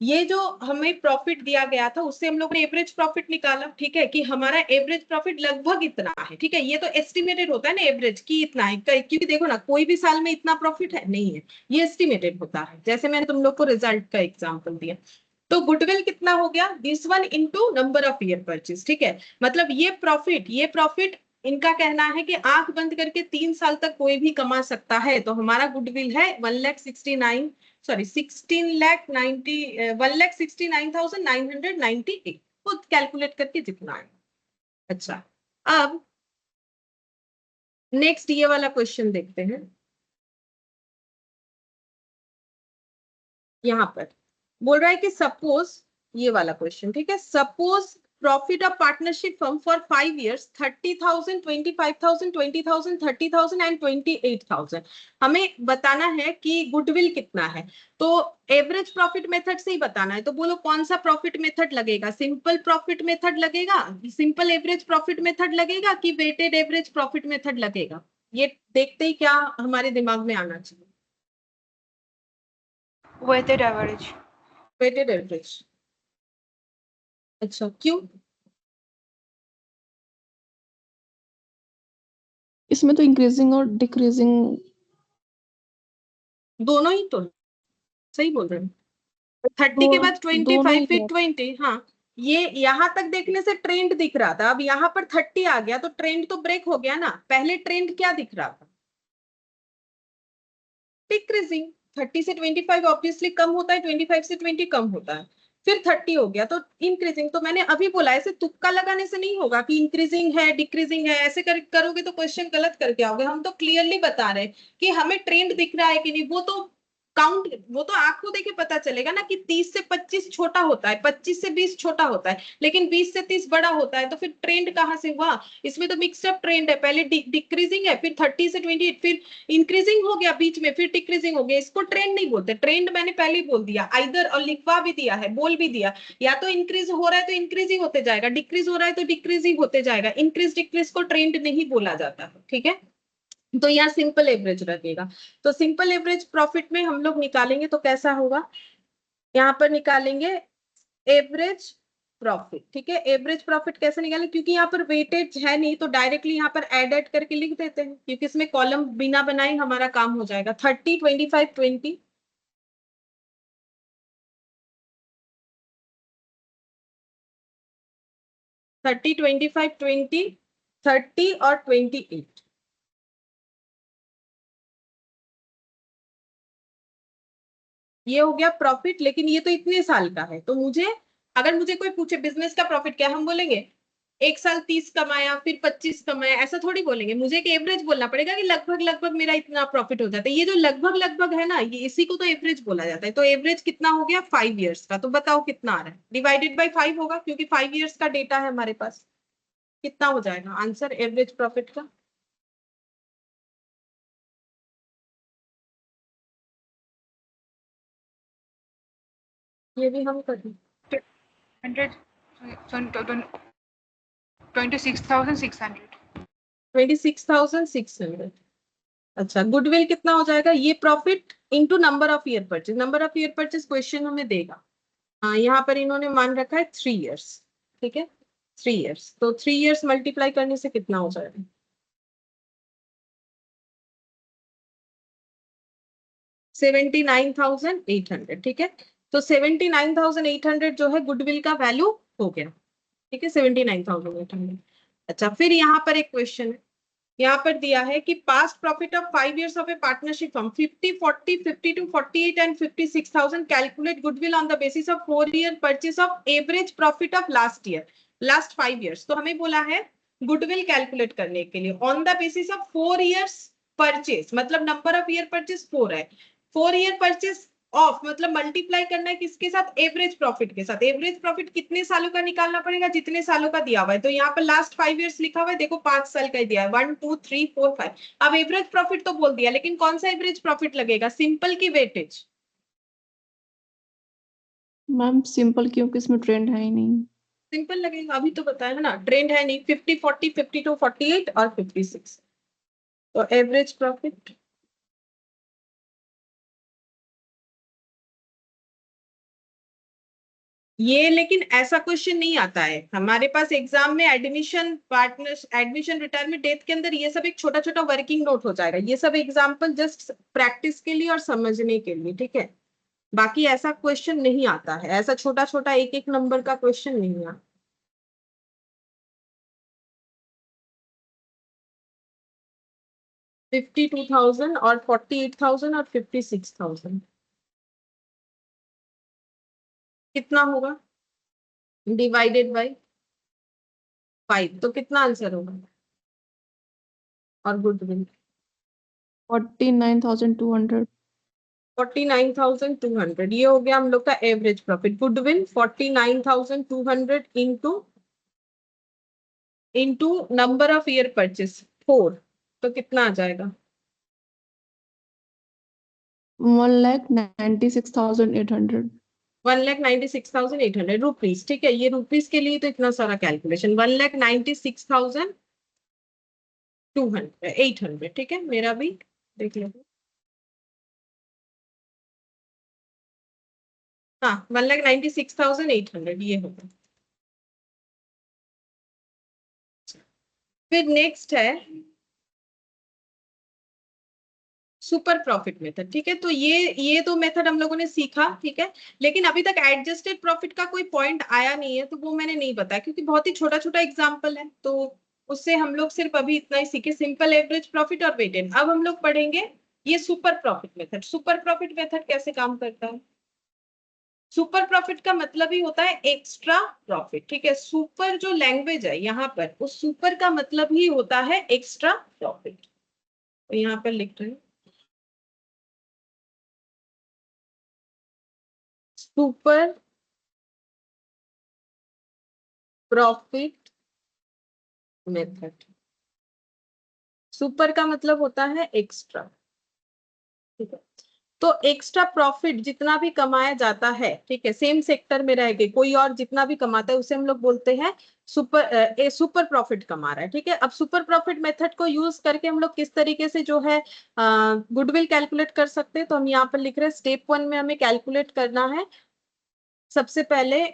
ये जो हमें प्रॉफिट दिया गया था उससे हम लोग ने एवरेज प्रॉफिट निकाला, ठीक है, कि हमारा एवरेज प्रॉफिट लगभग इतना है, ठीक है। ये तो एस्टिमेटेड होता है ना एवरेज की इतना है, क्योंकि देखो ना कोई भी साल में इतना प्रॉफिट है नहीं है, ये एस्टिमेटेड होता है, जैसे मैंने तुम लोग को रिजल्ट का एग्जाम्पल दिया। तो गुडविल कितना हो गया, this one into number of year purchase, ठीक है। मतलब ये प्रॉफिट इनका कहना है कि आंख बंद करके 3 साल तक कोई भी कमा सकता है, तो हमारा गुडविल है 1,69,998 खुद कैलकुलेट करके जितना है। अच्छा, अब नेक्स्ट ये वाला क्वेश्चन देखते हैं। यहां पर बोल रहा है कि सपोज, ये वाला क्वेश्चन, ठीक है, suppose profit of partnership firm for 5 years 30,000 25,000 20,000 30,000 and 28,000। हमें बताना है कि गुडविल कितना है, तो एवरेज प्रॉफिट मेथड से ही बताना है। तो बोलो कौन सा प्रॉफिट मेथड लगेगा, सिंपल प्रॉफिट मेथड लगेगा, सिंपल एवरेज प्रॉफिट मेथड लगेगा कि वेटेड एवरेज प्रॉफिट मेथड लगेगा, ये देखते ही क्या हमारे दिमाग में आना चाहिए, Weighted average. Weighted average. अच्छा, क्यों, इसमें तो इंक्रीजिंग और डिक्रीजिंग दोनों ही तो, सही बोल रहे हैं। 30 के बाद 25 फिर 20, हाँ, ये यहाँ तक देखने से ट्रेंड दिख रहा था, अब यहाँ पर 30 आ गया तो ट्रेंड तो ब्रेक हो गया ना। पहले ट्रेंड क्या दिख रहा था, डिक्रीजिंग। 30 से 25 ऑब्वियसली कम होता है, 25 से 20 कम होता है, फिर 30 हो गया तो इंक्रीजिंग। तो मैंने अभी बोला ऐसे तुक्का लगाने से नहीं होगा कि इंक्रीजिंग है डिक्रीजिंग है, ऐसे करोगे तो क्वेश्चन गलत करके आओगे। हम तो क्लियरली बता रहे हैं कि हमें ट्रेंड दिख रहा है कि नहीं, वो तो काउंट, वो तो आपको देखे पता चलेगा ना कि 30 से 25 छोटा होता है, 25 से 20 छोटा होता है, लेकिन 20 से 30 बड़ा होता है, तो फिर ट्रेंड कहाँ से हुआ? इसमें तो मिक्सअप ट्रेंड है, पहले डिक्रीजिंग है, फिर 30 से 28, फिर इंक्रीजिंग हो गया बीच में, फिर डिक्रीजिंग हो गया। इसको ट्रेंड नहीं बोलते, ट्रेंड मैंने पहले ही बोल दिया आइदर, और लिखवा भी दिया है, बोल भी दिया, या तो इंक्रीज हो रहा है तो इंक्रीज ही होते जाएगा, डिक्रीज हो रहा है तो डिक्रीज ही होते जाएगा, इंक्रीज डिक्रीज को ट्रेंड नहीं बोला जाता। ठीक है, तो यहाँ सिंपल एवरेज लगेगा। तो सिंपल एवरेज प्रॉफिट में हम लोग निकालेंगे तो कैसा होगा, यहाँ पर निकालेंगे एवरेज प्रॉफिट। ठीक है, एवरेज प्रॉफिट कैसे निकालें, क्योंकि यहाँ पर वेटेज है नहीं तो डायरेक्टली यहाँ पर ऐड करके लिख देते हैं, क्योंकि इसमें कॉलम बिना बनाए हमारा काम हो जाएगा। 30, 25, 20, 30, 25, 20, 30 और 28। ये हो गया प्रॉफिट, लेकिन ये तो इतने साल का है, तो मुझे, अगर मुझे कोई पूछे बिजनेस का प्रॉफिट क्या, हम बोलेंगे एक साल 30 कमाया फिर 25 कमाया, ऐसा थोड़ी बोलेंगे, मुझे एक एवरेज बोलना पड़ेगा कि लगभग लगभग मेरा इतना प्रॉफिट हो जाता है। ये जो लगभग लगभग है ना, ये इसी को तो एवरेज बोला जाता है। तो एवरेज कितना हो गया 5 इयर्स का, तो बताओ कितना आ रहा है, डिवाइडेड बाई 5 होगा, क्योंकि 5 इयर्स का डेटा है हमारे पास। कितना हो जाएगा आंसर एवरेज प्रॉफिट का? ये भी हम करें। 100, 26,600. 26,600। अच्छा, गुडविल कितना हो जाएगा, ये profit into number of year purchase. Number of year purchase question हमें देगा। हाँ, यहाँ पर इन्होंने मान रखा है 3 इयर्स। ठीक है, 3 इयर्स, तो 3 इयर्स मल्टीप्लाई करने से कितना हो जाएगा? 79,800। ठीक है, तो 79,800 जो है गुडविल का वैल्यू हो गया। ठीक है, 79,800। अच्छा, फिर यहाँ पर एक क्वेश्चन है, यहाँ पर दिया है कि past profit of 5 years of a partnership firm 50, 40, 52, 48 and 56,000, calculate goodwill on the basis of 4 year purchase of average profit of last year, last 5 years. तो हमें बोला है गुडविल कैलकुलेट करने के लिए on the basis of 4 years purchase, मतलब नंबर ऑफ ईयर परचेस 4 है, 4 ईयर परचेस ऑफ मतलब मल्टीप्लाई करना है किसके साथ, एवरेज प्रॉफिट के साथ। एवरेज प्रॉफिट कितने सालों का निकालना पड़ेगा, जितने सालों का दिया हुआ है। तो यहाँ पर लास्ट 5 इयर्स लिखा हुआ है, देखो 5 साल का ही दिया है, 1, 2, 3, 4, 5। अब एवरेज प्रॉफिट तो बोल दिया, लेकिन कौन सा एवरेज प्रॉफिट लगेगा, सिंपल की वेटेज? मैम सिंपल, क्योंकि इसमें ट्रेंड है ही नहीं। सिंपल लगेगा, अभी तो बताया ना, ट्रेंड है नहीं। 50, 40, 52, 48 और 56, तो एवरेज प्रॉफिट। ये लेकिन ऐसा क्वेश्चन नहीं आता है हमारे पास एग्जाम में। Admission partners, admission, retirement, death के अंदर ये सब एक छोटा छोटा वर्किंग नोट हो जाएगा। ये सब एग्जाम्पल जस्ट प्रैक्टिस के लिए और समझने के लिए। ठीक है, बाकी ऐसा क्वेश्चन नहीं आता है, ऐसा छोटा छोटा एक एक नंबर का क्वेश्चन नहीं आता। $52,000 और 48,000 और 56,000 कितना होगा, डिवाइडेड बाई 5, तो कितना आंसर होगा? और गुडविल 49,200। 49,200, ये हो गया हम लोग का average profit. Goodwill 49,200 into number of year purchase 4, तो कितना आ जाएगा? 1,96,800। 1,96,800 रुपीज। ठीक है, ये रुपीज के लिए तो इतना सारा कैलकुलेशन। 1,96,800। ठीक है, मेरा भी देख लो। हाँ, 1,96,800 ये होगा। फिर नेक्स्ट है सुपर प्रॉफिट मेथड। ठीक है, तो ये दो मेथड हम लोगों ने सीखा। ठीक है, लेकिन अभी तक एडजस्टेड प्रॉफिट का कोई पॉइंट आया नहीं है, तो वो मैंने नहीं बताया, क्योंकि बहुत ही छोटा छोटा एग्जांपल है, तो उससे हम लोग सिर्फ अभी इतना ही सीखे, सिंपल, एवरेज प्रॉफिट और वेटेड। अब हम लोग पढ़ेंगे ये super profit method. Super profit method कैसे काम करता है? सुपर प्रॉफिट का मतलब ही होता है एक्स्ट्रा प्रॉफिट। ठीक है, सुपर जो लैंग्वेज है यहाँ पर, उस सुपर का मतलब ही होता है एक्स्ट्रा प्रॉफिट। तो यहाँ पर लिख रहे हैं सुपर प्रॉफिट मेथड। सुपर का मतलब होता है एक्स्ट्रा, ठीक है। तो एक्स्ट्रा प्रॉफिट जितना भी कमाया जाता है, ठीक है, सेम सेक्टर में रह के कोई और जितना भी कमाता है उसे हम लोग बोलते हैं सुपर प्रॉफिट कमा रहा है, ठीक है। अब सुपर प्रॉफिट मेथड को यूज करके हम लोग किस तरीके से जो है गुडविल कैलकुलेट कर सकते हैं, तो हम यहाँ पर लिख रहे हैं स्टेप 1 में हमें कैलकुलेट करना है सबसे पहले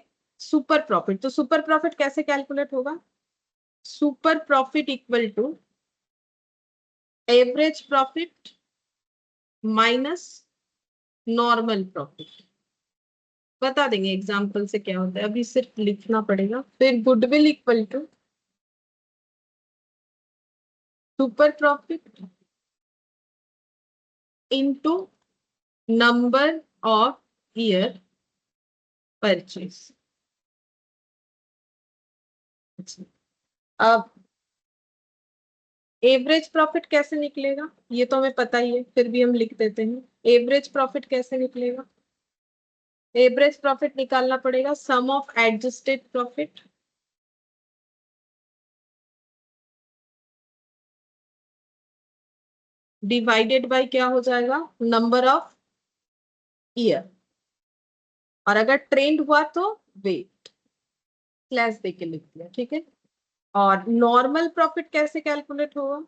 सुपर प्रॉफिट। तो सुपर प्रॉफिट कैसे कैलकुलेट होगा? Super profit equal to average profit minus normal profit. बता देंगे एग्जांपल से क्या होता है, अभी सिर्फ लिखना पड़ेगा। फिर goodwill equal to super profit into number of year purchase. अब एवरेज प्रॉफिट कैसे निकलेगा ये तो हमें पता ही है, फिर भी हम लिख देते हैं। एवरेज प्रॉफिट कैसे निकलेगा? एवरेज प्रॉफिट निकालना पड़ेगा sum of adjusted profit divided by क्या हो जाएगा? नंबर ऑफ ईयर, और अगर ट्रेंड हुआ तो वेट, स्लैश देके लिख दिया, ठीक है। और नॉर्मल प्रॉफिट कैसे कैलकुलेट होगा?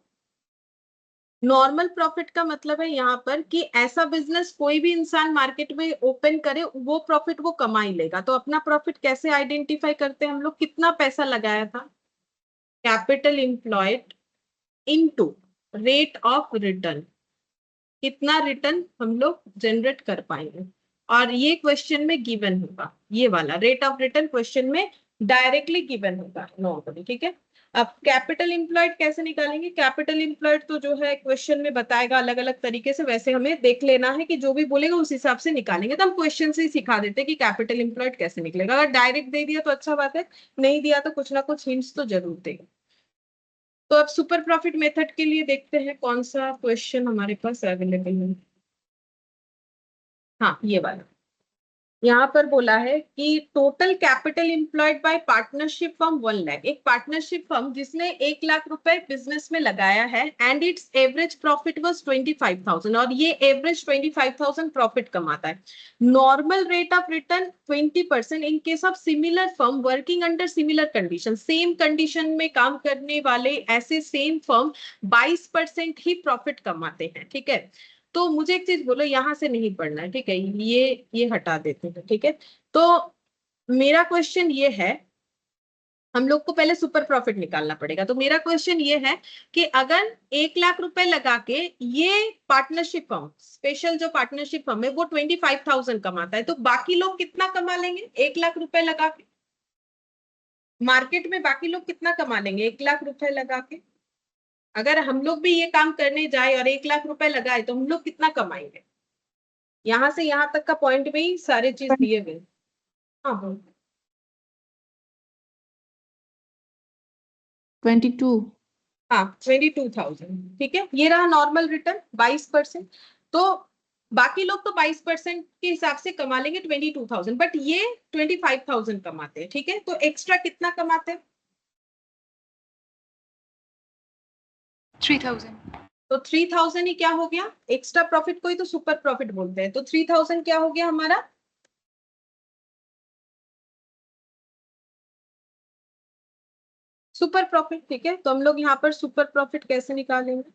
नॉर्मल प्रॉफिट का मतलब है यहाँ पर कि ऐसा बिजनेस कोई भी इंसान मार्केट में ओपन करे वो प्रॉफिट वो कमा ही लेगा। तो अपना प्रॉफिट कैसे आइडेंटिफाई करते हैं हम लोग? कितना पैसा लगाया था, capital employed into rate of return, कितना रिटर्न हम लोग जनरेट कर पाएंगे। और ये क्वेश्चन में गिवन होगा, ये वाला रेट ऑफ रिटर्न क्वेश्चन में डायरेक्टली गिवन होगा नॉर्मली, ठीक है। अब कैपिटल एम्प्लॉयड कैसे निकालेंगे? कैपिटल एम्प्लॉयड तो जो है क्वेश्चन में बताएगा अलग अलग तरीके से, वैसे हमें देख लेना है कि जो भी बोलेगा उस हिसाब से निकालेंगे। तो हम क्वेश्चन से ही सिखा देते हैं कि कैपिटल एम्प्लॉयड कैसे निकलेगा। अगर डायरेक्ट दे दिया तो अच्छा बात है, नहीं दिया तो कुछ ना कुछ हिंट्स तो जरूर देगा। तो अब सुपर प्रॉफिट मेथड के लिए देखते हैं कौन सा क्वेश्चन हमारे पास अवेलेबल है। हाँ, ये वाला। यहाँ पर बोला है कि total capital employed by partnership firm 1 lakh. एक पार्टनरशिप फर्म जिसने 1 लाख रुपए बिजनेस में लगाया है and it's average profit was 25,000, और ये एवरेज 25,000 प्रॉफिट कमाता है। Normal rate of return 20% in case of similar firm working under similar condition. Same condition में काम करने वाले ऐसे सेम फर्म 22% ही प्रॉफिट कमाते हैं, ठीक है। तो मुझे एक चीज बोलो, यहां से नहीं पढ़ना है, ठीक है, ये हटा देते हैं, ठीक है। तो मेरा क्वेश्चन ये है, हम लोग को पहले सुपर प्रॉफिट निकालना पड़ेगा। तो मेरा क्वेश्चन ये है कि अगर 1 लाख रुपए लगा के ये पार्टनरशिप फर्म, स्पेशल जो पार्टनरशिप फर्म है, वो 25,000 कमाता है, तो बाकी लोग कितना कमा लेंगे 1 लाख रुपए लगा के? मार्केट में बाकी लोग कितना कमा लेंगे 1 लाख रुपए लगा के? अगर हम लोग भी ये काम करने जाए और 1 लाख रुपए लगाए तो हम लोग कितना कमाएंगे? यहां से यहां तक का पॉइंट में ही सारे चीज दिए गए। हाँ बोल। 22। हाँ 22,000, ठीक है। ये रहा नॉर्मल रिटर्न 22%। तो बाकी लोग तो 22% के हिसाब से कमा लेंगे 22,000, बट ये 25,000 कमाते हैं, ठीक है। तो एक्स्ट्रा कितना कमाते हैं? 3,000. तो 3,000 ही क्या हो गया एक्स्ट्रा प्रॉफिट को ही तो सुपर प्रॉफिट बोलते हैं। तो 3,000 क्या हो गया हमारा? सुपर प्रॉफिट, ठीक है। तो हम लोग यहाँ पर सुपर प्रॉफिट कैसे निकालेंगे?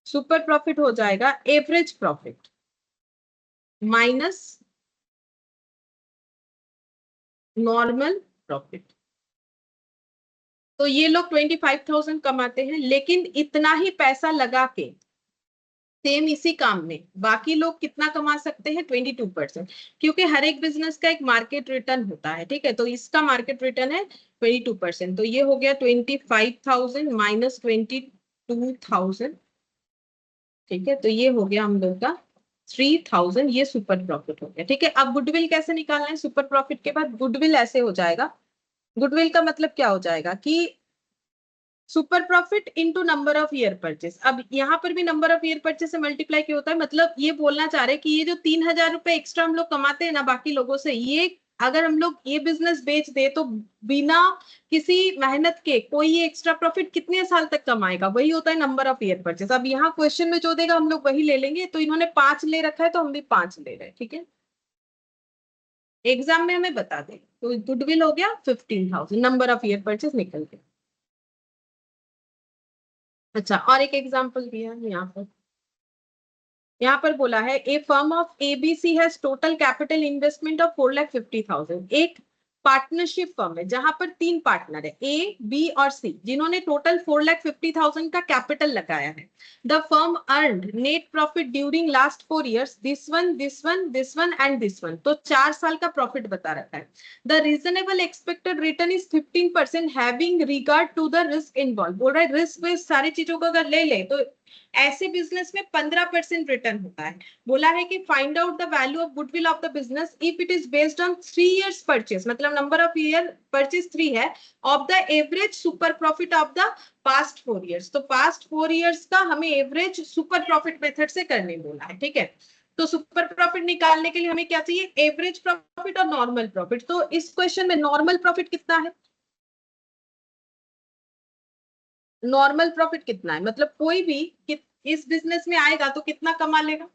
सुपर प्रॉफिट हो जाएगा average profit minus normal profit. तो ये लोग 25,000 कमाते हैं, लेकिन इतना ही पैसा लगा के सेम इसी काम में बाकी लोग कितना कमा सकते हैं? 22%, क्योंकि हर एक बिजनेस का एक मार्केट रिटर्न होता है, ठीक है। तो इसका मार्केट रिटर्न है 22%। तो ये हो गया 25,000 माइनस 22,000, ठीक है। तो ये हो गया हम लोग का 3,000, ये सुपर प्रॉफिट हो गया, ठीक है। अब गुडविल कैसे निकालना है? सुपर प्रॉफिट के बाद गुडविल ऐसे हो जाएगा। गुडविल का मतलब क्या हो जाएगा कि super profit into number of year purchase. अब यहाँ पर भी नंबर ऑफ ईयर परचेस से मल्टीप्लाई क्यों होता है, मतलब ये बोलना चाह रहे हैं कि ये जो 3,000 रुपए एक्स्ट्रा हम लोग कमाते हैं ना बाकी लोगों से, ये अगर हम लोग ये बिजनेस बेच दे तो बिना किसी मेहनत के कोई ये एक्स्ट्रा प्रॉफिट कितने साल तक कमाएगा, वही होता है नंबर ऑफ ईयर परचेस। अब यहाँ क्वेश्चन में जो देगा हम लोग वही ले लेंगे, तो इन्होंने 5 ले रखा है तो हम भी 5 ले रहे हैं, ठीक है। एग्जाम में हमें बता दें तो गुडविल हो गया 15,000, नंबर ऑफ ईयर परचेस निकल गया। अच्छा, और एक एग्जांपल दिया है यहाँ पर बोला है a firm of ABC has total capital investment of 4,50,000। एक पार्टनरशिप फर्म है जहां पर 3 पार्टनर है ए, बी और सी, जिन्होंने टोटल 4,50,000 का कैपिटल लगाया है। The firm earned net profit during last 4 years, this one, this one, this one and this one. तो 4 साल का प्रॉफिट बता रखा है। The reasonable expected return is 15% having regard to the risk involve. बोल रहा है रिस्क में सारी चीजों को अगर ले ले तो ऐसे बिजनेस में 15% रिटर्न होता है। बोला है कि find out the value of goodwill of the business if it is based on 3 years purchase, मतलब नंबर ऑफ ईयर परचेस 3 है, of the average super profit of the past 4 years। तो पास्ट 4 years का हमें एवरेज सुपर प्रॉफिट मेथड से करने बोला है, ठीक है। तो सुपर प्रॉफिट निकालने के लिए हमें क्या चाहिए, एवरेज प्रॉफिट और नॉर्मल प्रॉफिट। तो इस क्वेश्चन में नॉर्मल प्रॉफिट कितना है, नॉर्मल प्रॉफिट कितना है, मतलब कोई भी इस बिजनेस में आएगा तो कितना कमा लेगा,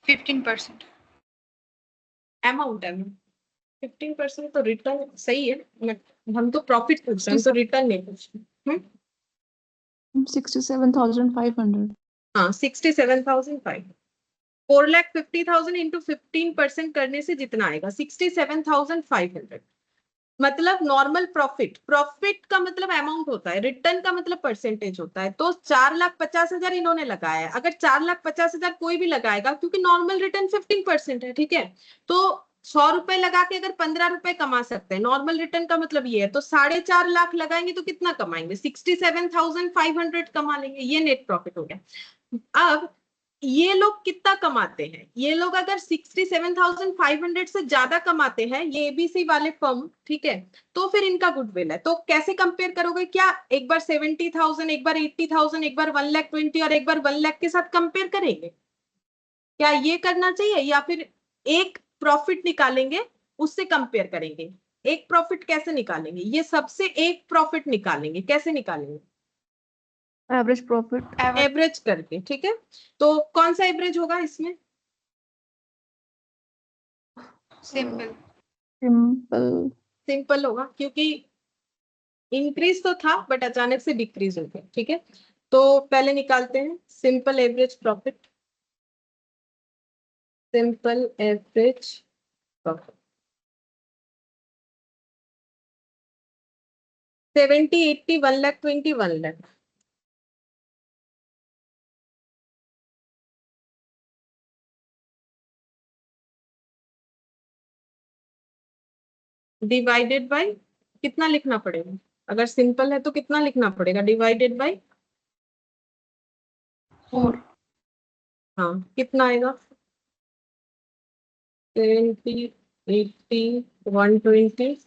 15%। अमाउंट है। 15% तो रिटर्न सही है, हम तो प्रॉफिट पूछ रहे हैं, तो रिटर्न नहीं पूछ रहे। 67,500। हाँ 67,500। 4,50,000 इंटू 15% करने से जितना आएगा 67,500। मतलब नॉर्मल प्रॉफिट, प्रॉफिट का मतलब अमाउंट होता है, रिटर्न का मतलब परसेंटेज होता है। तो 4,50,000 इन्होंने लगाया है, अगर 4,50,000 कोई भी लगाएगा, क्योंकि नॉर्मल रिटर्न 15% है, ठीक है। तो 100 रुपए लगा के अगर 15 रुपए कमा सकते हैं, नॉर्मल रिटर्न का मतलब ये है, तो 4.5 लाख लगाएंगे तो कितना कमाएंगे, 67,500 कमा लेंगे। ये नेट प्रॉफिट हो गया। अब ये लोग कितना कमाते हैं, ये लोग अगर 67,500 से ज्यादा कमाते हैं, ये एबीसी वाले फर्म, ठीक है, तो फिर इनका गुडविल है। तो कैसे कंपेयर करोगे, क्या एक बार 70,000, एक बार 80,000, एक बार 1,20,000 और एक बार 1 लाख के साथ कंपेयर करेंगे, क्या ये करना चाहिए, या फिर एक प्रॉफिट निकालेंगे उससे कंपेयर करेंगे। एक प्रॉफिट कैसे निकालेंगे, ये सबसे एक प्रॉफिट निकालेंगे, कैसे निकालेंगे, एवरेज प्रॉफिट। एवरेज करके, ठीक है। तो कौन सा एवरेज होगा इसमें, सिंपल। सिंपल। सिंपल होगा, क्योंकि इंक्रीज तो था बट अचानक से डिक्रीज हो गया, ठीक है। तो पहले निकालते हैं simple average profit, simple average profit 70, 80, 1,20,000, 1 lakh. Divided by कितना लिखना पड़ेगा, अगर सिंपल है तो कितना लिखना पड़ेगा, डिवाइडेड बाय 4। हाँ कितना आएगा, 70, 80, 120।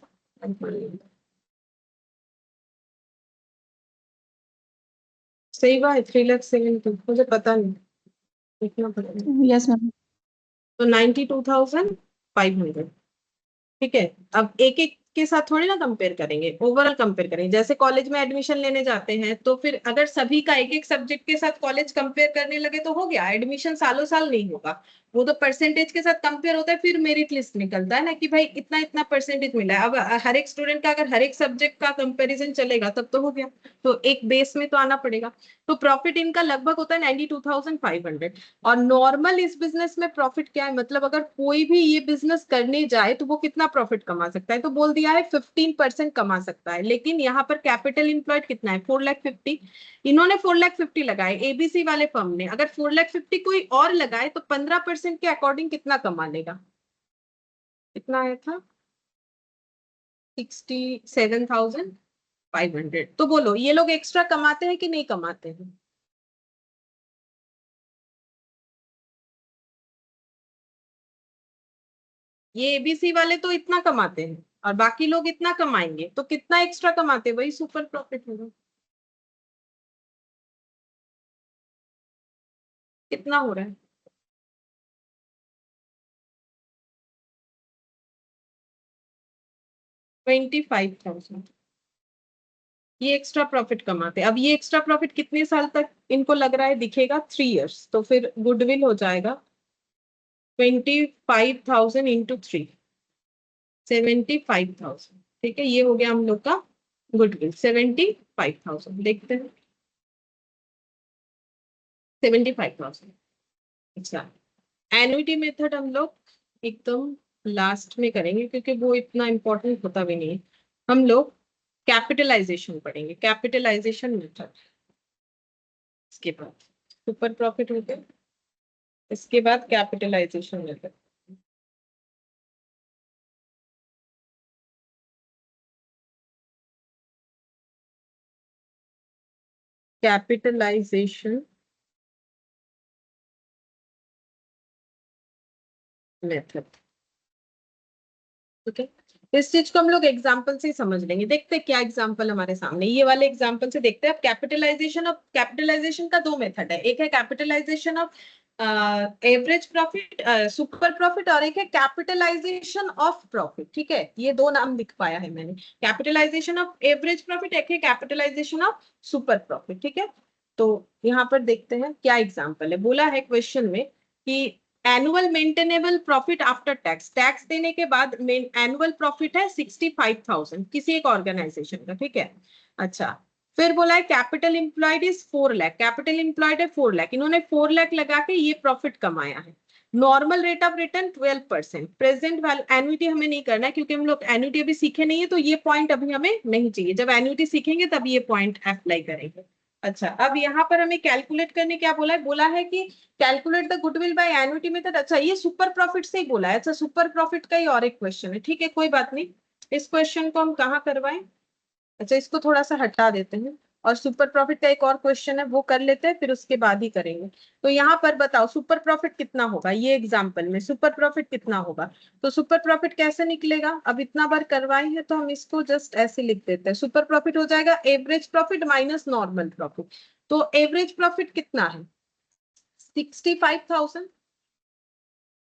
सही बात है, 3,70,000, मुझे पता नहीं, लिखना पड़ेगा। Yes ma'am. तो 92,500, ठीक है। अब एक एक के साथ थोड़ी ना कंपेयर करेंगे, ओवरऑल कंपेयर करेंगे। जैसे कॉलेज में एडमिशन लेने जाते हैं तो फिर अगर सभी का एक एक सब्जेक्ट के साथ कॉलेज कंपेयर करने लगे तो हो गया, एडमिशन सालों साल नहीं होगा। वो तो परसेंटेज के साथ कंपेयर होता है, फिर मेरिट लिस्ट निकलता है ना कि भाई इतना इतना परसेंटेज मिला है। अब हर एक स्टूडेंट का अगर हर एक सब्जेक्ट का कंपेरिजन चलेगा तब तो हो गया, तो एक बेस में तो आना पड़ेगा। तो प्रॉफिट इनका लगभग होता है 92,500। और नॉर्मल इस बिजनेस में प्रॉफिट क्या है, मतलब अगर कोई भी ये बिजनेस करने जाए तो वो कितना प्रॉफिट कमा सकता है, तो बोल दिया है 15% कमा सकता है। लेकिन यहाँ पर कैपिटल इंप्लॉयड कितना है, 4,50,000। इन्होंने 4,50,000 लगाए एबीसी वाले फर्म ने, अगर 4,50,000 कोई और लगाए तो 15% के अकॉर्डिंग कितना कमा लेगा, कितना आया था, 67,500। तो बोलो ये लोग एक्स्ट्रा कमाते हैं कि नहीं कमाते हैं, ये एबीसी वाले तो इतना कमाते हैं, और बाकी लोग इतना कमाएंगे, तो कितना एक्स्ट्रा कमाते वही सुपर प्रॉफिट होगा। कितना हो रहा है? $25,000 ये एक्स्ट्रा प्रॉफिट कमाते। अब ये एक्स्ट्रा प्रॉफिट कितने साल तक इनको लग रहा है दिखेगा? 3 इयर्स। तो फिर गुडविल हो जाएगा 25,000 इंटू 3, 75,000। ठीक है, ये हो गया हम लोग का गुडविल 75,000। देखते हैं 75,000। अच्छा, एन्युटी मेथड हम लोग एकदम लास्ट में करेंगे क्योंकि वो इतना इंपॉर्टेंट होता भी नहीं है। हम लोग कैपिटलाइजेशन पढ़ेंगे, कैपिटलाइजेशन मेथड। इसके बाद सुपर प्रॉफिट हो गया, इसके बाद capitalization method. Capitalisation method. Okay, इस चीज को हम लोग एग्जांपल से ही समझ लेंगे। देखते हैं क्या एग्जांपल हमारे सामने, ये वाले एग्जांपल से देखते हैं। अब कैपिटलाइजेशन का दो मेथड है, एक है capitalisation of average profit, super profit, और एक है कैपिटलाइजेशन ऑफ प्रॉफिट। ठीक है, ये दो नाम लिख पाया है मैंने, कैपिटलाइजेशन ऑफ एवरेज प्रॉफिट, एक है कैपिटलाइजेशन ऑफ सुपर प्रॉफिट। ठीक है, तो यहाँ पर देखते हैं क्या एग्जाम्पल है। बोला है क्वेश्चन में कि annual maintainable profit after tax, tax देने के बाद एनुअल प्रॉफिट है 65,000 किसी एक ऑर्गेनाइजेशन का। ठीक है, अच्छा, फिर बोला है capital employed is 4 lakh, capital employed है 4 लाख, इन्होंने 4 लाख लगा के ये प्रॉफिट कमाया है। Normal rate of return 12%। Present annuity हमें नहीं करना है क्योंकि हम लोग एन्युटी अभी सीखे नहीं है, तो ये पॉइंट अभी हमें नहीं चाहिए। जब एन्युटी सीखेंगे तब ये पॉइंट अप्लाई करेंगे। अच्छा, अब यहाँ पर हमें कैलकुलेट करने क्या बोला है? बोला है कि calculate the goodwill by annuity method. अच्छा, ये सुपर प्रॉफिट से ही बोला है। अच्छा, सुपर प्रॉफिट का ही और एक क्वेश्चन है। ठीक है, कोई बात नहीं, इस क्वेश्चन को हम कहाँ करवाएं? अच्छा, इसको थोड़ा सा हटा देते हैं और सुपर प्रॉफिट का एक और क्वेश्चन है वो कर लेते हैं, फिर उसके बाद ही करेंगे। तो यहाँ पर बताओ सुपर प्रॉफिट कितना होगा? ये एग्जांपल में सुपर प्रॉफिट कितना होगा? तो सुपर प्रॉफिट कैसे निकलेगा? अब इतना बार करवाए हैं तो हम इसको जस्ट ऐसे लिख देते हैं। सुपर प्रॉफिट हो जाएगा average profit minus normal profit. तो एवरेज प्रॉफिट कितना है? 65,000।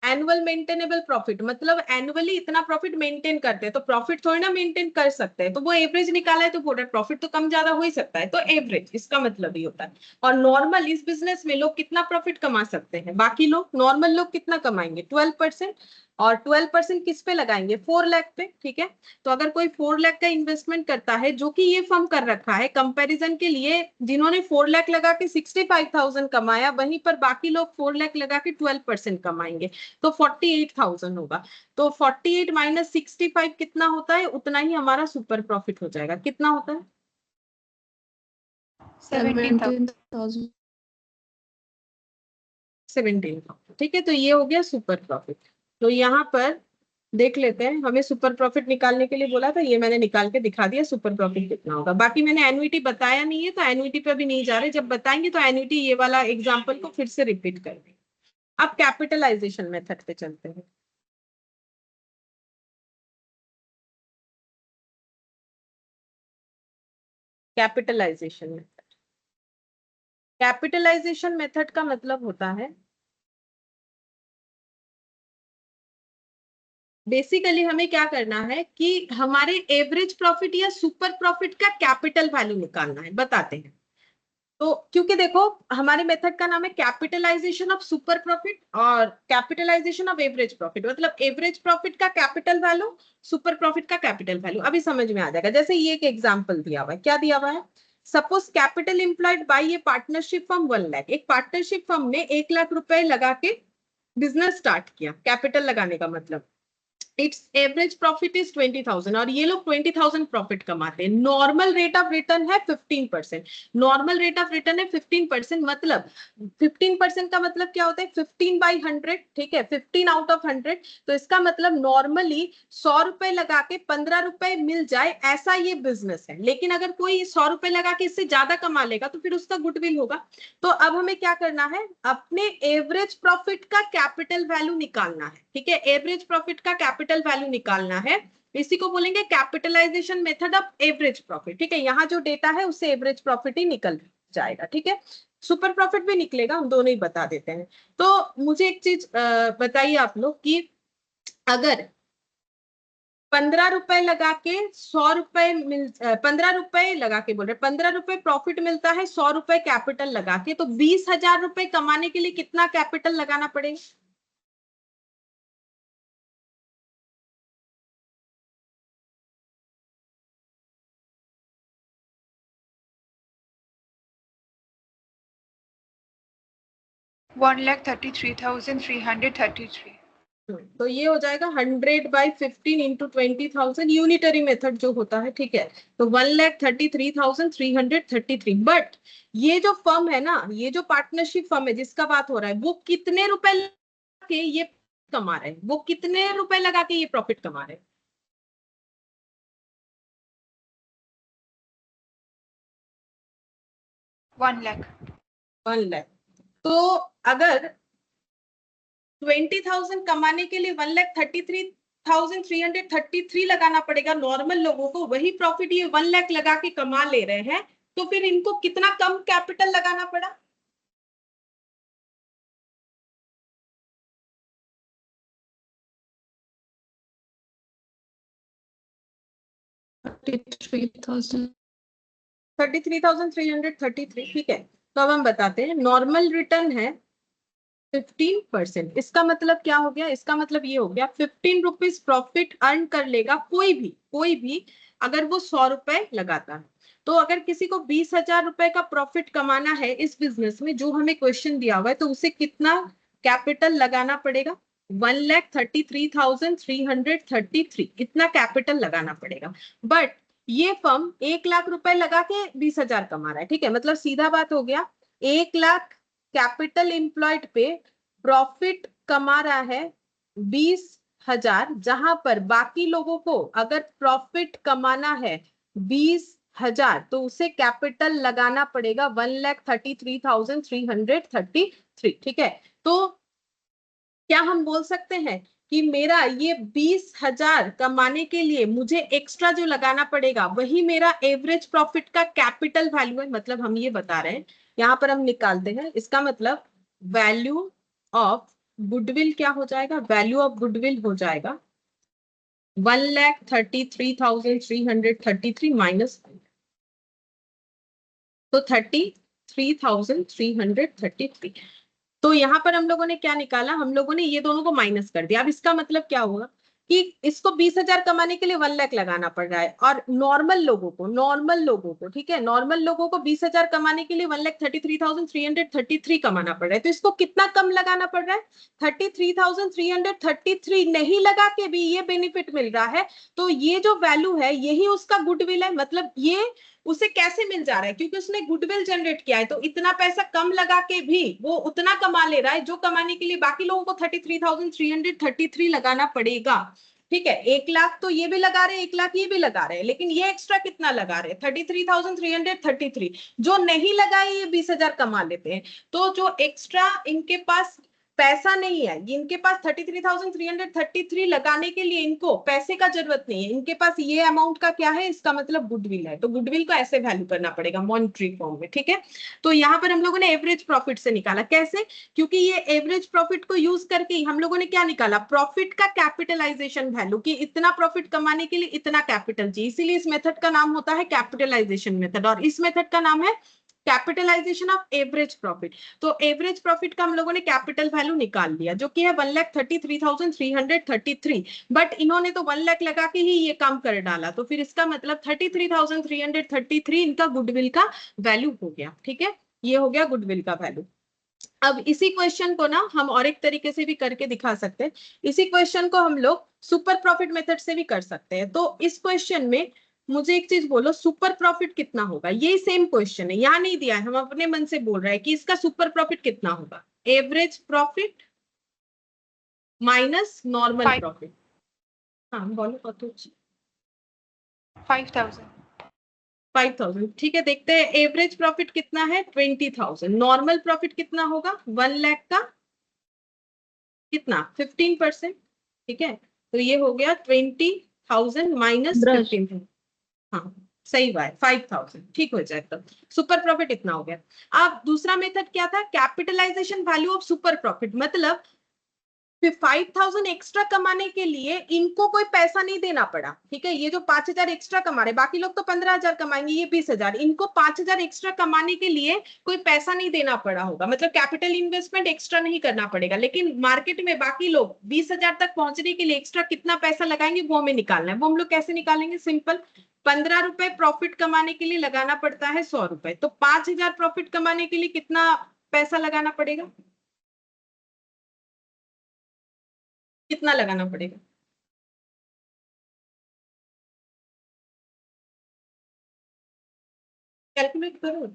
एनुअल मेंटेनेबल प्रॉफिट मतलब एनुअली इतना प्रॉफिट मेंटेन करते हैं, तो प्रॉफिट थोड़ी ना मेंटेन कर सकते हैं, तो वो एवरेज निकाला है, तो प्रॉफिट तो कम ज्यादा हो ही सकता है, तो एवरेज इसका मतलब ही होता है। और नॉर्मल इस बिजनेस में लोग कितना प्रॉफिट कमा सकते हैं? बाकी लोग, नॉर्मल लोग कितना कमाएंगे? 12%। और 12% किस पे लगाएंगे? 4 लाख पे। ठीक है, तो अगर कोई 4 लाख का इन्वेस्टमेंट करता है, जो कि ये फर्म कर रखा है कंपैरिजन के लिए, जिन्होंने 4 लाख लगा के 65,000 कमाया, वहीं पर बाकी लोग 4 लाख लगा के 12% कमाएंगे, तो 48,000 होगा। तो 48 माइनस 65 कितना होता है? उतना ही हमारा सुपर प्रॉफिट हो जाएगा। कितना होता है? 17,000। 17,000। ठीक है, तो ये हो गया सुपर प्रॉफिट। तो यहाँ पर देख लेते हैं, हमें सुपर प्रॉफिट निकालने के लिए बोला था, ये मैंने निकाल के दिखा दिया सुपर प्रॉफिट कितना होगा। बाकी मैंने एन्युटी बताया नहीं है, तो एन्युटी पे भी नहीं जा रहे, जब बताएंगे तो एन्युटी ये वाला एग्जाम्पल को फिर से रिपीट करेंगे। अब कैपिटलाइजेशन मेथड पे चलते हैं। कैपिटलाइजेशन मेथड, कैपिटलाइजेशन मेथड का मतलब होता है बेसिकली हमें क्या करना है कि हमारे एवरेज प्रॉफिट या सुपर प्रॉफिट का कैपिटल वैल्यू निकालना है। बताते हैं, तो क्योंकि देखो हमारे मेथड का नाम है कैपिटलाइजेशन ऑफ सुपर प्रॉफिट और कैपिटलाइजेशन ऑफ एवरेज प्रॉफिट, मतलब एवरेज प्रॉफिट का कैपिटल वैल्यू, सुपर प्रॉफिट का कैपिटल वैल्यू। अभी समझ में आ जाएगा। जैसे ये एक एग्जांपल दिया हुआ है, क्या दिया हुआ है? Suppose capital employed by A partnership firm 1 lakh, एक पार्टनरशिप फर्म ने 1 लाख रुपए लगा के बिजनेस स्टार्ट किया। कैपिटल लगाने का मतलब इट्स एवरेज प्रॉफिट इज 20,000 और ये लोग 20,000 प्रॉफिट कमाते हैं। नॉर्मल रेट ऑफ रिटर्न है 15%। नॉर्मल रेट ऑफ रिटर्न है 15%, मतलब 15% का मतलब क्या होता है? 15/100। ठीक है, 15 आउट ऑफ 100। तो इसका मतलब नॉर्मली 100 रुपए लगा के 15 रुपए मिल जाए, ऐसा ये बिजनेस है। लेकिन अगर कोई 100 रुपए लगा के इससे ज्यादा कमा लेगा तो फिर उसका गुडविल होगा। तो अब हमें क्या करना है? अपने एवरेज प्रॉफिट का कैपिटल वैल्यू निकालना है। ठीक है, एवरेज प्रॉफिट का कैपिटल वैल्यू निकालना है। इसी को बोलेंगे capitalization method of average profit. ठीक है, यहाँ जो डेटा है उससे एवरेज प्रॉफिट ही निकल जाएगा। ठीक है, सुपर प्रॉफिट भी निकलेगा, हम दोनों ही बता देते हैं। तो मुझे एक चीज बताइए आप लोग कि अगर 15 रुपए लगा के 100 रुपए 15 रुपए लगा के बोल रहे 15 रुपए प्रॉफिट मिलता है 100 रुपए कैपिटल लगा के, तो 20,000 रुपए कमाने के लिए कितना कैपिटल लगाना पड़ेगा? $1,33,333. तो ये हो जाएगा 100/15 इंटू 20,000 यूनिटरी मेथड जो होता है। ठीक है, तो 1,33,333। बट ये जो फर्म है ना, ये जो पार्टनरशिप फर्म है जिसका बात हो रहा है, वो कितने रुपए लगा के ये कमा रहे हैं? वो कितने रुपए लगा के ये प्रॉफिट कमा रहे हैं? $1 lakh. 1 लाख। तो अगर 20,000 कमाने के लिए 1,33,333 लगाना पड़ेगा नॉर्मल लोगों को, वही प्रॉफिट ये 1 लाख लगा के कमा ले रहे हैं, तो फिर इनको कितना कम कैपिटल लगाना पड़ा? $33,000. 33,333। ठीक है, तो अब हम बताते हैं नॉर्मल रिटर्न है 15%। इसका मतलब क्या हो गया? इसका मतलब ये हो गया 15 रुपीज प्रॉफिट अर्न कर लेगा कोई भी अगर वो 100 रुपए लगाता है। तो अगर किसी को 20,000 रुपए का प्रॉफिट कमाना है इस बिजनेस में, जो हमें क्वेश्चन दिया हुआ है, तो उसे कितना कैपिटल लगाना पड़ेगा? 1,33,333 इतना कैपिटल लगाना पड़ेगा। बट ये फर्म 1 लाख रुपए लगा के 20,000 कमा रहा है। ठीक है, मतलब सीधा बात हो गया 1 लाख कैपिटल एम्प्लॉयड पे प्रॉफिट कमा रहा है 20,000, जहां पर बाकी लोगों को अगर प्रॉफिट कमाना है 20,000 तो उसे कैपिटल लगाना पड़ेगा 1,33,333। ठीक है, तो क्या हम बोल सकते हैं कि मेरा ये 20,000 कमाने के लिए मुझे एक्स्ट्रा जो लगाना पड़ेगा वही मेरा एवरेज प्रॉफिट का कैपिटल वैल्यू है? मतलब हम ये बता रहे हैं, यहां पर हम निकालते हैं, इसका मतलब वैल्यू ऑफ गुडविल क्या हो जाएगा? वैल्यू ऑफ गुडविल हो जाएगा 1,33,333 माइनस, तो 33,333। तो यहाँ पर हम लोगों ने क्या निकाला? हम लोगों ने ये दोनों को माइनस कर दिया। अब इसका मतलब क्या होगा कि इसको 20,000 कमाने के लिए 1 लाख लगाना पड़ रहा है, और नॉर्मल लोगों को ठीक है, नॉर्मल लोगों को 20,000 कमाने के लिए 1,33,333 कमाना पड़ रहा है। तो इसको कितना कम लगाना पड़ रहा है? 33,333 नहीं लगा के भी ये बेनिफिट मिल रहा है। तो ये जो वैल्यू है यही उसका गुडविल है। मतलब ये उसे कैसे मिल जा रहा है? क्योंकि उसने गुडविल जनरेट किया है, तो इतना पैसा कम लगा के भी वो उतना कमा ले रहा है जो कमाने के लिए बाकी लोगों को 33,333 लगाना पड़ेगा। ठीक है, 1 लाख तो ये भी लगा रहे हैं, 1 लाख ये भी लगा रहे हैं, लेकिन ये एक्स्ट्रा कितना लगा रहे हैं? 33,333। जो नहीं लगाए ये 20,000 कमा लेते हैं। तो जो एक्स्ट्रा इनके पास पैसा नहीं है, इनके पास 33,333 लगाने के लिए इनको पैसे का जरूरत नहीं है, इनके पास ये अमाउंट का क्या है? इसका मतलब गुडविल है। तो गुडविल को ऐसे वैल्यू करना पड़ेगा मॉनिटरी फॉर्म में। ठीक है, तो यहाँ पर हम लोगों ने एवरेज प्रॉफिट से निकाला। कैसे? क्योंकि ये एवरेज प्रॉफिट को यूज करके हम लोगों ने क्या निकाला? प्रॉफिट का कैपिटलाइजेशन वैल्यू, कि इतना प्रॉफिट कमाने के लिए इतना कैपिटल चाहिए, इसीलिए इस मेथड का नाम होता है कैपिटलाइजेशन मेथड, और इस मेथड का नाम है कैपिटलाइजेशन ऑफ एवरेज प्रॉफिट। तो एवरेज प्रॉफिट का हम लोगों ने कैपिटल वैल्यू निकाल लिया, जो कि है 1,33,333। बट इन्होंने तो 1 लाख लगा के ही ये काम कर डाला, तो फिर इसका मतलब 33,333 इनका गुडविल का वैल्यू हो गया। ठीक है, ये हो गया गुडविल का वैल्यू। अब इसी क्वेश्चन को ना हम और एक तरीके से भी करके दिखा सकते हैं। इसी क्वेश्चन को हम लोग सुपर प्रॉफिट मेथड से भी कर सकते हैं। तो इस क्वेश्चन में मुझे एक चीज बोलो, सुपर प्रॉफिट कितना होगा? ये सेम क्वेश्चन है, यहाँ नहीं दिया है, हम अपने मन से बोल रहे हैं कि इसका सुपर प्रॉफिट कितना होगा? Average profit minus normal profit. हाँ बोलो कत? 5,000. 5,000। ठीक है, देखते हैं एवरेज प्रॉफिट कितना है? 20,000। नॉर्मल प्रॉफिट कितना होगा? 1 लाख का कितना? 15%। ठीक है, तो ये हो गया 20,000। 1000 माइनस Brush. 15,000, हाँ सही बात, 5000 ठीक हो जाए तो सुपर प्रॉफिट इतना हो गया। अब दूसरा मेथड क्या था, capitalization value of super profit, मतलब 5000 एक्स्ट्रा कमाने के लिए इनको कोई पैसा नहीं देना पड़ा, ठीक है। ये जो 5000 एक्स्ट्रा कमा रहे, बाकी लोग तो 15,000 कमाएंगे, ये 20,000, इनको 5000 एक्स्ट्रा कमाने के लिए कोई पैसा नहीं देना पड़ा होगा, मतलब कैपिटल इन्वेस्टमेंट एक्स्ट्रा नहीं करना पड़ेगा। लेकिन मार्केट में बाकी लोग 20,000 तक पहुंचने के लिए एक्स्ट्रा कितना पैसा लगाएंगे वो हमें निकालना है। वो हम लोग कैसे निकालेंगे, सिंपल, 15 रुपए प्रॉफिट कमाने के लिए लगाना पड़ता है 100 रुपए, तो 5000 प्रॉफिट कमाने के लिए कितना पैसा लगाना पड़ेगा, कितना लगाना पड़ेगा, कैलकुलेट करो।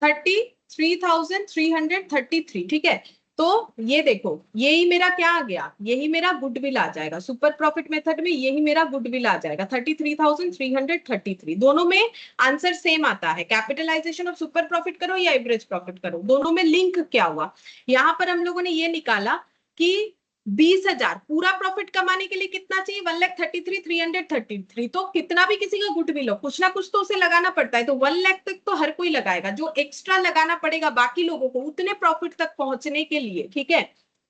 33,333, ठीक है। तो ये देखो, यही मेरा क्या आ गया, यही मेरा गुडविल आ जाएगा सुपर प्रॉफिट मेथड में, यही मेरा गुडविल आ जाएगा 33,333। दोनों में आंसर सेम आता है, कैपिटलाइजेशन ऑफ सुपर प्रॉफिट करो या एवरेज प्रॉफिट करो, दोनों में लिंक क्या हुआ। यहां पर हम लोगों ने ये निकाला कि 20,000 पूरा प्रॉफिट कमाने के लिए कितना चाहिए, 1,33,333, तो कितना भी किसी का गुडविल हो, कुछ ना कुछ तो उसे लगाना पड़ता है, तो 1 लाख तक तो हर कोई लगाएगा, जो एक्स्ट्रा लगाना पड़ेगा बाकी लोगों को उतने प्रॉफिट तक पहुंचने के लिए, ठीक है,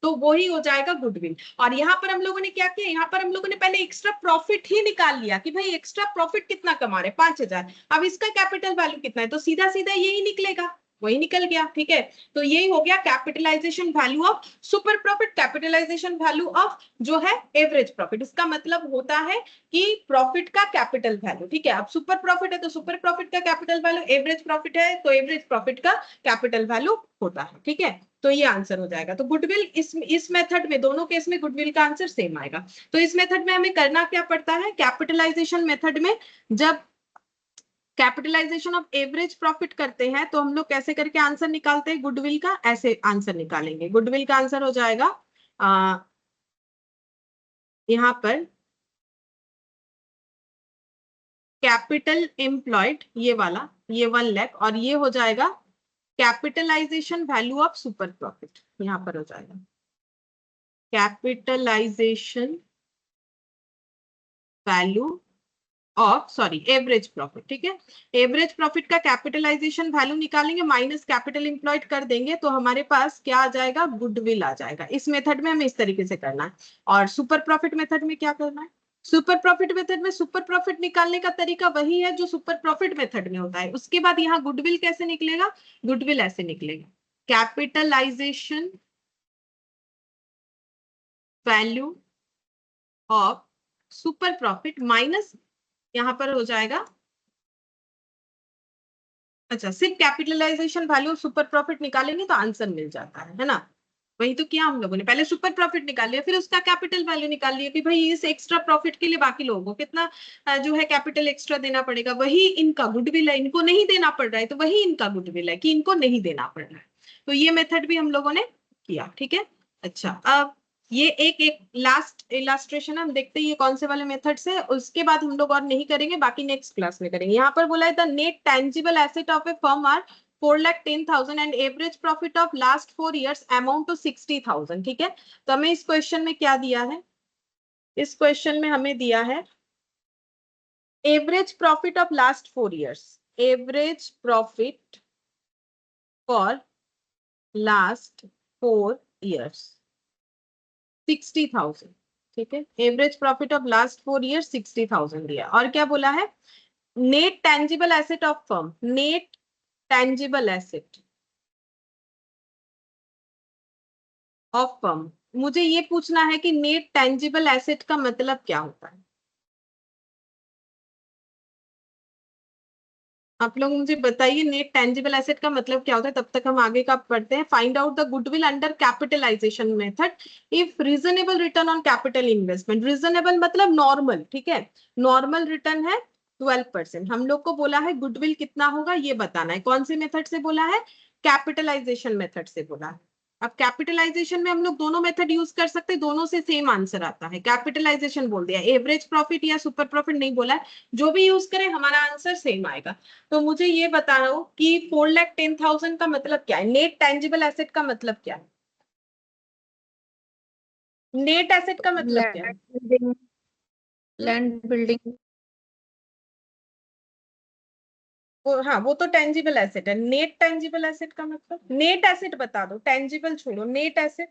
तो वही हो जाएगा गुडविल। और यहाँ पर हम लोगों ने क्या किया, यहाँ पर हम लोगों ने पहले एक्स्ट्रा प्रॉफिट ही निकाल लिया कि भाई एक्स्ट्रा प्रॉफिट कितना कमा रहे, 5,000, अब इसका कैपिटल वैल्यू कितना है, तो सीधा सीधा यही निकलेगा, वही निकल गया, ठीक है। तो यही हो गया capitalization value of super profit, capitalization value of जो है एवरेज प्रॉफिट। इसका मतलब होता है कि प्रॉफिट का कैपिटल वैल्यू, ठीक है। अब सुपर प्रॉफिट है तो सुपर प्रॉफिट का कैपिटल वैल्यू, एवरेज प्रॉफिट है तो एवरेज प्रॉफिट का कैपिटल वैल्यू होता है, ठीक है। तो ये आंसर हो जाएगा। तो गुडविल इस मेथड में, दोनों केस में गुडविल का आंसर सेम आएगा। तो इस मेथड में हमें करना क्या पड़ता है, कैपिटलाइजेशन मेथड में जब कैपिटलाइजेशन ऑफ एवरेज प्रॉफिट करते हैं तो हम लोग कैसे करके आंसर निकालते हैं गुडविल का, ऐसे आंसर निकालेंगे। गुडविल का आंसर हो जाएगा यहां पर कैपिटल एम्प्लॉयड, ये वाला, ये 1 लाख, और ये हो जाएगा capitalization value of super profit, यहां पर हो जाएगा capitalization value of, sorry, average profit, ठीक है। एवरेज प्रॉफिट का कैपिटलाइजेशन वैल्यू निकालेंगे, माइनस कैपिटल एम्प्लॉयड कर देंगे, तो हमारे पास क्या आ जाएगा, गुडविल आ जाएगा। इस मेथड में हमें इस तरीके से करना है। और सुपर प्रॉफिट मेथड में क्या करना है, सुपर प्रॉफिट मेथड में सुपर प्रॉफिट निकालने का तरीका वही है जो सुपर प्रॉफिट मेथड में होता है। उसके बाद यहाँ गुडविल कैसे निकलेगा, गुडविल ऐसे निकलेगा, capitalization value of super profit minus, यहां पर हो जाएगा, अच्छा, सिर्फ capitalization value of super profit निकालेंगे तो आंसर मिल जाता है ना। वही तो किया हम लोगों ने, पहले सुपर प्रॉफिट निकाल लिया, फिर उसका कैपिटल वैल्यू निकाल लिया कि भाई इस एक्स्ट्रा प्रॉफिट के लिए बाकी लोगों को कितना जो है कैपिटल एक्स्ट्रा देना पड़ेगा, वही इनका गुडविल है। इनको नहीं देना पड़ रहा है तो वही इनका गुडविल है कि इनको नहीं देना पड़ रहा है। तो ये मेथड भी हम लोगों ने किया, ठीक है। अच्छा, अब ये एक लास्ट इलास्ट्रेशन हम देखते हैं ये कौन से वाले मेथड से, उसके बाद हम लोग और नहीं करेंगे, बाकी नेक्स्ट क्लास में करेंगे। यहाँ पर बोला है the net tangible asset of a firm are 4,10,000 and average profit of last 4 years amount to 60,000, ठीक है। तो हमें इस क्वेश्चन में क्या दिया है, इस क्वेश्चन में हमें दिया है average profit of last 4 years, average profit for last 4 years 60,000, ठीक है। Average profit of last 4 years 60,000 दिया। और क्या बोला है, net tangible asset of firm, net tangible asset of firm. मुझे ये पूछना है कि नेट टेंजिबल एसेट का मतलब क्या होता है, आप लोग मुझे बताइए नेट टेंजिबल एसेट का मतलब क्या होता है। तब तक हम आगे का पढ़ते हैं। Find out the goodwill under capitalization method if reasonable return on capital investment. Reasonable मतलब नॉर्मल, ठीक है, नॉर्मल रिटर्न है 12%। हम लोग को बोला है गुडविल कितना होगा ये बताना है। कौन से मेथड से बोला है, कैपिटलाइजेशन मेथड से बोला है। अब कैपिटलाइजेशन में हम लोग दोनों मेथड यूज कर सकते हैं, दोनों से सेम आंसर आता है। कैपिटलाइजेशन बोल दिया, एवरेज प्रॉफिट या सुपर प्रॉफिट नहीं बोला है, जो भी यूज करें हमारा आंसर सेम आएगा। तो मुझे ये बताओ कि 4,10,000 का मतलब क्या है, नेट टेंजिबल एसेट का मतलब क्या है। नेट एसेट का मतलब क्या है? लैंड बिल्डिंग हाँ वो तो टेंजिबल एसेट है। नेट टेंजिबल एसेट का मतलब, नेट एसेट बता दो, टेंजिबल छोड़ो, नेट एसेट।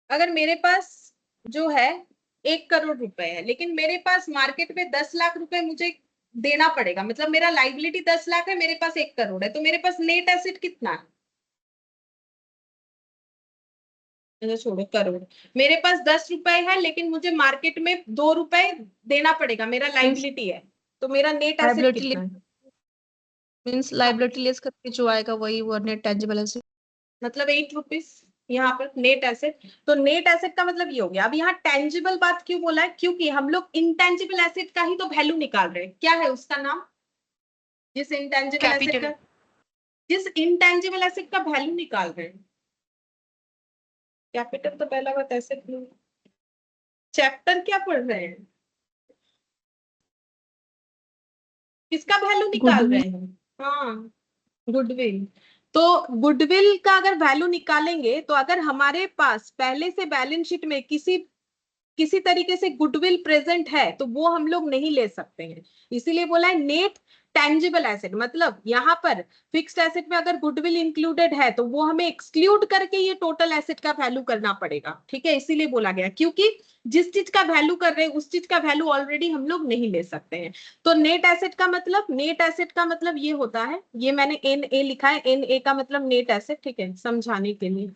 अगर मेरे पास जो है 1 करोड़ रुपए है, लेकिन मेरे पास मार्केट में 10 लाख रुपए मुझे देना पड़ेगा, मतलब मेरा लाइबिलिटी 10 लाख है, मेरे पास 1 करोड़ है, तो मेरे पास नेट एसेट कितना है? अच्छा छोड़ो करोड़, मेरे पास 10 रुपए है लेकिन मुझे मार्केट में 2 रुपए देना पड़ेगा, मेरा लाइबिलिटी है, तो मेरा नेट एसेट लाइबिलिटी कितना है? मींस लाइबिलिटी लेस करके जो आएगा वही वो नेट टेंजिबल एसेट। मतलब 8 रुपीज यहाँ पर नेट एसेट। तो नेट एसेट का मतलब ये हो गया। अब यहाँ टेंजिबल बात क्यों बोला है? क्योंकि हम लोग इंटेंजिबल एसेट का ही तो वैल्यू निकाल रहे हैं। क्या है उसका नाम? जिस इंटेंजिबल एसेट Capital. का, जिस इंटेंजिबल एसेट का वैल्यू निकाल रहे हैं, कैपिटल तो पहला बात एसेट नहीं। चैप्टर क्या पढ़ रहे हैं? किसका वैल्यू निकाल रहे हैं? हाँ, गुडविल। तो गुडविल का अगर वैल्यू निकालेंगे, तो अगर हमारे पास पहले से बैलेंस शीट में किसी तरीके से गुडविल प्रेजेंट है तो वो हम लोग नहीं ले सकते हैं। इसीलिए बोला है नेट टेंजिबल एसेट, मतलब यहाँ पर फिक्स्ड एसेट में अगर गुडविल इंक्लूडेड है तो वो हमें एक्सक्लूड करके ये टोटल एसेट का वैल्यू करना पड़ेगा। ठीक है, इसीलिए बोला गया, क्योंकि जिस चीज का वैल्यू कर रहे हैं उस चीज का वैल्यू ऑलरेडी हम लोग नहीं ले सकते हैं। तो नेट एसेट का मतलब, नेट एसेट का मतलब ये होता है, ये मैंने एन ए लिखा है, एन ए का मतलब नेट एसेट। ठीक है, समझाने के लिए,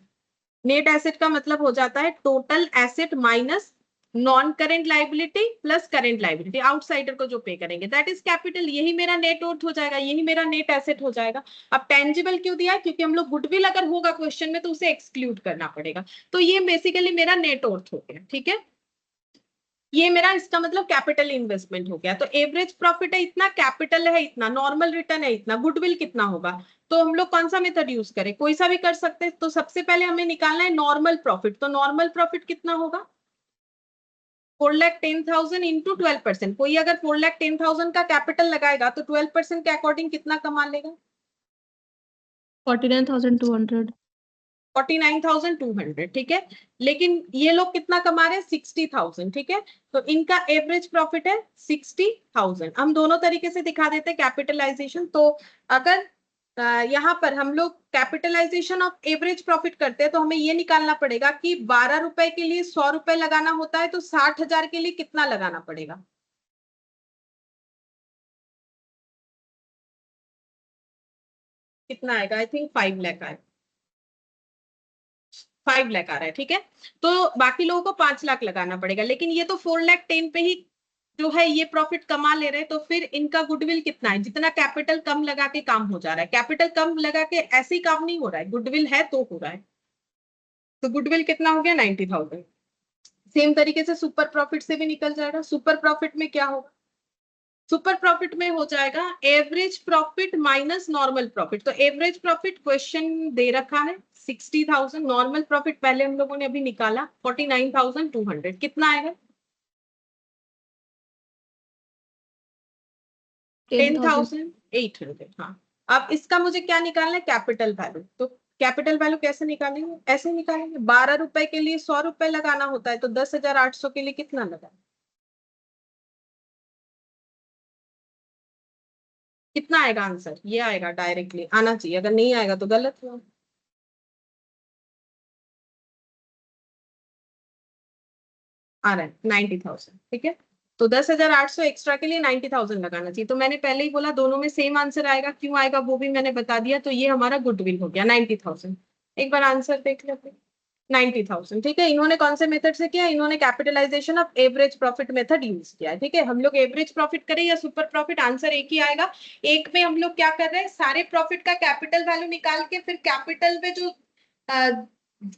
नेट एसेट का मतलब हो जाता है total asset minus non current liability plus current liability, outsider को जो पे करेंगे, दैट इज कैपिटल। यही मेरा नेट वर्थ हो जाएगा, यही मेरा नेट एसेट हो जाएगा। अब टेंजिबल क्यों दिया? क्योंकि हम लोग गुडविल अगर होगा क्वेश्चन में तो उसे एक्सक्लूड करना पड़ेगा। तो ये बेसिकली मेरा नेट वर्थ हो गया। ठीक है, ये मेरा इसका मतलब कैपिटल इन्वेस्टमेंट हो गया। तो एवरेज प्रॉफिट है इतना, कैपिटल है इतना, नॉर्मल रिटर्न है इतना, गुडविल कितना होगा? तो हम लोग कौन सा मेथड यूज करें? कोई सा भी कर सकते हैं। तो सबसे पहले हमें निकालना है नॉर्मल प्रॉफिट। तो नॉर्मल प्रॉफिट कितना होगा? 4,10,000 इंटू 12%। कोई अगर 4,10,000 का कैपिटल लगाएगा तो 12% के अकॉर्डिंग कितना कमा लेगा? 49,200। 49,200। ठीक है, लेकिन ये लोग कितना कमा रहे हैं? 60,000। ठीक है, तो इनका एवरेज प्रॉफिट है 60,000। हम दोनों तरीके से दिखा देते हैं कैपिटलाइजेशन। तो अगर यहाँ पर हम लोग कैपिटलाइजेशन ऑफ एवरेज प्रॉफिट करते हैं तो हमें ये निकालना पड़ेगा कि 12 रुपए के लिए 100 रुपए लगाना होता है, तो 60,000 के लिए कितना लगाना पड़ेगा? कितना आएगा? आई थिंक 5 लाख आएगा, 5 लाख आ रहा है। ठीक है, तो बाकी लोगों को 5 लाख लगाना पड़ेगा, लेकिन ये तो 4,10,000 पे ही जो है ये प्रॉफिट कमा ले रहे हैं। तो फिर इनका गुडविल कितना है? जितना कैपिटल कम लगा के काम हो जा रहा है, कैपिटल कम लगा के ऐसे ही काम नहीं हो रहा है, गुडविल है तो हो रहा है। तो गुडविल कितना हो गया? 90,000। सेम तरीके से सुपर प्रॉफिट से भी निकल जाएगा। सुपर प्रॉफिट में क्या होगा? सुपर प्रॉफिट में हो जाएगा average profit minus normal profit. तो एवरेज प्रॉफिट क्वेश्चन दे रखा है 60,000, नॉर्मल प्रॉफिट पहले हम लोगों ने अभी निकाला 49,200। कितना आएगा? 10,800। हाँ, अब इसका मुझे क्या निकालना है? Capital value. तो कैपिटल वैल्यू कैसे निकालेंगे? ऐसे निकालेंगे, 12 रुपए के लिए 100 रुपए लगाना होता है, तो 10,800 के लिए कितना लगा? कितना आएगा आंसर? ये आएगा, डायरेक्टली आना चाहिए, अगर नहीं आएगा तो गलत हुआ। आ रहा है 90,000। ठीक है, तो 10,800 एक्स्ट्रा के लिए 90,000 लगाना चाहिए। तो मैंने पहले ही बोला दोनों में सेम आंसर आएगा, क्यों आएगा वो भी मैंने बता दिया। तो ये हमारा गुडविल हो गया 90,000। एक बार आंसर देख लेते हैं, 90,000। ठीक है, इन्होंने कौन से मेथड से किया? इन्होंने capitalization of average profit method use किया है। ठीक है, हम लोग एवरेज प्रॉफिट करें या सुपर प्रॉफिट, आंसर एक ही आएगा। एक में हम लोग क्या कर रहे हैं, सारे प्रॉफिट का कैपिटल वैल्यू निकाल के फिर कैपिटल में जो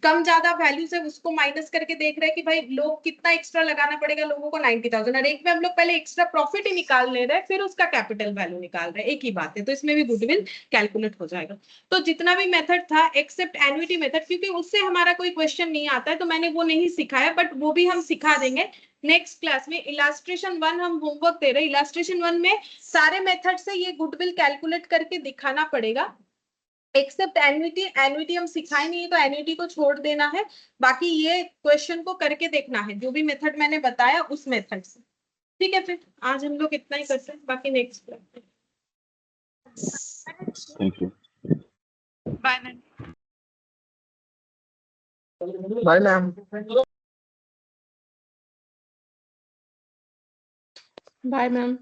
कम ज्यादा वैल्यूज है उसको माइनस करके देख रहे हैं कि भाई लोग कितना एक्स्ट्रा लगाना पड़ेगा लोगों को, 90,000। और एक में हम लोग पहले एक्स्ट्रा प्रॉफिट ही निकाल ले रहे हैं, फिर उसका कैपिटल वैल्यू निकाल रहे हैं, एक ही बात है। तो इसमें भी गुडविल कैलकुलेट हो जाएगा। तो जितना भी मेथड था एक्सेप्ट एन्युटी मेथड, क्योंकि उससे हमारा कोई क्वेश्चन नहीं आता है तो मैंने वो नहीं सिखाया, बट वो भी हम सिखा देंगे नेक्स्ट क्लास में। इलास्ट्रेशन 1 हम होमवर्क दे रहे हैं। इलास्ट्रेशन 1 में सारे मेथड से ये गुडविल कैलकुलेट करके दिखाना पड़ेगा। एक्सेप्ट एन्युटी, एन्युटी हम सिखाए नहीं है तो एन्युटी को छोड़ देना है, बाकी ये क्वेश्चन को करके देखना है जो भी मेथड मैंने बताया उस मेथड से। ठीक है, फिर आज हम लोग इतना ही करते हैं, बाकी next. Thank you. Bye ma'am. Bye ma'am. Bye ma'am.